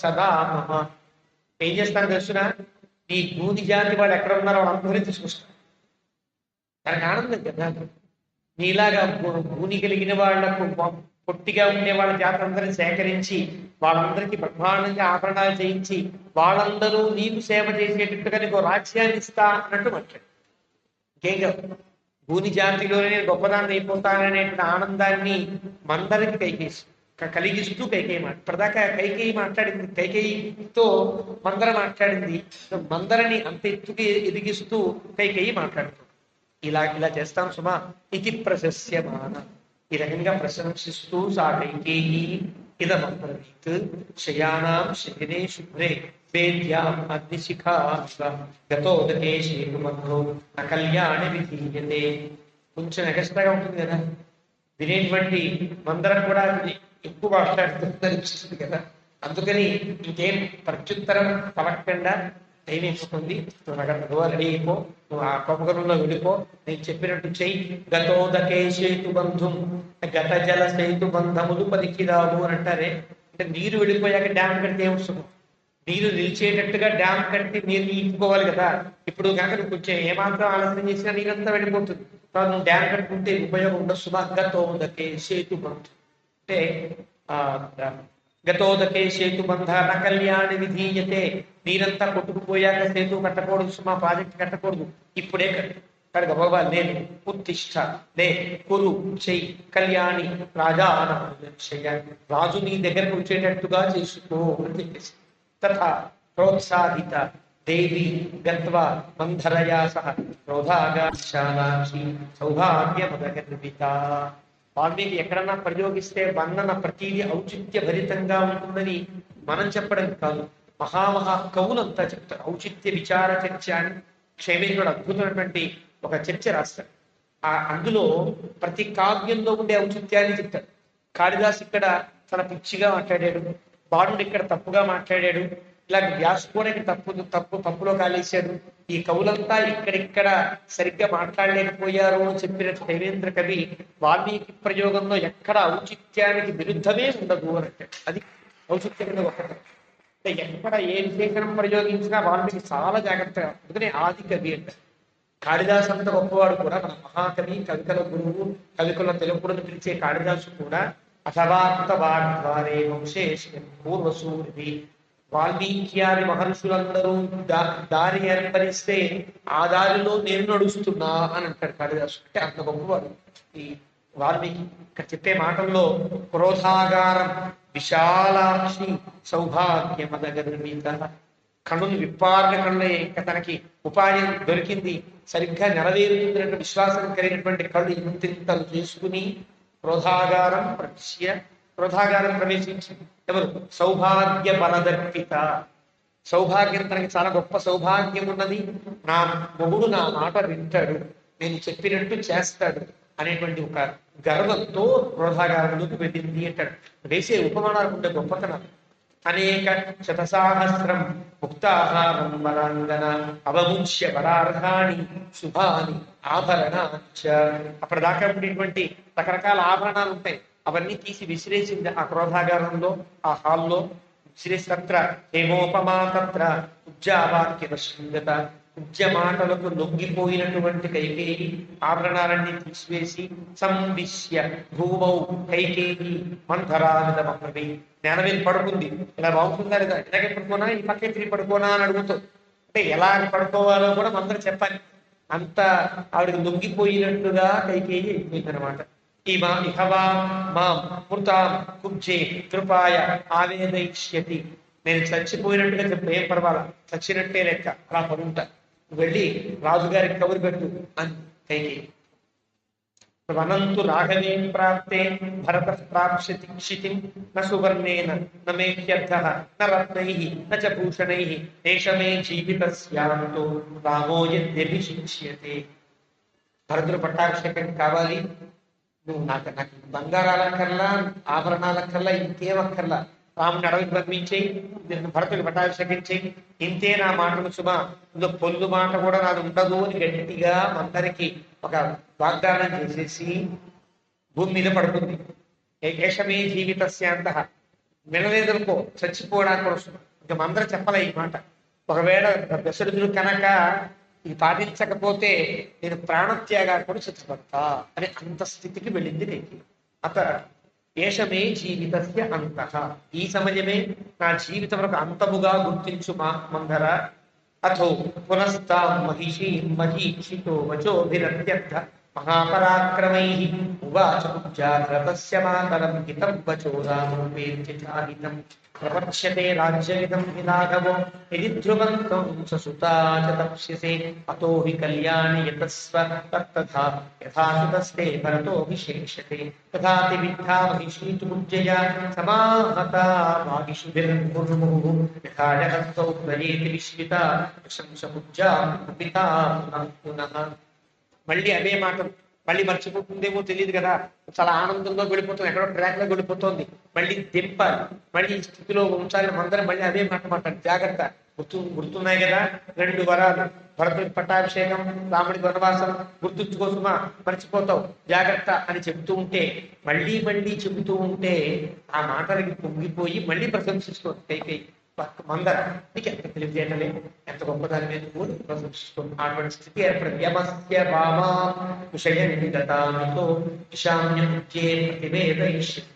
సదా మమ. ఏం చేస్తాను తెలుసునా, నీ గూని జాతి వాళ్ళు ఎక్కడ ఉన్నారో వాళ్ళందరినీ తీసుకొస్తాను. తనకు ఆనందం కదా, నీలాగా గూని కలిగిన వాళ్లకు, పొట్టిగా ఉండే వాళ్ళ జాతులందరినీ సేకరించి వాళ్ళందరికీ బ్రహ్మాండంగా ఆభరణాలు చేయించి వాళ్ళందరూ నీకు సేవ చేసేటట్టుగా నీకు రాజ్యాన్ని ఇస్తా అన్నట్టు మాట్లాడు. ఇంకేం కాదు, భూని జాతిలోనే గొప్పదాన్ని అయిపోతాననేటువంటి ఆనందాన్ని మందరికి కలిగిస్తూ కైకేయి ఇప్పటిదాకా కైకేయి మాట్లాడింది, కైకేయితో మందర మాట్లాడింది, మందరని అంత ఎత్తుకి ఎదిగిస్తూ కైకేయి మాట్లాడుతుంది. ఇలా చేస్తాం సుమా. ఇది ప్రశస్యమాన, ఈ రకంగా ప్రశంసిస్తూ సా కైకేయి ఇదమబ్రవీత్ శయానాం శయనే శుభ్రే వేద్యాం అగ్నిశిఖా గతోదకే శేతుమధ్యో న కళ్యాణి విధీయతే. కొంచెం ఎగస్ట్రాగా ఉంటుంది కదా, వినేటువంటి మందరం కూడా ఎక్కువ మాట్లాడుతుంది కదా, అందుకని ఇంకేం ప్రత్యుత్తరం పలకకుండా టైం అయిపోతుంది, నువ్వు రెడీ అయిపో, నువ్వు ఆ కొమ్మగరంలో వెళ్ళిపో, నేను చెప్పినట్టు చెయ్యి. గతోదకే సేతు బంధం, గత జల సేతు బంధములు పలికిరావు అని అంటారే, అంటే నీరు వెళ్ళిపోయాక డ్యామ్ కడితే ఏమొస్తుంది, నీరు నిలిచేటట్టుగా డ్యామ్ కట్టి నీరు నింపుకోవాలి కదా. ఇప్పుడు కనుక నువ్వు కొంచెం ఏమాత్రం ఆలస్యం చేసినా నీరంతా వెళ్ళిపోతుంది, తర్వాత నువ్వు డ్యామ్ కట్టుకుంటే ఉపయోగం ఉండదు సుమా. గతోదకే సేతు బంధం అంటే గతోదకే సేతు బంధ న కళ్యాణి విధీయతే, నీరంతా కొట్టుకుపోయాక సేతు కట్టకూడదు సుమా, ప్రాజెక్ట్ కట్టకూడదు, ఇప్పుడే కనుక భగవాన్ నేను ఉత్తిష్ట లే కురు చెయ్యి కళ్యాణి రాజా రాజు నీ దగ్గరకు వచ్చేటట్టుగా చేసుకో అని చెప్పేసి. తథా ప్రోత్సాహిత దేవి గత్వా మంధరయా సహ క్రోధాగాక్షి సౌభాగ్యమదగర్విత. వాల్మీకి ఎక్కడన్నా ప్రయోగిస్తే వర్ణన ప్రతీది ఔచిత్య భరితంగా ఉంటుందని మనం చెప్పడం కాదు, మహామహా కవులంతా చెప్తారు. ఔచిత్య విచార చర్చ అని క్షేమేంద్రుడు అద్భుతమైనటువంటి ఒక చర్చ రాస్తాడు. అందులో ప్రతి కావ్యంలో ఉండే ఔచిత్యాన్ని చెప్తాడు. కాళిదాసు ఇక్కడ తన పిచ్చిగా మాట్లాడాడు, బాణుడు ఇక్కడ తప్పుగా మాట్లాడాడు, ఇలా వ్యాసుకోవడానికి తప్పులో కాలేశాడు. ఈ కవులంతా ఇక్కడిక్కడ సరిగ్గా మాట్లాడలేకపోయారు అని చెప్పిన దేవేంద్ర కవి వాల్మీకి ప్రయోగంలో ఎక్కడ ఔచిత్యానికి విరుద్ధమే ఉండదు అని అంటే అది ఔచిత్యంగా ఒకటి. అంటే ఎక్కడ ఏ విశేషణం ప్రయోగించినా వాల్మీకి చాలా జాగ్రత్తగా, అందుకనే ఆది కవి అంటారు. కాళిదాసు అంత గొప్పవాడు కూడా, మన మహాకవి, కవికల గురువు, కవికుల తెలుగుని పిలిచే కాళిదాసు కూడా అథవాక్త వాగ్వారే వంశేష్ పూర్వసూరి. వాల్మీక్యాది మహర్షులందరూ దారి ఏర్పరిస్తే ఆ దారిలో నేను నడుస్తున్నా అని అంటాడు కాళిదాసు. అంటే అంత గొప్పవాడు ఈ వాల్మీకి. ఇక్కడ చెప్పే మాటల్లో క్రోధాగారం విశాలాక్షి సౌభాగ్యమదగర్విత, కణులు విప్పార్ల కళ్ళే, ఇంకా తనకి ఉపాయం దొరికింది, సరిగ్గా నెరవేరుతుందన్న విశ్వాసం కలిగినటువంటి కళ్ళు ఇంతింతలు చేసుకుని క్రోధాగారం ప్రవేశించి ఎవరు సౌభాగ్య బలదర్పిత, సౌభాగ్యం తనకి చాలా గొప్ప సౌభాగ్యం ఉన్నది, నా మొగుడు నా మాట వింటాడు, నేను చెప్పినట్టు చేస్తాడు అనేటువంటి ఒక గర్వంతో క్రోధాగారంలోకి వెళ్ళింది అంటాడు. వేసే ఉపమానాలు ఉండే గొప్పతనం. అనేక శతసాహస్రం ముక్తాహారం వరాంగన అవముంచ్య వరార్హాణి శుభాని ఆభరణ. అప్పటిదాకా ఉండేటువంటి రకరకాల ఆభరణాలు ఉంటాయి, అవన్నీ తీసి విసిరేసింది ఆ క్రోధాగారంలో, ఆ హాల్లో విసిరేసి తత్ర హేమోపమా తత్ర ఉజ్జావాక్య శృంగత. ఉజ్జ మాటలకు లొంగిపోయినటువంటి కైకేయి ఆభరణాలన్నీ తీసివేసి సంవిశ్య భూమౌ కైకేయి మంథరావిధమీ నేల మీద పడుకుంది. ఇలా బాగుంటుందా లేదా, ఇలాగే పడుకోనా ఈ పక్కే తిరిగి పడుకోనా అని అడుగుతుంది. అంటే ఎలా పడుకోవాలో కూడా మందరు చెప్పాలి. అంత ఆవిడకి లొంగిపోయినట్టుగా కైకేయి అయిపోయింది అనమాట. ఈ మా ఇహవా మా మృతాం కుబ్జే కృపాయ ఆవేదయిష్యతి. నేను చచ్చిపోయినట్టుగా చెప్పు, ఏం పర్వాలా, చచ్చినట్టే లెక్క, అలా పడుంటా, వెళ్ళి రాజుగారికి కబురు పెట్టు అని కైకేయి. వనంతు రాఘవే ప్రాప్తే భరత ప్రాప్స్యతి క్షితిం న సువర్ణేన న మేహ్యర్థః న రత్నైః న చ భూషణైః ఏష మే జీవితస్యాంతో రామో యద్యభిషిచ్యతే. భరతుడు పట్టాభిషేకం కావాలి, నువ్వు నాకు బంగారాలక్కర్లా ఆభరణాలక్కర్లా ఇంకేమక్కర్లా, రాముని అడవికి పంపించేయి, భరతుడికి పట్టాభిషేకం చేయి, ఇంతే నా మాటలు సుమా, ఇందులో పొల్లు మాట కూడా నాది ఉండదు అని గట్టిగా అందరికి ఒక వాగ్దానం చేసేసి భూమి మీద పడుతుంది. ఏషమే జీవితస్యాంత, వినలేదనుకో చచ్చిపోవడానికి వస్తుంది. ఇంకా మందరం చెప్పలే ఈ మాట. ఒకవేళ దశరథుడు కనుక ఇది పాటించకపోతే నేను ప్రాణత్యాగాన్ని కూడా సిద్ధపడతా అని అంత స్థితికి వెళ్ళింది కైకేయి. ఏషమే జీవితస్య అంతః, ఈ సమయమే నా జీవితం వరకు అంతముగా గుర్తించు మా మందర. అథో పునస్తా మహిషీ మహీక్షితో వచోభిరత్యర్థ మహాపరాక్రమైః ఉవాచ కుబ్జాధరతస్య మాతరం హితం వచో రామోపేత్య చాహితం ప్రపక్ష్యతే రాజ్యమిదం హి రాఘవో యది ధ్రువంతం ససుతా చ తప్స్యసే అతో హి కళ్యాణి యతస్వ తత్తథా యథా సుతస్తే భరతోభిషేక్ష్యతే తథాతి విద్ధా మహిషీ తు కుబ్జయా సమాహతా వాగిషుభిర్ముర్ముః యథా జగత్తౌ ప్రయేతి విశ్వితా ప్రశంస కుబ్జాం పితా పునః పునః. మళ్ళీ అదే మాట మళ్ళీ మర్చిపోతుందేమో తెలియదు కదా, చాలా ఆనందంలో వెళ్ళిపోతుంది, ఎక్కడో ట్రాక్ లో వెళ్ళిపోతుంది, మళ్ళీ దింపాలి, మళ్ళీ ఈ స్థితిలో ఉంచాలి. అందరం మళ్ళీ అదే మాట మాట్లాడు, జాగ్రత్త, గుర్తున్నాయి కదా 2 వరాలు, భరతుడికి పట్టాభిషేకం, రాముడి వనవాసం, గుర్తుంచుకోసుమా, మర్చిపోతావు, జాగ్రత్త అని చెబుతూ ఉంటే, మళ్ళీ మళ్ళీ చెబుతూ ఉంటే ఆ మాటలకి పొంగిపోయి మళ్ళీ ప్రశంసిస్తుంది కైకేయి. మందర నీకు ఎంత తెలివితేటలే, ఎంత గొప్పదాని మీద కూడా ప్రశంసిస్తుంది. అటువంటి స్థితి ఏర్పడింది. యమస్య భామా విషయ నిగతామితో ఈశాన్యముఖ్యే ప్రతివేదయిష్యతి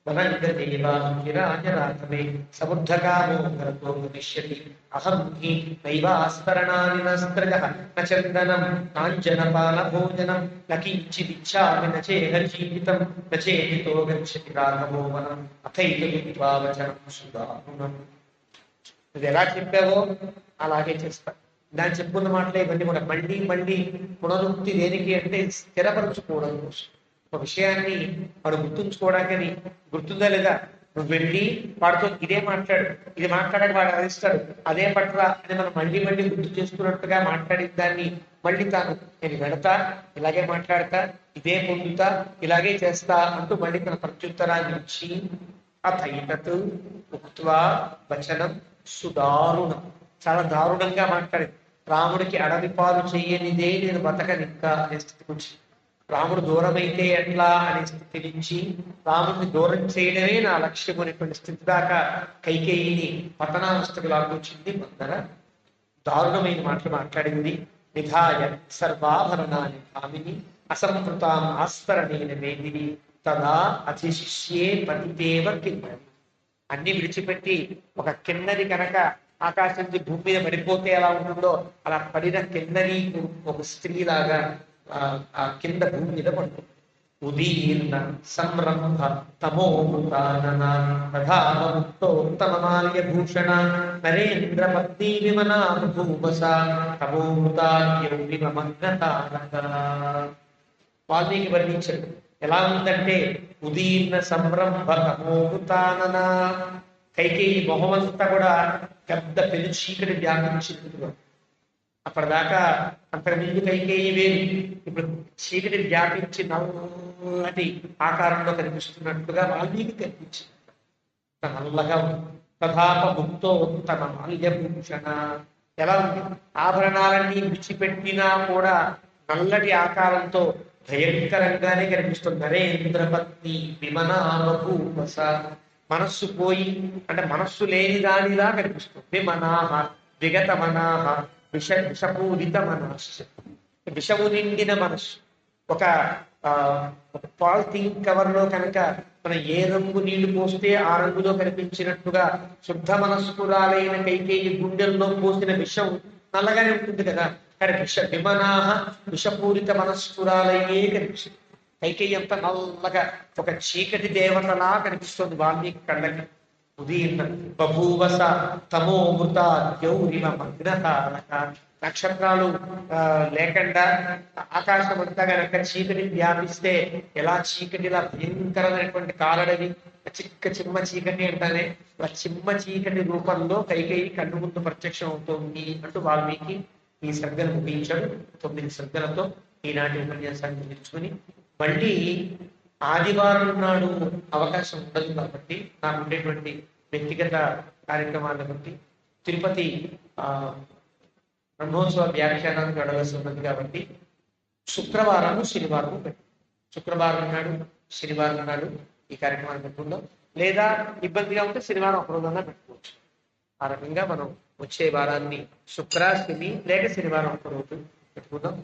వనంగదేవారాజరాఘవే సముద్ధకామో భరతో భవిష్యతి అహం హి నైవాస్మరణాని నస్త్రజః న చందనం నాంజనపాన భోజనం న కించిదిచ్ఛామి న చేహ జీవితం న చేతితో గచ్చతి రాఘవో వనం అథైత విద్వా వచనం సుదారుణం. నువ్వు ఎలా చెప్పావో అలాగే చేస్తా. దాన్ని చెప్పుకున్న మాటలే ఇవన్నీ కూడా మళ్ళీ మళ్ళీ పునరుక్తి దేనికి అంటే స్థిరపరచుకోవడం కోసం. ఒక విషయాన్ని వాడు గుర్తుంచుకోవడానికి గుర్తుందా లేదా, నువ్వు వెళ్ళి వాడితో ఇదే మాట్లాడు, ఇది మాట్లాడక వాడు అరిస్తాడు, అదే పట్ల అని మనం మళ్ళీ మళ్ళీ గుర్తు చేసుకున్నట్టుగా మాట్లాడిన దాన్ని మళ్ళీ తాను నేను వెళతా, ఇలాగే మాట్లాడతా, ఇదే పొందుతా, ఇలాగే చేస్తా అంటూ మళ్ళీ తన ప్రత్యుత్తరాన్ని ఇచ్చి అథైతత్ ఉక్త్వా వచనం సుదారుణం, చాలా దారుణంగా మాట్లాడింది. రాముడికి అడవి పాలు చెయ్యనిదే నేను బతకనింకా అనే స్థితికి వచ్చి, రాముడు దూరమైతే ఎట్లా అనే స్థితి నుంచి రాముడిని దూరం చేయడమే నా లక్ష్యం అనేటువంటి స్థితి దాకా కైకేయిని పతనావస్థకు లాగొచ్చింది మందర. దారుణమైన మాటలు మాట్లాడింది. నిధాయ సర్వాభరణాన్ని భామిని అసంవృతాం ఆస్ఫరణేన వేదిని తదా అతిశిష్యే పతిదేవ కిన్నరి. అన్ని విడిచిపెట్టి ఒక కిన్నరి కనుక ఆకాశం నుంచి భూమి మీద పడిపోతే ఎలా ఉంటుందో అలా పడిన కిన్నరి ఒక స్త్రీలాగా ఆ కింద భూమి మీద పడుతుంది. ఉదీర్ణ సంరంభ తమోముక్తోత్తమాల్య భూషణ నరేంద్ర పత్ని విమనా భూమస తమోముతార్యౌ. వాల్మీకి వర్ణించాడు ఎలా ఉందంటే, ఉదీర్ణ సంరంభ తమోముతానన, కైకేయి మొహమంతా కూడా పెద్ద పెను చీకటి వ్యాపించింది. అప్పటిదాకా అంతకుముందు కైకేయి వేరు, ఇప్పుడు చీకటి వ్యాపించి నల్లటి ఆకారంలో కనిపిస్తున్నట్టుగా వాల్మీకి కనిపించింది. నల్లగా ఉంది. తథాప ముక్తోత్తమ మాల్యభూషణ, ఎలా ఉంది, ఆభరణాలన్నీ విడిచిపెట్టినా కూడా నల్లటి ఆకారంతో భయంకరంగానే కనిపిస్తుంది. నరేంద్రపత్ని విమనామభూపస, మనస్సు పోయి అంటే మనస్సు లేని దానిలా కనిపిస్తుంది. విమనాహ విగత మనాహ విషపూరిత మనస్సు, విషము నిండిన మనస్సు. ఒక ఆ ఒక పాలిథిన్ కవర్ లో కనుక మనం ఏ రంగు నీళ్లు పోస్తే ఆ రంగులో కనిపించినట్టుగా శుద్ధ మనస్కురాలైన కైకేయి గుండెల్లో పోసిన విషం నల్లగానే ఉంటుంది కదా. కానీ విమనాహ విషపూరిత మనస్కురాలయ్యే కనిపిస్తుంది. కైకేయి అంత నల్లగా ఒక చీకటి దేవతలా కనిపిస్తుంది వాల్మీకి కళ్ళకి. ఉదీర్ణ బభూవస తమోమృత ద్యౌరిమ మగ్నతారక, నక్షత్రాలు లేకుండా ఆకాశం అంతా కనుక చీకటి వ్యాపిస్తే ఎలా చీకటిలా భయంకరమైనటువంటి కాలడవి చిమ్మ చీకటి అంటానే ఆ చిమ్మ చీకటి రూపంలో కైకేయి కన్ను ముందు ప్రత్యక్షం అవుతోంది అంటూ వాల్మీకి ఈ సర్గను ముగించాడు. 9 సర్గలతో ఈనాటి ఉపన్యాసాన్ని తెచ్చుకొని మళ్ళీ ఆదివారం నాడు అవకాశం ఉండదు కాబట్టి నాకు ఉండేటువంటి వ్యక్తిగత కార్యక్రమాలను బట్టి తిరుపతి బ్రహ్మోత్సవ వ్యాఖ్యానానికి వెళ్ళవలసి ఉన్నది కాబట్టి శుక్రవారం శనివారం శుక్రవారం నాడు శనివారం నాడు ఈ కార్యక్రమాన్ని పెట్టుకుందాం. లేదా ఇబ్బందిగా ఉంటే శనివారం ఒక రోజన్నా పెట్టుకోవచ్చు. ఆ రకంగా మనం వచ్చే వారాన్ని శుక్ర శని లేక శనివారం ఒక రోజు పెట్టుకుందాం.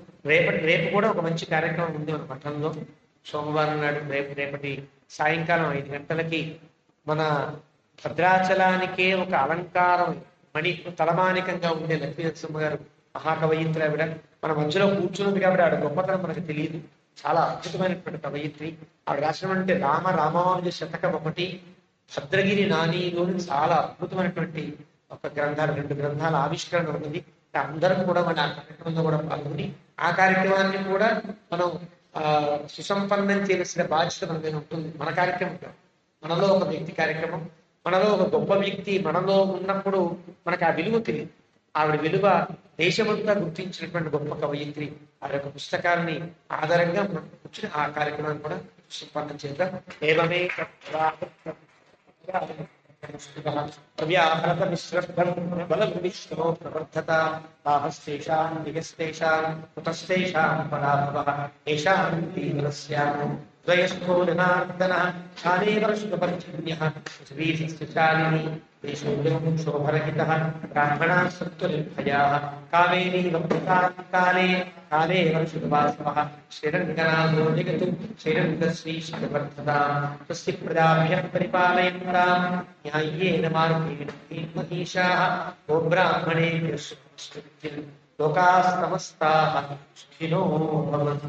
రేపు కూడా ఒక మంచి కార్యక్రమం ఉంది మన పట్టణంలో. సోమవారం నాడు రేపటి సాయంకాలం 5 గంటలకి మన భద్రాచలానికే ఒక అలంకారం మణి తలమానికంగా ఉండే లక్ష్మీ నరసింహ గారు మహాకవయిత్రి. ఆవిడ మన మధ్యలో కూర్చున్నది కాబట్టి ఆవిడ గొప్పతనం మనకు తెలియదు. చాలా అద్భుతమైనటువంటి కవయిత్రి. ఆవిడ రాసినటువంటి రామానుజ శతకం ఒకటి, భద్రగిరి నానీలోని చాలా అద్భుతమైనటువంటి ఒక గ్రంథాలు 2 గ్రంథాల ఆవిష్కరణ ఉన్నది. అందరం కూడా మన ఆ కార్యక్రమంలో కూడా పాల్గొని ఆ కార్యక్రమాన్ని కూడా మనం సుసంపన్నం చేయాల్సిన బాధ్యత మన మీద ఉంటుంది. మన కార్యక్రమం మనలో ఒక వ్యక్తి కార్యక్రమం, మనలో ఒక గొప్ప వ్యక్తి మనలో ఉన్నప్పుడు మనకు ఆ విలువ తెలియదు. ఆవిడ విలువ దేశమంతా గుర్తించినటువంటి గొప్ప కవయిత్రి. ఆ యొక్క పుస్తకాన్ని ఆధారంగా మనం కూర్చుని ఆ కార్యక్రమాన్ని కూడా సుసంపన్నం చేద్దాం. ఏవమే వ్యాహరత విశ్రద్ధం బలం విష్ణో ప్రవర్ధత పాపస్తేషాం నిగస్తేషాం కుతస్తేషాం పరాభవః ఏషాం తీవ్రస్యామో ద్వయస్థో జనార్దనః శాలేవర్షుపర్జన్యః శ్రీశిశాలిని దేశోజం శోభరహితః బ్రాహ్మణాः సత్తు నిర్భయాः కామేని వక్తాకాలే కాలే వర్షువాసవః శ్రీరంగనాథో జగతు శ్రీరంగశ్రీశవర్ధతాం తస్య ప్రజాభ్యః పరిపాలయంతాం న్యాయ్యేన మార్గేణ మహీషాः ఓ బ్రాహ్మణేభ్యः శుభమస్తు లోకాः సమస్తాः సుఖినో భవంతు.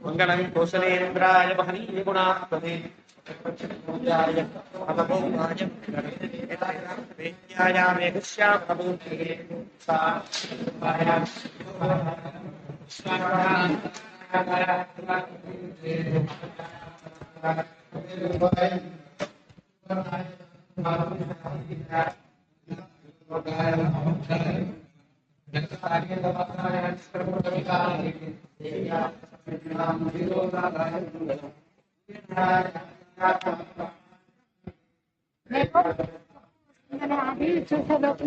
మంగళం కౌసలేంద్రాయ మహనీయ గుణాత్మనే मैंने अभी चौथा लोग